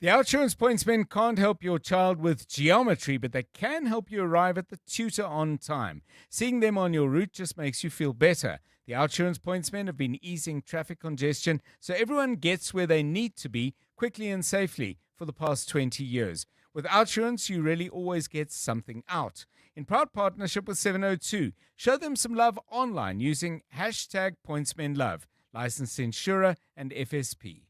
The Outsurance Pointsmen can't help your child with geometry, but they can help you arrive at the tutor on time. Seeing them on your route just makes you feel better. The Outsurance Pointsmen have been easing traffic congestion so everyone gets where they need to be quickly and safely for the past 20 years. With Outsurance, you really always get something out. In proud partnership with 702, show them some love online using #PointsmenLove, licensed insurer and FSP.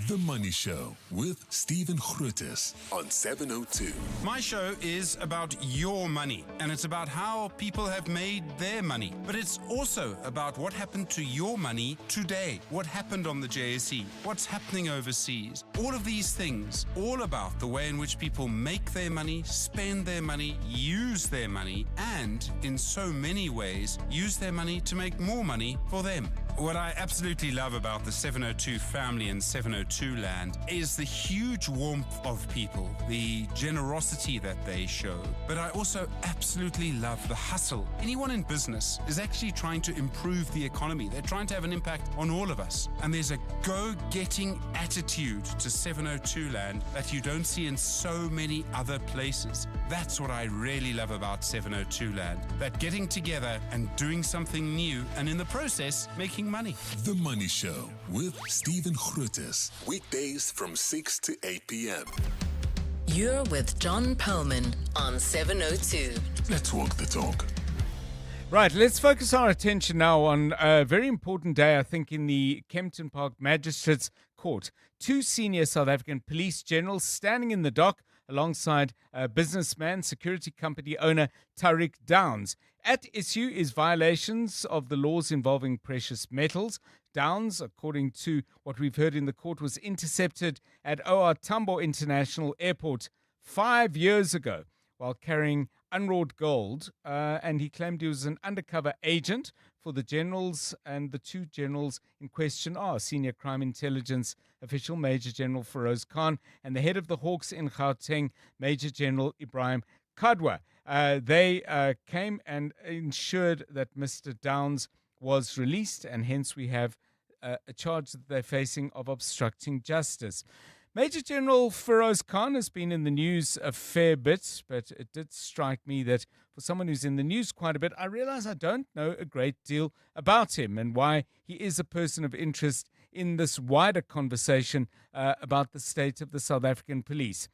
The Money Show with Stephen Grootes on 702. My show is about your money, and it's about how people have made their money. But it's also about what happened to your money today, what happened on the JSE, what's happening overseas. All of these things, all about the way in which people make their money, spend their money, use their money, and in so many ways, use their money to make more money for them. What I absolutely love about the 702 family and 702 land is the huge warmth of people, the generosity that they show. But I also absolutely love the hustle. Anyone in business is actually trying to improve the economy. They're trying to have an impact on all of us. And there's a go-getting attitude to 702 land that you don't see in so many other places. That's what I really love about 702 land. That getting together and doing something new, and in the process, making money. The Money Show with Stephen Grootes. Weekdays from 6 to 8 p.m. You're with John Perlman on 702. Let's walk the talk. Right, let's focus our attention now on a very important day, I think, in the Kempton Park Magistrates Court. Two senior South African police generals standing in the dock alongside businessman, security company owner Tariq Downs. At issue is violations of the laws involving precious metals. Downs, according to what we've heard in the court, was intercepted at OR Tambo International Airport 5 years ago while carrying unwrought gold, and he claimed he was an undercover agent for the generals, and the two generals in question are Senior Crime Intelligence Official Major General Feroz Khan and the head of the Hawks in Gauteng, Major General Ibrahim Kadwa. They came and ensured that Mr. Downs was released, and hence we have a charge that they're facing of obstructing justice. Major General Feroz Khan has been in the news a fair bit, but it did strike me that for someone who's in the news quite a bit, I realize I don't know a great deal about him and why he is a person of interest in this wider conversation about the state of the South African police.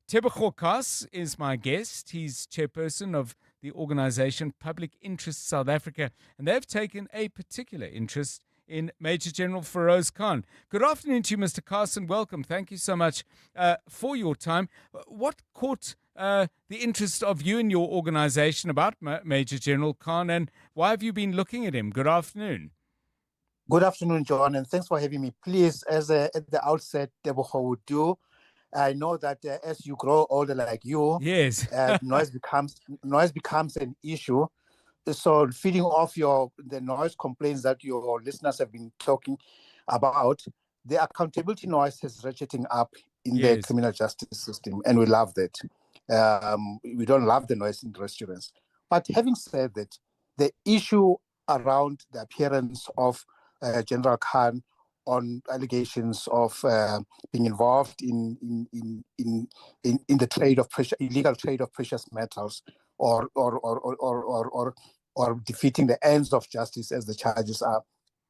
Tebogo Kas is my guest. He's chairperson of the organization Public Interest South Africa, and they've taken a particular interest in Major General Feroz Khan. Good afternoon to you, Mr. Carson. Welcome. Thank you so much for your time. What caught the interest of you and your organization about Major General Khan, and why have you been looking at him? Good afternoon. Good afternoon, John, and thanks for having me. Please, at the outset, Tebogo would do. I know that as you grow older like you, yes, noise becomes an issue. So feeding off the noise complaints that your listeners have been talking about, the accountability noise is ratcheting up in the criminal justice system, and we love that. We don't love the noise in restaurants. But having said that, the issue around the appearance of General Khan on allegations of being involved in the trade of illegal trade of precious metals, or defeating the ends of justice, as the charges are,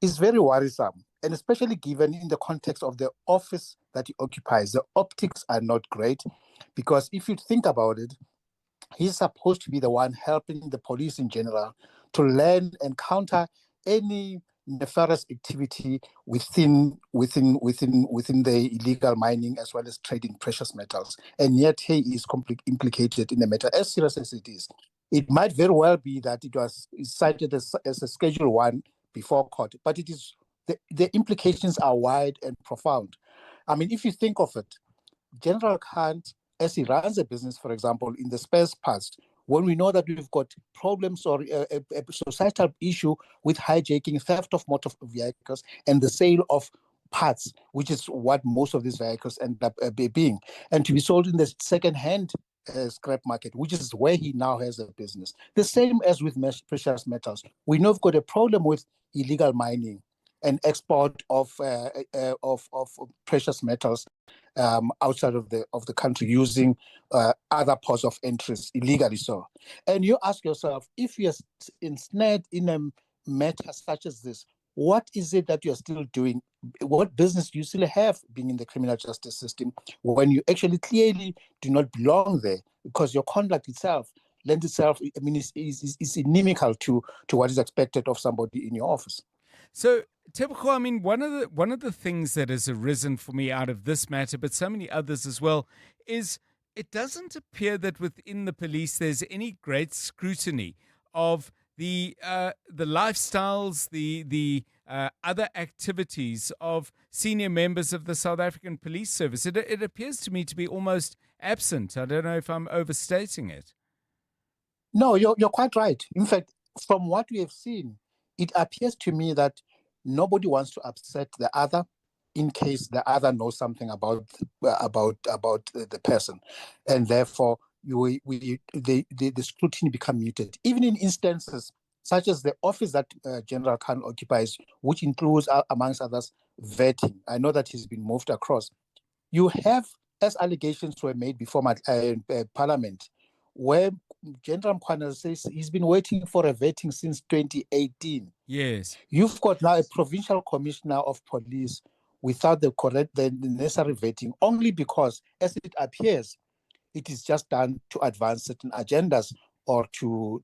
is very worrisome. And especially given in the context of the office that he occupies, the optics are not great, because if you think about it, he's supposed to be the one helping the police in general to learn and counter any nefarious activity within the illegal mining as well as trading precious metals, and yet he is implicated in the matter as serious as it is. It might very well be that it was cited as a Schedule 1 before court, but it is the implications are wide and profound. I mean, if you think of it, General Khan, as he runs a business, for example, in the space past, when we know that we've got problems or a societal issue with hijacking, theft of motor vehicles, and the sale of parts, which is what most of these vehicles end up being, and to be sold in the second-hand scrap market, which is where he now has a business. The same as with precious metals. We know we've got a problem with illegal mining and export of precious metals outside of the country using other ports of interest illegally. So, and you ask yourself, if you're ensnared in a matter such as this, what is it that you're still doing? What business do you still have being in the criminal justice system when you actually clearly do not belong there? Because your conduct itself lends itself, I mean, is inimical to what is expected of somebody in your office. So, Tebogo, I mean, one of the things that has arisen for me out of this matter, but so many others as well, is it doesn't appear that within the police there's any great scrutiny of the lifestyles, the other activities of senior members of the South African Police Service. It appears to me to be almost absent. I don't know if I'm overstating it. No, you're quite right. In fact, from what we have seen, it appears to me that nobody wants to upset the other in case the other knows something about the person, and therefore the scrutiny become muted. Even in instances such as the office that General Khan occupies, which includes, amongst others, vetting. I know that he's been moved across. You have, as allegations were made before Parliament, where General Khan says he's been waiting for a vetting since 2018. Yes. You've got now a provincial commissioner of police without the necessary vetting, only because, as it appears, it is just done to advance certain agendas or to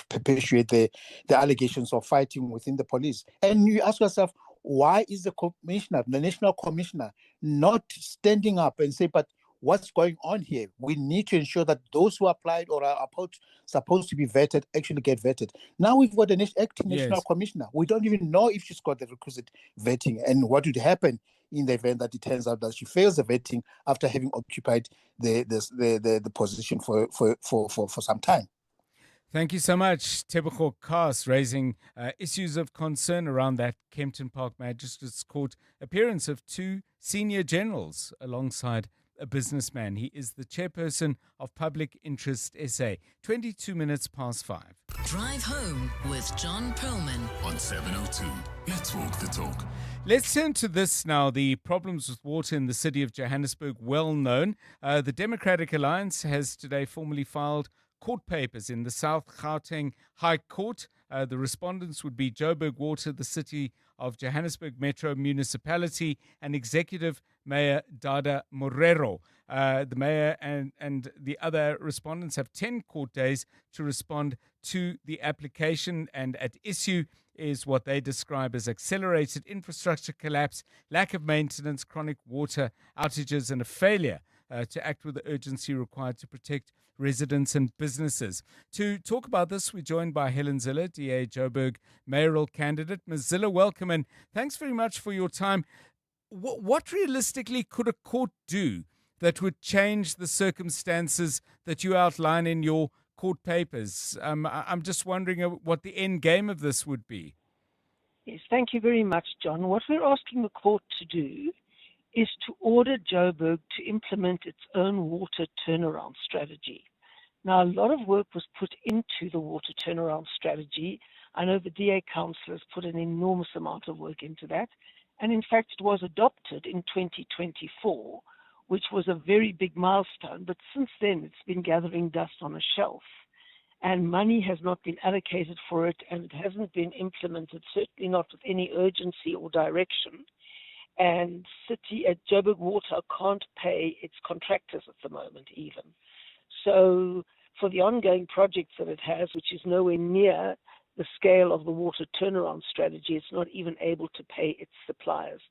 perpetuate the allegations of fighting within the police. And you ask yourself, why is the commissioner, the national commissioner, not standing up and say, but what's going on here? We need to ensure that those who applied or are supposed to be vetted actually get vetted. Now we've got an acting national commissioner. We don't even know if she's got the requisite vetting and what would happen in the event that it turns out that she fails the vetting after having occupied the position for some time. Thank you so much, Tebogo Kas, raising issues of concern around that Kempton Park Magistrates Court appearance of two senior generals alongside a businessman. He is the chairperson of Public Interest SA. 22 minutes past 5. Drive home with John Perlman on 702. Let's walk the talk. Let's turn to this now. The problems with water in the city of Johannesburg, well known. The Democratic Alliance has today formally filed court papers in the South Gauteng High Court. The respondents would be Joburg Water, the City of Johannesburg Metro Municipality, and Executive Mayor Dada Morero. The mayor and the other respondents have 10 court days to respond to the application, and at issue is what they describe as accelerated infrastructure collapse, lack of maintenance, chronic water outages, and a failure to act with the urgency required to protect residents and businesses. To talk about this, we're joined by Helen Zille, DA Joburg mayoral candidate. Ms. Zille, welcome, and thanks very much for your time. What realistically could a court do that would change the circumstances that you outline in your court papers? I'm just wondering what the end game of this would be. Yes, thank you very much, John. What we're asking the court to do is to order Joburg to implement its own water turnaround strategy. Now, a lot of work was put into the water turnaround strategy. I know the DA Council has put an enormous amount of work into that. And in fact, it was adopted in 2024, which was a very big milestone. But since then, it's been gathering dust on a shelf. And money has not been allocated for it, and it hasn't been implemented, certainly not with any urgency or direction. And Joburg Water can't pay its contractors at the moment even. So for the ongoing projects that it has, which is nowhere near the scale of the water turnaround strategy, it's not even able to pay its suppliers.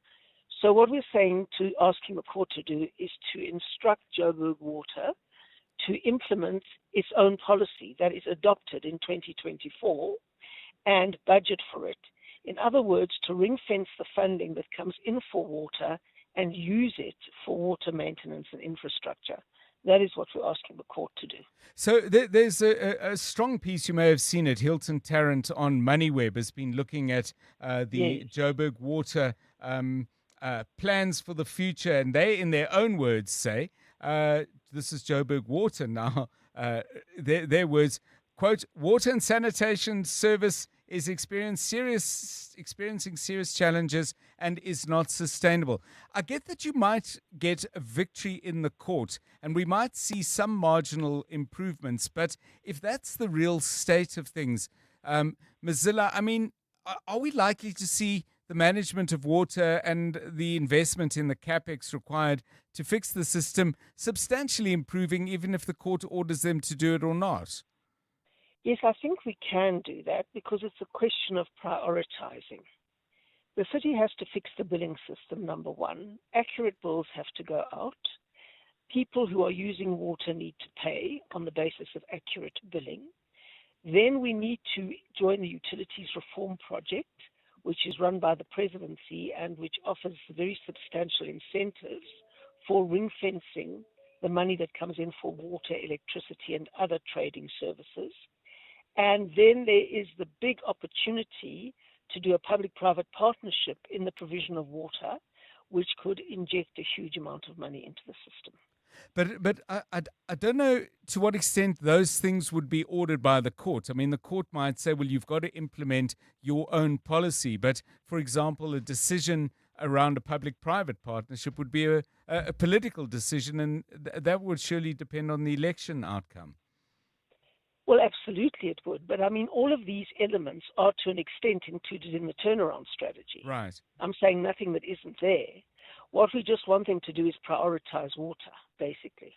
So what we're saying asking the court to do is to instruct Joburg Water to implement its own policy that is adopted in 2024 and budget for it. In other words, to ring-fence the funding that comes in for water and use it for water maintenance and infrastructure. That is what we're asking the court to do. So there's a strong piece, you may have seen it, Hilton Tarrant on MoneyWeb has been looking at the Joburg Water plans for the future. And they, in their own words, say, this is Joburg Water now, their words, quote, water and sanitation service is experiencing serious challenges and is not sustainable. I get that you might get a victory in the court and we might see some marginal improvements, but if that's the real state of things, Ms. Zille, I mean, are we likely to see the management of water and the investment in the capex required to fix the system substantially improving, even if the court orders them to do it or not? Yes, I think we can do that because it's a question of prioritizing. The city has to fix the billing system, number one. Accurate bills have to go out. People who are using water need to pay on the basis of accurate billing. Then we need to join the Utilities Reform Project, which is run by the presidency and which offers very substantial incentives for ring-fencing the money that comes in for water, electricity, and other trading services. And then there is the big opportunity to do a public-private partnership in the provision of water, which could inject a huge amount of money into the system. But I don't know to what extent those things would be ordered by the court. I mean, the court might say, well, you've got to implement your own policy. But, for example, a decision around a public-private partnership would be a political decision, and that would surely depend on the election outcome. Well, absolutely it would. But, I mean, all of these elements are to an extent included in the turnaround strategy. Right. I'm saying nothing that isn't there. What we just want them to do is prioritize water, basically.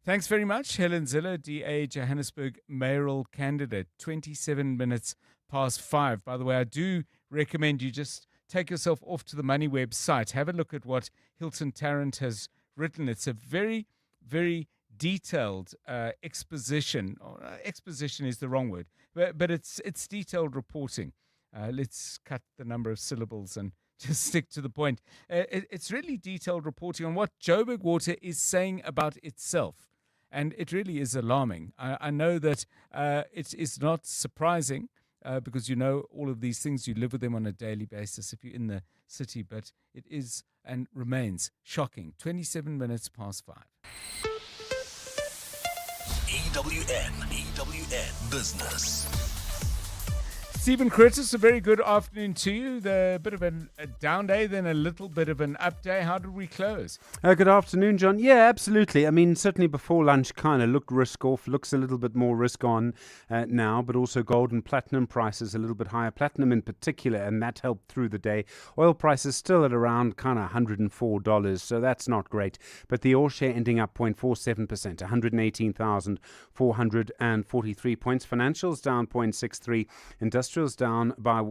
Thanks very much, Helen Zille, DA Johannesburg mayoral candidate. 27 minutes past 5. By the way, I do recommend you just take yourself off to the MoneyWeb site. Have a look at what Hilton Tarrant has written. It's a very, very detailed exposition. Exposition is the wrong word, but it's detailed reporting. Let's cut the number of syllables and just stick to the point. It's really detailed reporting on what Joburg Water is saying about itself. And it really is alarming. I know that it is not surprising because you know all of these things. You live with them on a daily basis if you're in the city. But it is and remains shocking. 27 minutes past 5. EWN Business. Stephen Curtis, a very good afternoon to you. A bit of a down day, then a little bit of an up day. How did we close? Good afternoon, John. Yeah, absolutely. I mean, certainly before lunch kind of looked risk off, looks a little bit more risk on now, but also gold and platinum prices a little bit higher. Platinum in particular, and that helped through the day. Oil prices still at around kind of $104, so that's not great. But the oil share ending up 0.47%, 118,443 points. Financials down 0.63. Industrials down by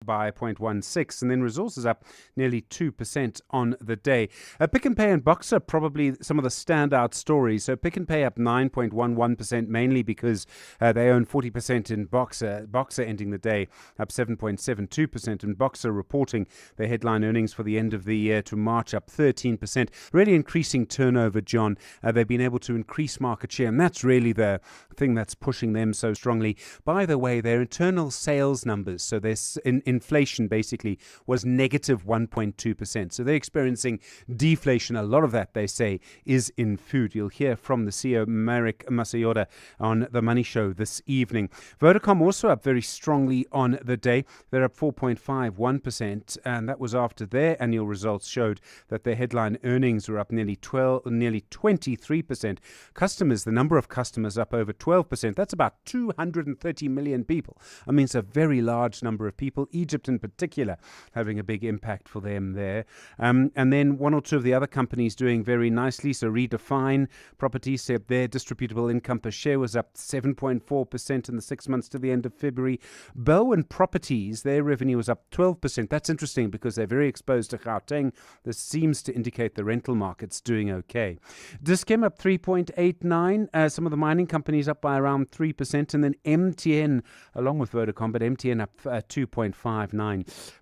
0.16, and then resources up nearly 2% on the day. Pick and Pay and Boxer probably some of the standout stories. So Pick and Pay up 9.11%, mainly because they own 40% in Boxer. Boxer ending the day up 7.72%, and Boxer reporting their headline earnings for the end of the year to March up 13%. Really increasing turnover, John. They've been able to increase market share, and that's really the thing that's pushing them so strongly. By the way, their internal sales numbers, so their inflation basically was negative 1.2%. So they're experiencing deflation. A lot of that, they say, is in food. You'll hear from the CEO, Marek Masayoda, on The Money Show this evening. Vodacom also up very strongly on the day. They're up 4.51%, and that was after their annual results showed that their headline earnings were up nearly 23%. Customers, the number of customers up over 12%. That's about 230 million people. I mean, it's a very large number of people. Egypt in particular having a big impact for them there. And then one or two of the other companies doing very nicely. So Redefine Properties said their distributable income per share was up 7.4% in the 6 months to the end of February. Bowen Properties, their revenue was up 12%. That's interesting because they're very exposed to Gauteng. This seems to indicate the rental market's doing okay. Dis-Chem up 3.89%. Some of the mining companies up by around 3%. And then MTN, along with Vodacom, but MTN up 2.59%.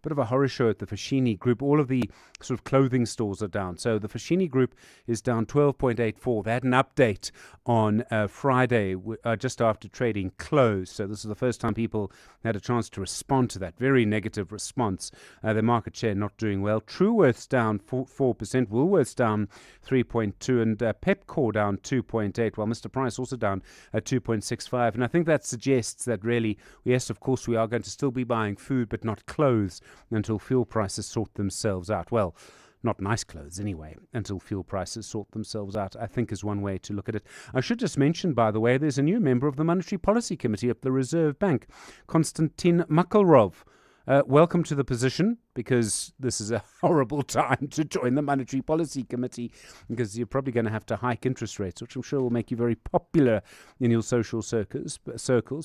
Bit of a horror show at the Foschini Group. All of the sort of clothing stores are down. So the Foschini Group is down 12.84%. They had an update on Friday just after trading closed. So this is the first time people had a chance to respond to that. Very negative response. Their market share not doing well. Truworths down 4%. Woolworths down 3.2%. And Pepkor down 2.8%. While Mr. Price also down at 2.65%. And I think that suggests that really, yes, of course, we are going to still be buying food, but not clothes until fuel prices sort themselves out. Well, not nice clothes anyway, until fuel prices sort themselves out, I think is one way to look at it. I should just mention, by the way, there's a new member of the Monetary Policy Committee at the Reserve Bank, Konstantin Makarov. Welcome to the position, because this is a horrible time to join the Monetary Policy Committee, because you're probably going to have to hike interest rates, which I'm sure will make you very popular in your social circles.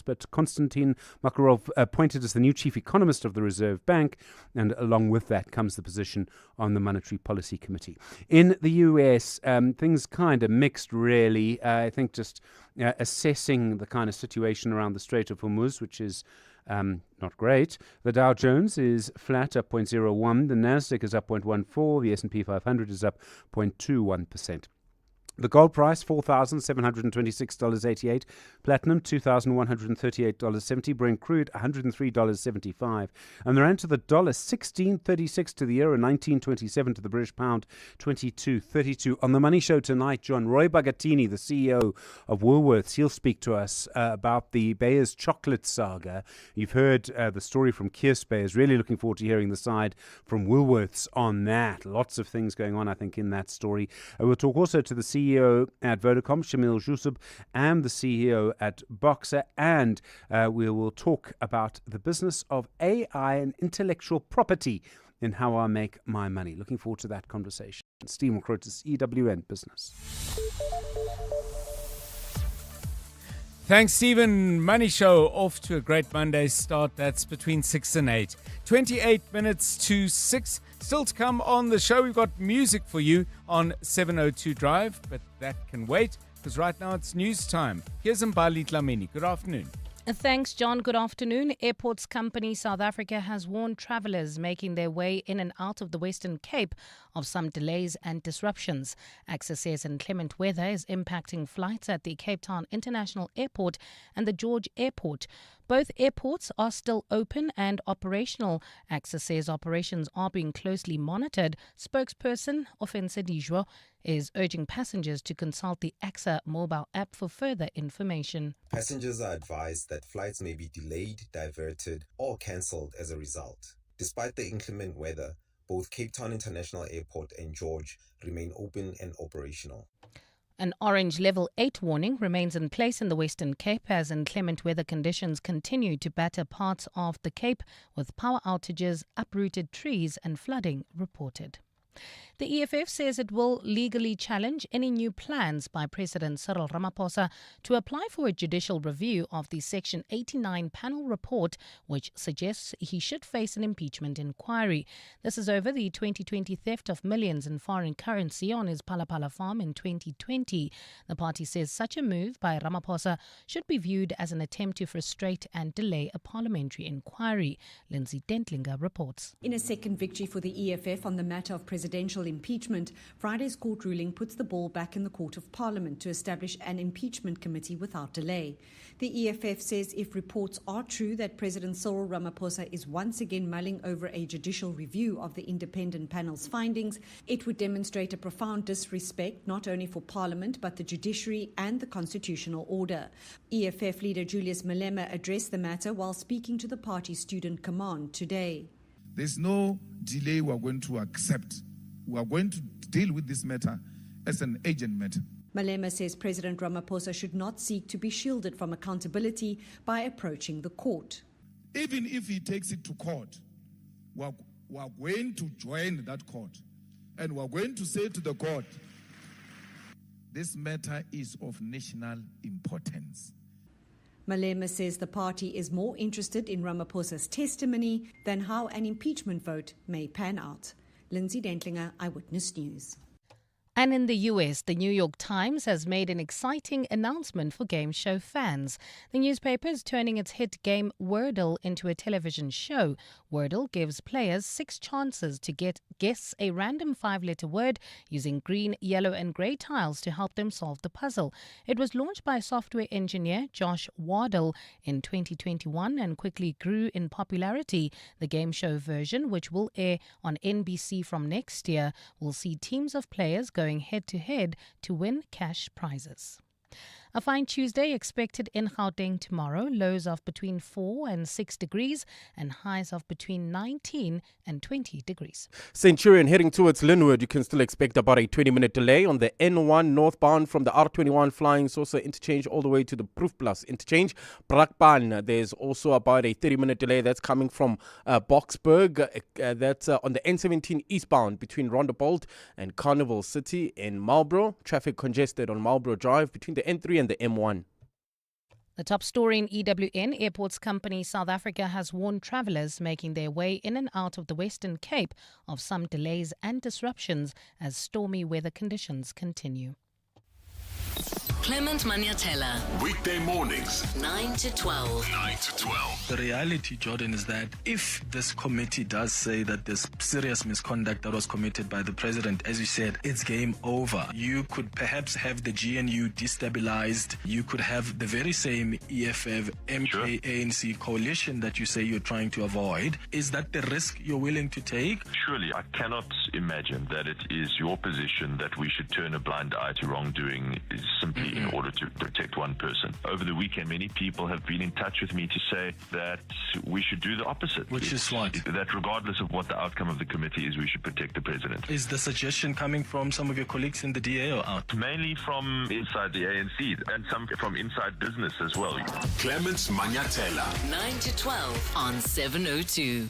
But Konstantin Makarov appointed as the new chief economist of the Reserve Bank, and along with that comes the position on the Monetary Policy Committee. In the US, things kind of mixed, really. I think just assessing the kind of situation around the Strait of Hormuz, which is not great. The Dow Jones is flat, up 0.01. The Nasdaq is up 0.14. The S&P 500 is up 0.21%. The gold price, $4,726.88. Platinum, $2,138.70. Brent crude, $103.75. And the rand to the dollar, 16.36 to the euro, 19.27 to the British pound, 22.32. On the Money Show tonight, John, Roy Bagatini, the CEO of Woolworths, he'll speak to us about the Bayer's chocolate saga. You've heard the story from Kearse Bayers. Really looking forward to hearing the side from Woolworths on that. Lots of things going on, I think, in that story. We'll talk also to the CEO at Vodacom, Shamil Jusub, and the CEO at Boxer, and we will talk about the business of AI and intellectual property in how I make my money. Looking forward to that conversation. Stephen Curtis, EWN Business. Thanks, Stephen. Money Show off to a great Monday start. That's between 6 and 8. 28 minutes to 6. Still to come on the show, we've got music for you on 702 Drive, but that can wait because right now it's news time. Here's Mbali Dlamini. Good afternoon. Thanks, John. Good afternoon. Airports Company South Africa has warned travellers making their way in and out of the Western Cape of some delays and disruptions. Access says inclement weather is impacting flights at the Cape Town International Airport and the George Airport. Both airports are still open and operational. Access says operations are being closely monitored. Spokesperson Ofense Dijwa is urging passengers to consult the AXA mobile app for further information. Passengers are advised that flights may be delayed, diverted, or cancelled as a result. Despite the inclement weather, both Cape Town International Airport and George remain open and operational. An orange level 8 warning remains in place in the Western Cape as inclement weather conditions continue to batter parts of the Cape, with power outages, uprooted trees and flooding reported. The EFF says it will legally challenge any new plans by President Cyril Ramaphosa to apply for a judicial review of the Section 89 panel report, which suggests he should face an impeachment inquiry. This is over the 2020 theft of millions in foreign currency on his Palapala farm in 2020. The party says such a move by Ramaphosa should be viewed as an attempt to frustrate and delay a parliamentary inquiry. Lindsay Dentlinger reports. In a second victory for the EFF on the matter of presidential impeachment, Friday's court ruling puts the ball back in the Court of Parliament to establish an impeachment committee without delay. The EFF says if reports are true that President Cyril Ramaphosa is once again mulling over a judicial review of the independent panel's findings, it would demonstrate a profound disrespect not only for Parliament but the judiciary and the constitutional order. EFF leader Julius Malema addressed the matter while speaking to the party's student command today. There's no delay we are going to accept. We are going to deal with this matter as an urgent matter. Malema says President Ramaphosa should not seek to be shielded from accountability by approaching the court. Even if he takes it to court, we are going to join that court and we are going to say to the court, this matter is of national importance. Malema says the party is more interested in Ramaphosa's testimony than how an impeachment vote may pan out. Lindsay Dentlinger, Eyewitness News. And in the US, the New York Times has made an exciting announcement for game show fans. The newspaper is turning its hit game Wordle into a television show. Wordle gives players 6 chances to guess a random 5-letter word using green, yellow and grey tiles to help them solve the puzzle. It was launched by software engineer Josh Waddell in 2021 and quickly grew in popularity. The game show version, which will air on NBC from next year, will see teams of players going head-to-head to win cash prizes. A fine Tuesday expected in Gauteng tomorrow, lows of between 4 and 6 degrees and highs of between 19 and 20 degrees. Centurion heading towards Linwood, you can still expect about a 20-minute delay on the N1 northbound from the R21 Flying Saucer interchange all the way to the Proof Plus interchange. Brakpan, there's also about a 30-minute delay that's coming from Boksburg. That's on the N17 eastbound between Rondebolt and Carnival City in Marlborough. Traffic congested on Marlborough Drive between the N3 and the M1. The top story in EWN, Airports Company South Africa has warned travellers making their way in and out of the Western Cape of some delays and disruptions as stormy weather conditions continue. Clement Maniatella. Weekday mornings, 9 to 12. 9 to 12. The reality, Jordan, is that if this committee does say that there's serious misconduct that was committed by the president, as you said, it's game over. You could perhaps have the GNU destabilized. You could have the very same EFF, MK, ANC coalition that you say you're trying to avoid. Is that the risk you're willing to take? Surely, I cannot imagine that it is your position that we should turn a blind eye to wrongdoing simply in order to protect one person. Over the weekend, many people have been in touch with me to say that we should do the opposite. Which is what? That regardless of what the outcome of the committee is, we should protect the president. Is the suggestion coming from some of your colleagues in the DA or out? Mainly from inside the ANC and some from inside business as well. Clements Maniatella. 9 to 12 on 702.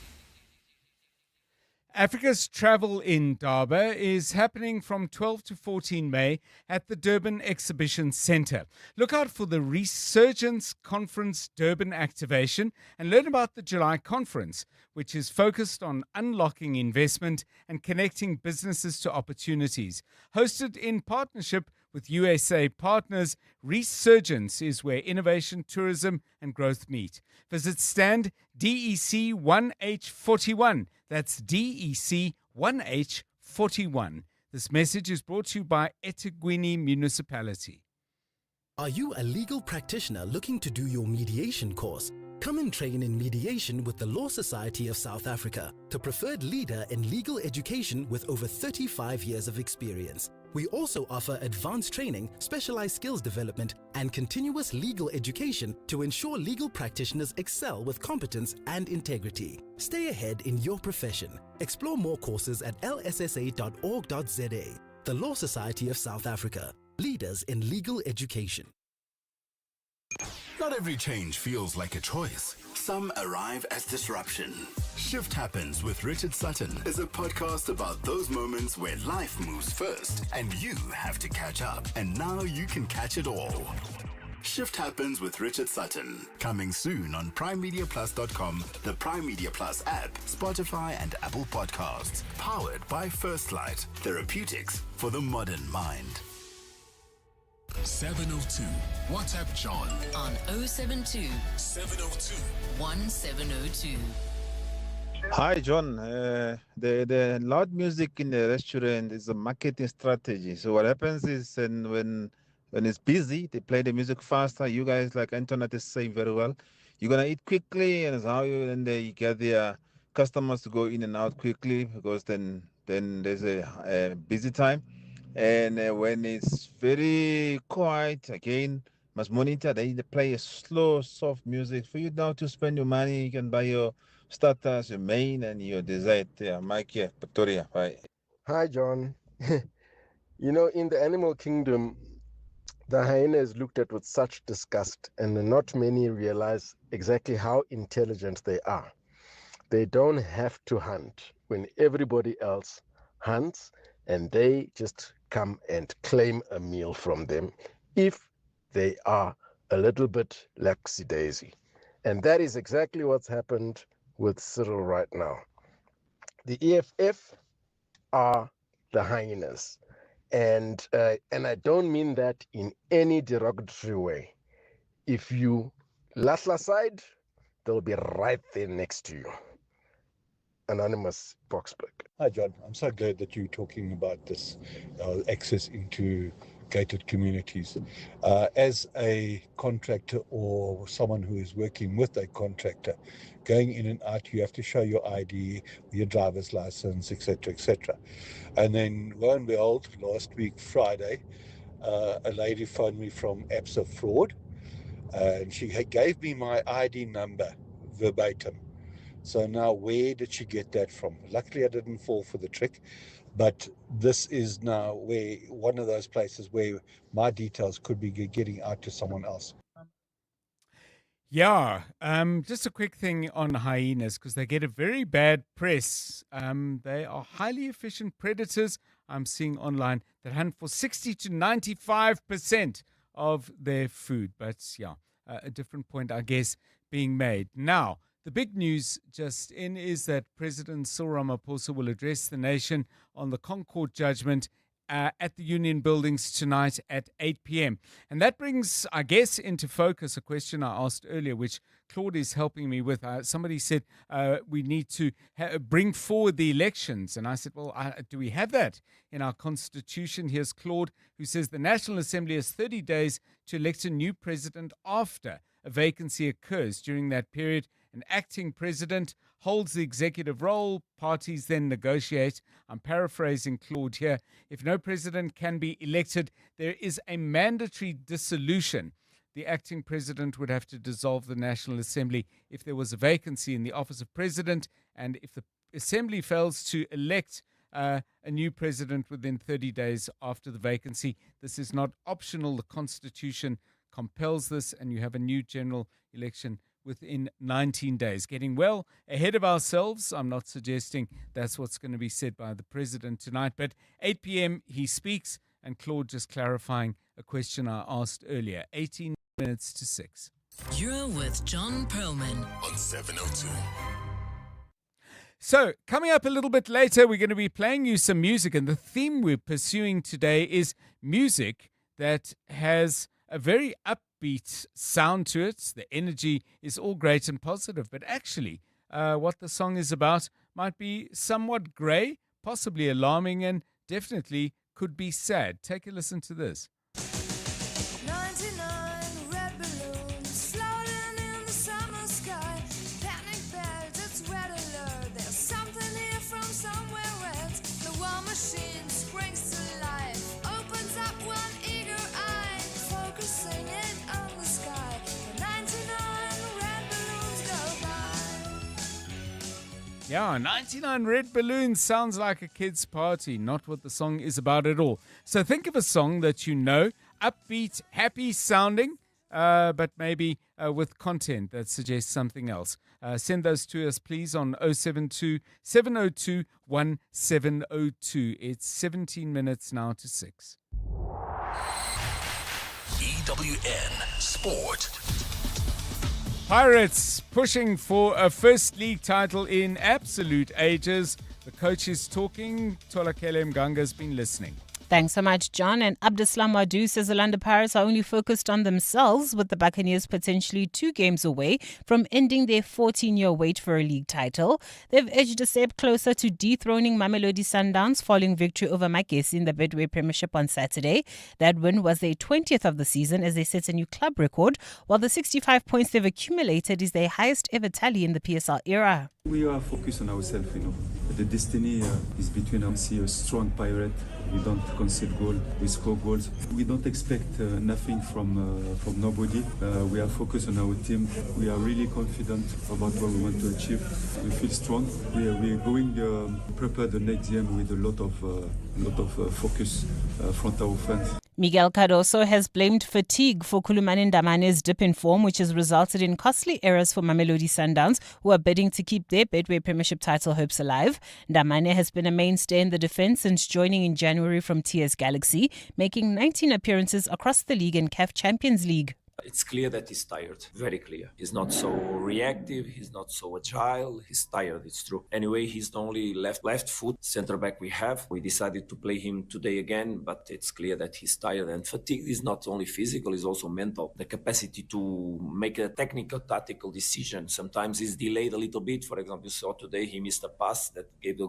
Africa's Travel in Durban is happening from 12 to 14 May at the Durban Exhibition Centre. Look out for the Resurgence Conference Durban activation and learn about the July conference, which is focused on unlocking investment and connecting businesses to opportunities. Hosted in partnership with USA partners, Resurgence is where innovation, tourism and growth meet. Visit stand DEC 1H41. That's DEC 1H41. This message is brought to you by eThekwini Municipality. Are you a legal practitioner looking to do your mediation course? Come and train in mediation with the Law Society of South Africa, the preferred leader in legal education with over 35 years of experience. We also offer advanced training, specialized skills development, and continuous legal education to ensure legal practitioners excel with competence and integrity. Stay ahead in your profession. Explore more courses at lssa.org.za. The Law Society of South Africa, leaders in legal education. Not every change feels like a choice. Some arrive as disruption. Shift Happens with Richard Sutton is a podcast about those moments where life moves first and you have to catch up. And now you can catch it all. Shift Happens with Richard Sutton. Coming soon on PrimeMediaPlus.com, the Prime Media Plus app, Spotify and Apple Podcasts. Powered by First Light. Therapeutics for the modern mind. 702. WhatsApp John on 072 702 1702. Hi, John. The loud music in the restaurant is a marketing strategy. So what happens is when it's busy, they play the music faster. You guys, like Antoinette is saying very well, you're gonna eat quickly, and it's how you get their customers to go in and out quickly, because then there's a busy time. And when it's very quiet, again, must monitor. They play a slow, soft music for you now to spend your money. You can buy your starters, your main, and your dessert. Yeah, Mike here, Pretoria. Bye. Hi, John. You know, in the animal kingdom, the hyena is looked at with such disgust, and not many realize exactly how intelligent they are. They don't have to hunt when everybody else hunts, and they just come and claim a meal from them if they are a little bit lackadaisy. And that is exactly what's happened with Cyril right now. The EFF are the hyenas. And I don't mean that in any derogatory way. If you lash aside, they'll be right there next to you. Anonymous Boxburg. Hi, John. I'm so glad that you're talking about this access into gated communities. As a contractor or someone who is working with a contractor, going in and out, you have to show your ID, your driver's license, etc., etc. And then, lo and behold, last week, Friday, a lady phoned me from Absa Fraud, and she gave me my ID number verbatim. So now, where did she get that from? Luckily, I didn't fall for the trick, but this is now one of those places where my details could be getting out to someone else. Yeah, just a quick thing on hyenas, because they get a very bad press. They are highly efficient predators. I'm seeing online that hunt for 60 to 95% of their food. But yeah, a different point, I guess, being made. Now, the big news just in is that President Cyril Ramaphosa will address the nation on the Concord judgment at the Union Buildings tonight at 8 p.m. And that brings, I guess, into focus a question I asked earlier, which Claude is helping me with. Somebody said we need to bring forward the elections. And I said, well, do we have that in our constitution? Here's Claude, who says the National Assembly has 30 days to elect a new president after a vacancy occurs. During that period, an acting president holds the executive role. Parties then negotiate. I'm paraphrasing Claude here. If no president can be elected, there is a mandatory dissolution. The acting president would have to dissolve the National Assembly if there was a vacancy in the office of president, and if the Assembly fails to elect a new president within 30 days after the vacancy. This is not optional. The Constitution compels this, and you have a new general election within 19 days. Getting well ahead of ourselves. I'm not suggesting that's what's going to be said by the president tonight, but 8 p.m. he speaks, and Claude just clarifying a question I asked earlier. 18 minutes to 6. You're with John Perlman on 702. So, coming up a little bit later, we're going to be playing you some music, and the theme we're pursuing today is music that has a very upbeat sound to it. The energy is all great and positive, but actually what the song is about might be somewhat grey, possibly alarming, and definitely could be sad. Take a listen to this. 99 red balloons floating in the summer sky. Panic belt, it's red alert. There's something here from somewhere else. The war machine springs to life. Yeah, 99 Red Balloons sounds like a kid's party, not what the song is about at all. So think of a song that you know, upbeat, happy sounding, but maybe with content that suggests something else. Send those to us, please, on 072 702 1702. It's 17 minutes now to 6. EWN Sport. Pirates pushing for a first league title in absolute ages. The coach is talking. Tolakele Mganga's been listening. Thanks so much, John. And Abdeslam Wadou says the London Pirates are only focused on themselves, with the Buccaneers potentially 2 games away from ending their 14-year wait for a league title. They've edged a step closer to dethroning Mamelodi Sundowns following victory over Magesi in the Betway Premiership on Saturday. That win was their 20th of the season as they set a new club record, while the 65 points they've accumulated is their highest ever tally in the PSL era. We are focused on ourselves, The destiny is between us. A strong Pirate. We don't concede goal. We score goals. We don't expect nothing from nobody. We are focused on our team. We are really confident about what we want to achieve. We feel strong. We are going to prepare the next game with a lot of focus front our fans. Miguel Cardoso has blamed fatigue for Kulumani Ndamane's dip in form, which has resulted in costly errors for Mamelodi Sundowns, who are bidding to keep their Betway Premiership title hopes alive. Ndamane has been a mainstay in the defence since joining in January from TS Galaxy, making 19 appearances across the league and CAF Champions League. It's clear that he's tired, very clear. He's not so reactive, he's not so agile, he's tired, it's true. Anyway, he's the only left foot centre back we have. We decided to play him today again, but it's clear that he's tired. And fatigue is not only physical, it's also mental. The capacity to make a technical, tactical decision sometimes is delayed a little bit. For example, you saw today he missed a pass that gave the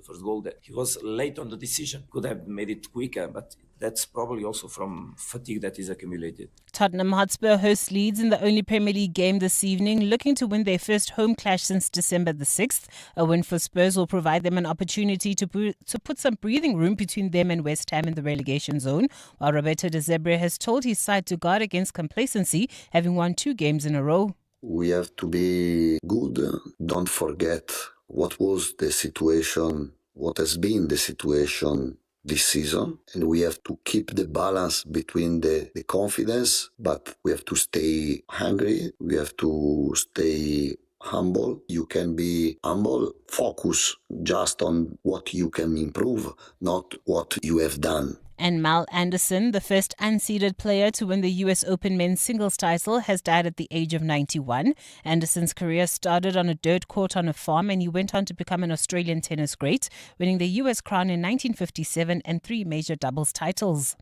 first goal. That he was late on the decision, could have made it quicker, but that's probably also from fatigue that is accumulated. Tottenham Hotspur host Leeds in the only Premier League game this evening, looking to win their first home clash since December the 6th. A win for Spurs will provide them an opportunity to put some breathing room between them and West Ham in the relegation zone, while Roberto De Zerbi has told his side to guard against complacency, having won 2 games in a row. We have to be good. Don't forget what was the situation, what has been the situation this season, and we have to keep the balance between the confidence, but we have to stay hungry, we have to stay humble. You can be humble, focus just on what you can improve, not what you have done. And Mal Anderson, the first unseeded player to win the US Open men's singles title, has died at the age of 91. Anderson's career started on a dirt court on a farm, and he went on to become an Australian tennis great, winning the US crown in 1957 and 3 major doubles titles.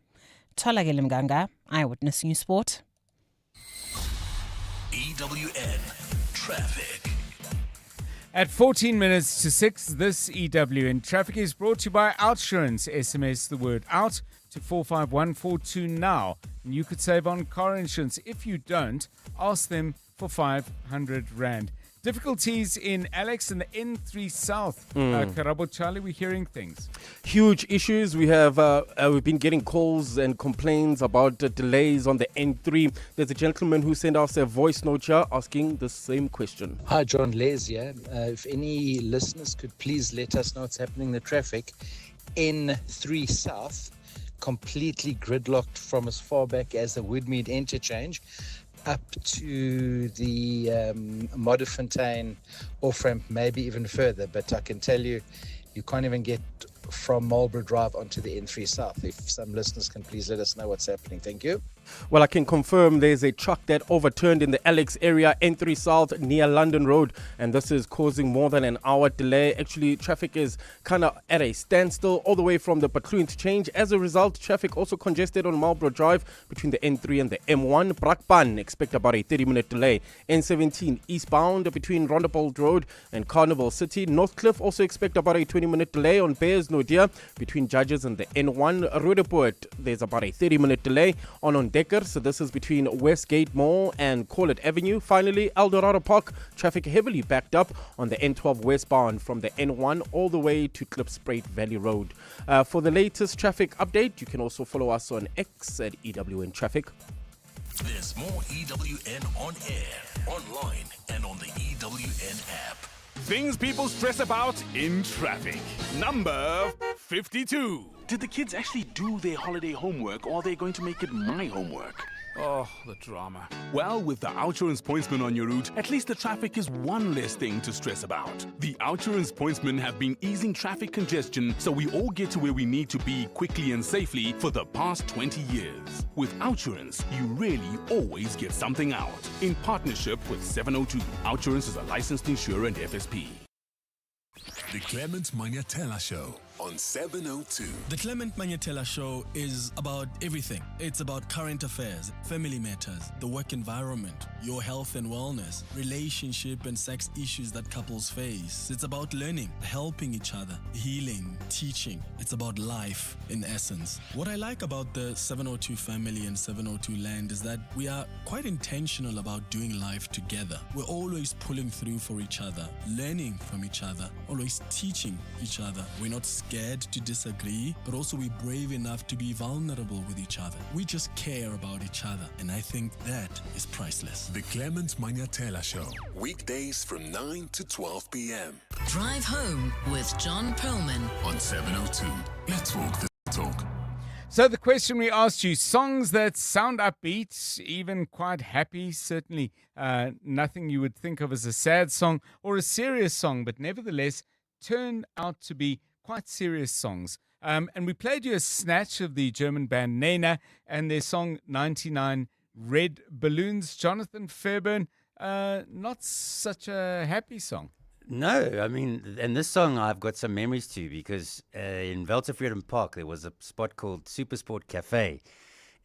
Tolakele Mganga, Eyewitness News Sport. EWN Traffic. At 14 minutes to 6, this EWN Traffic is brought to you by Outsurance. SMS the word out to 45142 now. And you could save on car insurance. If you don't, ask them for 500 Rand. Difficulties in Alex and the N3 South. Karabo Charlie, we're hearing things. Huge issues. We've been getting calls and complaints about delays on the N3. There's a gentleman who sent us a voice note here asking the same question. Hi, John Les here. If any listeners could please let us know what's happening in the traffic. N3 South, completely gridlocked from as far back as the Woodmead interchange up to the Modderfontein off-ramp, maybe even further. But I can tell you, you can't even get from Marlborough Drive onto the N3 South. If some listeners can please let us know what's happening. Thank you. Well, I can confirm there's a truck that overturned in the Alex area, N3 South near London Road, and this is causing more than an hour delay. Actually, traffic is kind of at a standstill all the way from the Patlu interchange. As a result, traffic also congested on Marlborough Drive between the N3 and the M1. Brakpan, expect about a 30-minute delay. N17 eastbound between Rondebold Road and Carnival City. Northcliffe also expect about a 20-minute delay on Bears Nodia between Judges and the N1. Roodepoort, there's about a 30-minute delay on Decker, so this is between Westgate Mall and Corlett Avenue. Finally, Eldorado Park, traffic heavily backed up on the N12 westbound from the N1 all the way to Klipspruit Valley Road. For the latest traffic update, you can also follow us on X at EWN Traffic. There's more EWN on air, online, and on the EWN app. Things people stress about in traffic. Number 52. Did the kids actually do their holiday homework, or are they going to make it my homework? Oh, the drama. Well, with the Outsurance Pointsman on your route, at least the traffic is one less thing to stress about. The Outsurance Pointsmen have been easing traffic congestion so we all get to where we need to be quickly and safely for the past 20 years. With Outsurance, you really always get something out. In partnership with 702, Outsurance is a licensed insurer and FSP. The Clement Manyatela Show on 702. The Clement Manyatela Show is about everything. It's about current affairs, family matters, the work environment, your health and wellness, relationship and sex issues that couples face. It's about learning, helping each other, healing, teaching. It's about life in essence. What I like about the 702 family and 702 land is that we are quite intentional about doing life together. We're always pulling through for each other, learning from each other, always teaching each other. We're not scared to disagree, but also we're brave enough to be vulnerable with each other. We just care about each other, and I think that is priceless. The Clement Manyatela Show, weekdays from 9 to 12 p.m. Drive Home with John Perlman on 702. Let's walk the talk. So the question we asked you, songs that sound upbeat, even quite happy, certainly nothing you would think of as a sad song or a serious song, but nevertheless turn out to be quite serious songs. And we played you a snatch of the German band Nena and their song 99 Red Balloons. Jonathan Fairburn, not such a happy song. No, I mean, and this song I've got some memories to because in Weltevreden Park there was a spot called Supersport Cafe,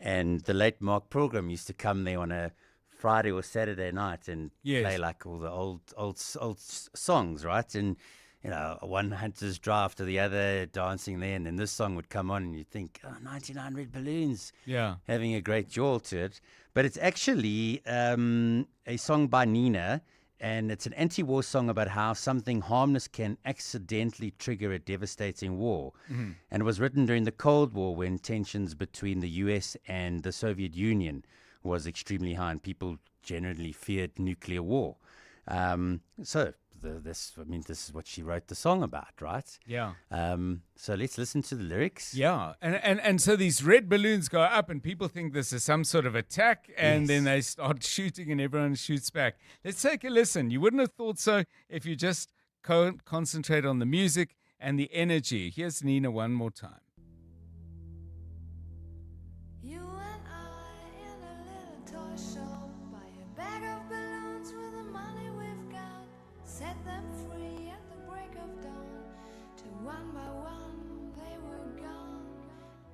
and the late Mark Pilgrim used to come there on a Friday or Saturday night and play like all the old songs, right? And you know, one hunter's draw after the other dancing there, and then this song would come on, and you'd think, 99 Red Balloons, having a great jaw to it. But it's actually a song by Nena. And it's an anti-war song about how something harmless can accidentally trigger a devastating war. Mm-hmm. And it was written during the Cold War when tensions between the US and the Soviet Union was extremely high and people generally feared nuclear war. This is what she wrote the song about, right? Yeah. So let's listen to the lyrics. Yeah. And so these red balloons go up and people think this is some sort of attack and then they start shooting and everyone shoots back. Let's take a listen. You wouldn't have thought so if you just concentrate on the music and the energy. Here's Nena one more time. You and I in a little toy shop, buy a bag of balloons with the money we've got, set them free at the break of dawn, till one by one they were gone.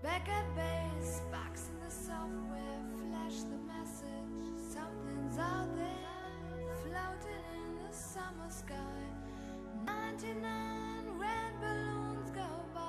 Back at base, box in the software, flash the message, something's out there, floating in the summer sky. 99 red balloons go by.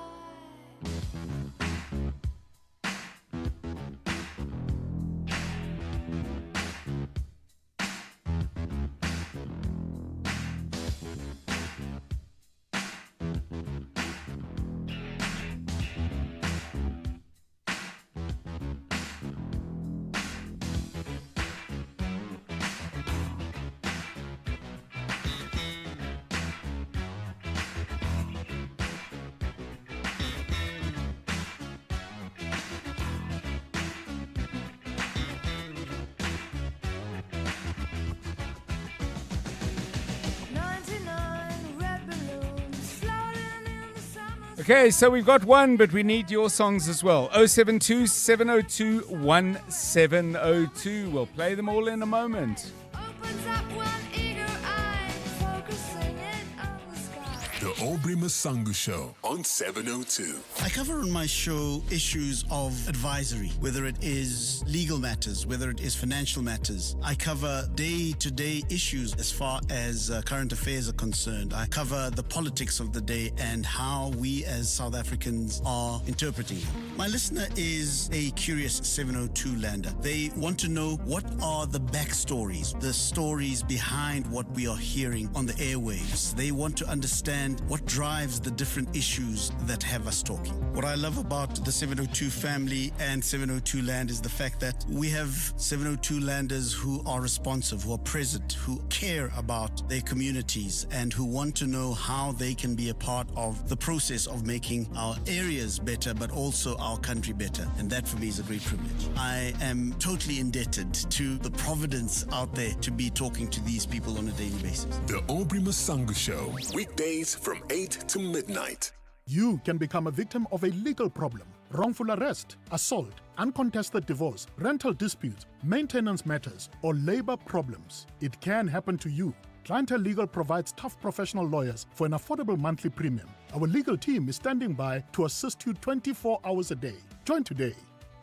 Okay, so we've got one, but we need your songs as well. 072 702 1702. We'll play them all in a moment. Opens up one eager eye, focusing it on the sky. The Aubrey Masangu Show on 702. I cover on my show issues of advisory, whether it is legal matters, whether it is financial matters. I cover day-to-day issues as far as current affairs are concerned. I cover the politics of the day and how we as South Africans are interpreting it. My listener is a curious 702 lander. They want to know what are the backstories, the stories behind what we are hearing on the airwaves. They want to understand what drives the different issues that have us talking. What I love about the 702 family and 702 Land is the fact that we have 702 landers who are responsive, who are present, who care about their communities, and who want to know how they can be a part of the process of making our areas better, but also our country better. And that for me is a great privilege. I am totally indebted to the providence out there to be talking to these people on a daily basis. The Aubrey Masangu Show, weekdays from 8 to midnight. You can become a victim of a legal problem: wrongful arrest, assault, uncontested divorce, rental disputes, maintenance matters, or labor problems. It can happen to you. Clientele Legal provides tough professional lawyers for an affordable monthly premium. Our legal team is standing by to assist you 24 hours a day. Join today.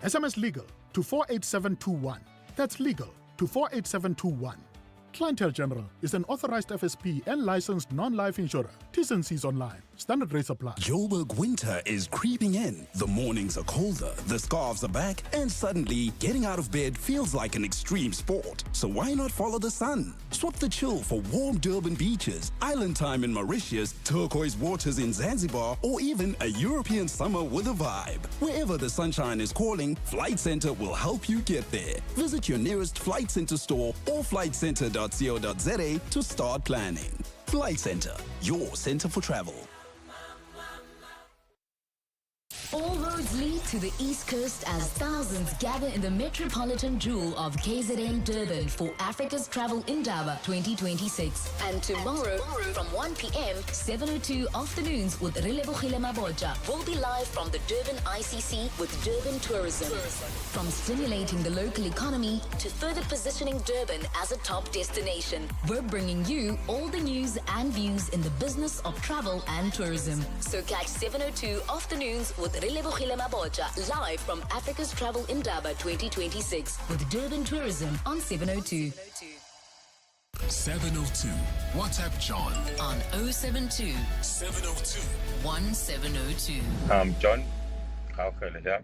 SMS Legal to 48721. That's legal to 48721. Clientele General is an authorized FSP and licensed non-life insurer. T's and C's online. Standard rates apply. Joburg winter is creeping in. The mornings are colder, the scarves are back, and suddenly getting out of bed feels like an extreme sport. So why not follow the sun? Swap the chill for warm Durban beaches, island time in Mauritius, turquoise waters in Zanzibar, or even a European summer with a vibe. Wherever the sunshine is calling, Flight Centre will help you get there. Visit your nearest Flight Centre store or flightcentre.co.za to start planning. Flight Centre, your centre for travel. All roads lead to the East Coast as thousands gather in the metropolitan jewel of KZN Durban for Africa's Travel Indaba 2026. And tomorrow, from 1 p.m., 7:02 afternoons with Relebogile Maboja will be live from the Durban ICC with Durban Tourism. From stimulating the local economy to further positioning Durban as a top destination, we're bringing you all the news and views in the business of travel and tourism. So catch 7:02 afternoons with Relebogile Maboja live from Africa's Travel Indaba 2026 with Durban Tourism on 7:02. 702. WhatsApp John On 072 702 1702. I'm John. Here.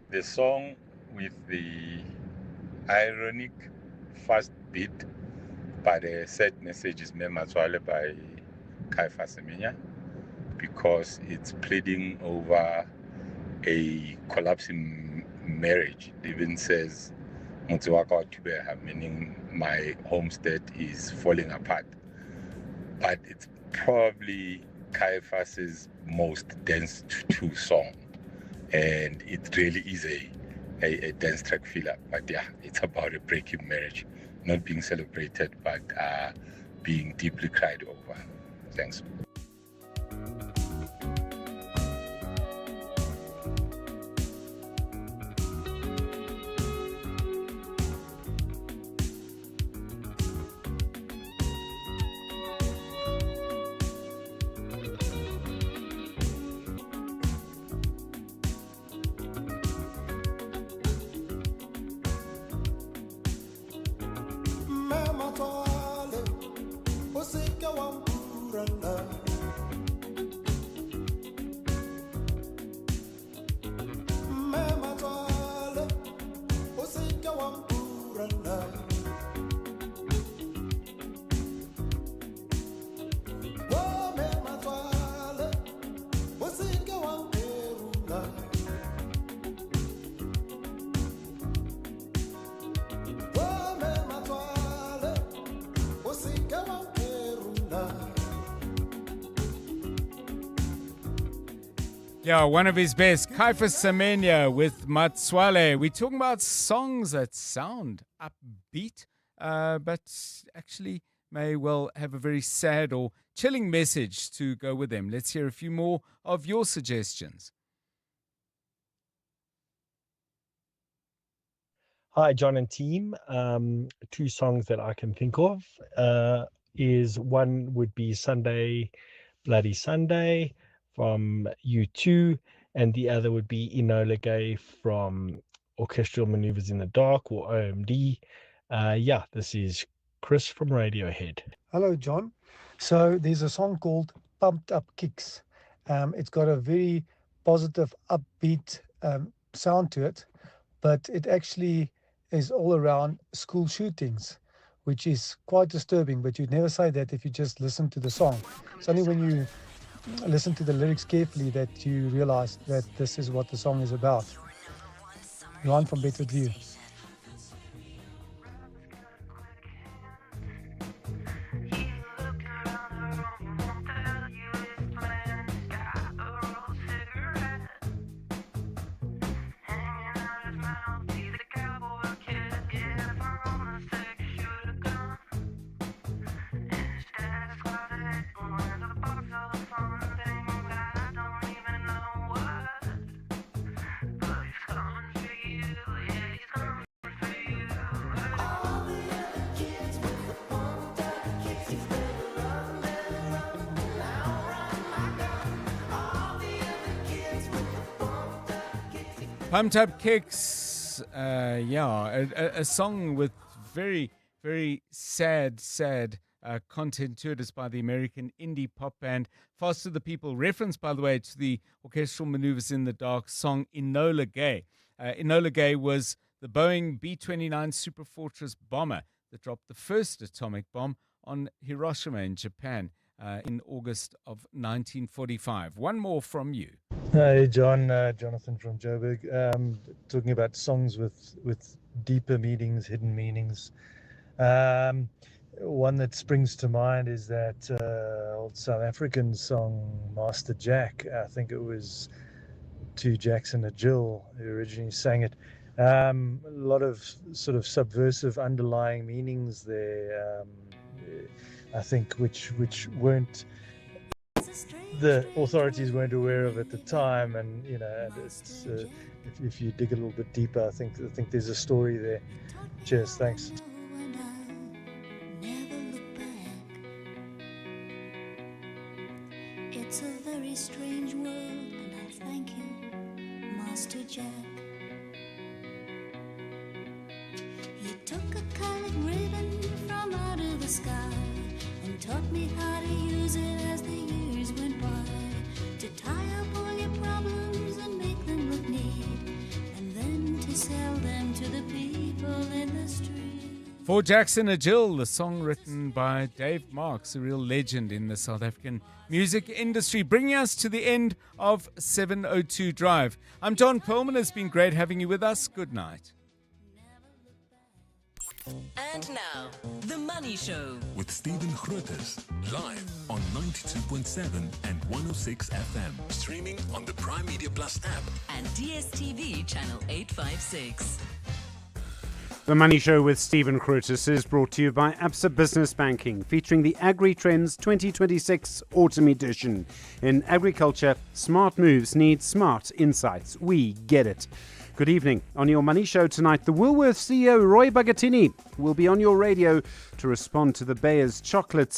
The song with the ironic fast beat but the sad message is Mematswale by Kaifa Semenya, because it's pleading over a collapsing marriage. It even says Mutsuwaka wa Tubeha, meaning my homestead is falling apart. But it's probably Kaifa's most dance to song, and it really is a dance track filler. But yeah, it's about a breaking marriage, not being celebrated, but being deeply cried over. Thanks. Yeah, one of his best, Kaifa Semenya with Matswale. We're talking about songs that sound upbeat, but actually may well have a very sad or chilling message to go with them. Let's hear a few more of your suggestions. Hi, John and team. Two songs that I can think of is one would be Sunday, Bloody Sunday from U2, and the other would be Enola Gay from Orchestral Maneuvers in the Dark, or OMD. This is Chris from Radiohead. Hello, John. So there's a song called Pumped Up Kicks. It's got a very positive, upbeat sound to it, but it actually is all around school shootings, which is quite disturbing, but you'd never say that if you just listen to the song. It's only when you listen to the lyrics carefully that you realize that this is what the song is about. Ron from Bedford View. Pumped Up Kicks, a song with very, very sad content to it. Is by the American indie pop band Fast to the People. Reference, by the way, to the Orchestral Maneuvers in the Dark song Enola Gay. Enola Gay was the Boeing B-29 Superfortress bomber that dropped the first atomic bomb on Hiroshima in Japan in August of 1945. One more from you. Hey, John. Jonathan from Joburg. Talking about songs with deeper meanings, hidden meanings. One that springs to mind is that old South African song, Master Jack. I think it was to Jackson and Jill who originally sang it. A lot of sort of subversive underlying meanings there, I think, which weren't, the authorities weren't aware of at the time, and it's, if you dig a little bit deeper, I think there's a story there. Cheers, thanks. It's a very strange world, and I thank you, Master Jack. You took a colored ribbon from out of the sky and taught me how to use it as the years went by, to tie up all your problems and make them look neat, and then to sell them to the people in the street. For Jackson and Jill, the song written by Dave Marks, a real legend in the South African music industry, bringing us to the end of 702 Drive. I'm John Perlman. It's been great having you with us. Good night. And now, The Money Show. With Stephen Grootes, live on 92.7 and 106 FM. Streaming on the Prime Media Plus app. And DSTV channel 856. The Money Show with Stephen Grootes is brought to you by Absa Business Banking, featuring the Agri Trends 2026 Autumn Edition. In agriculture, smart moves need smart insights. We get it. Good evening. On your Money Show tonight, the Woolworths CEO Roy Bagatini will be on your radio to respond to the Bayer's chocolates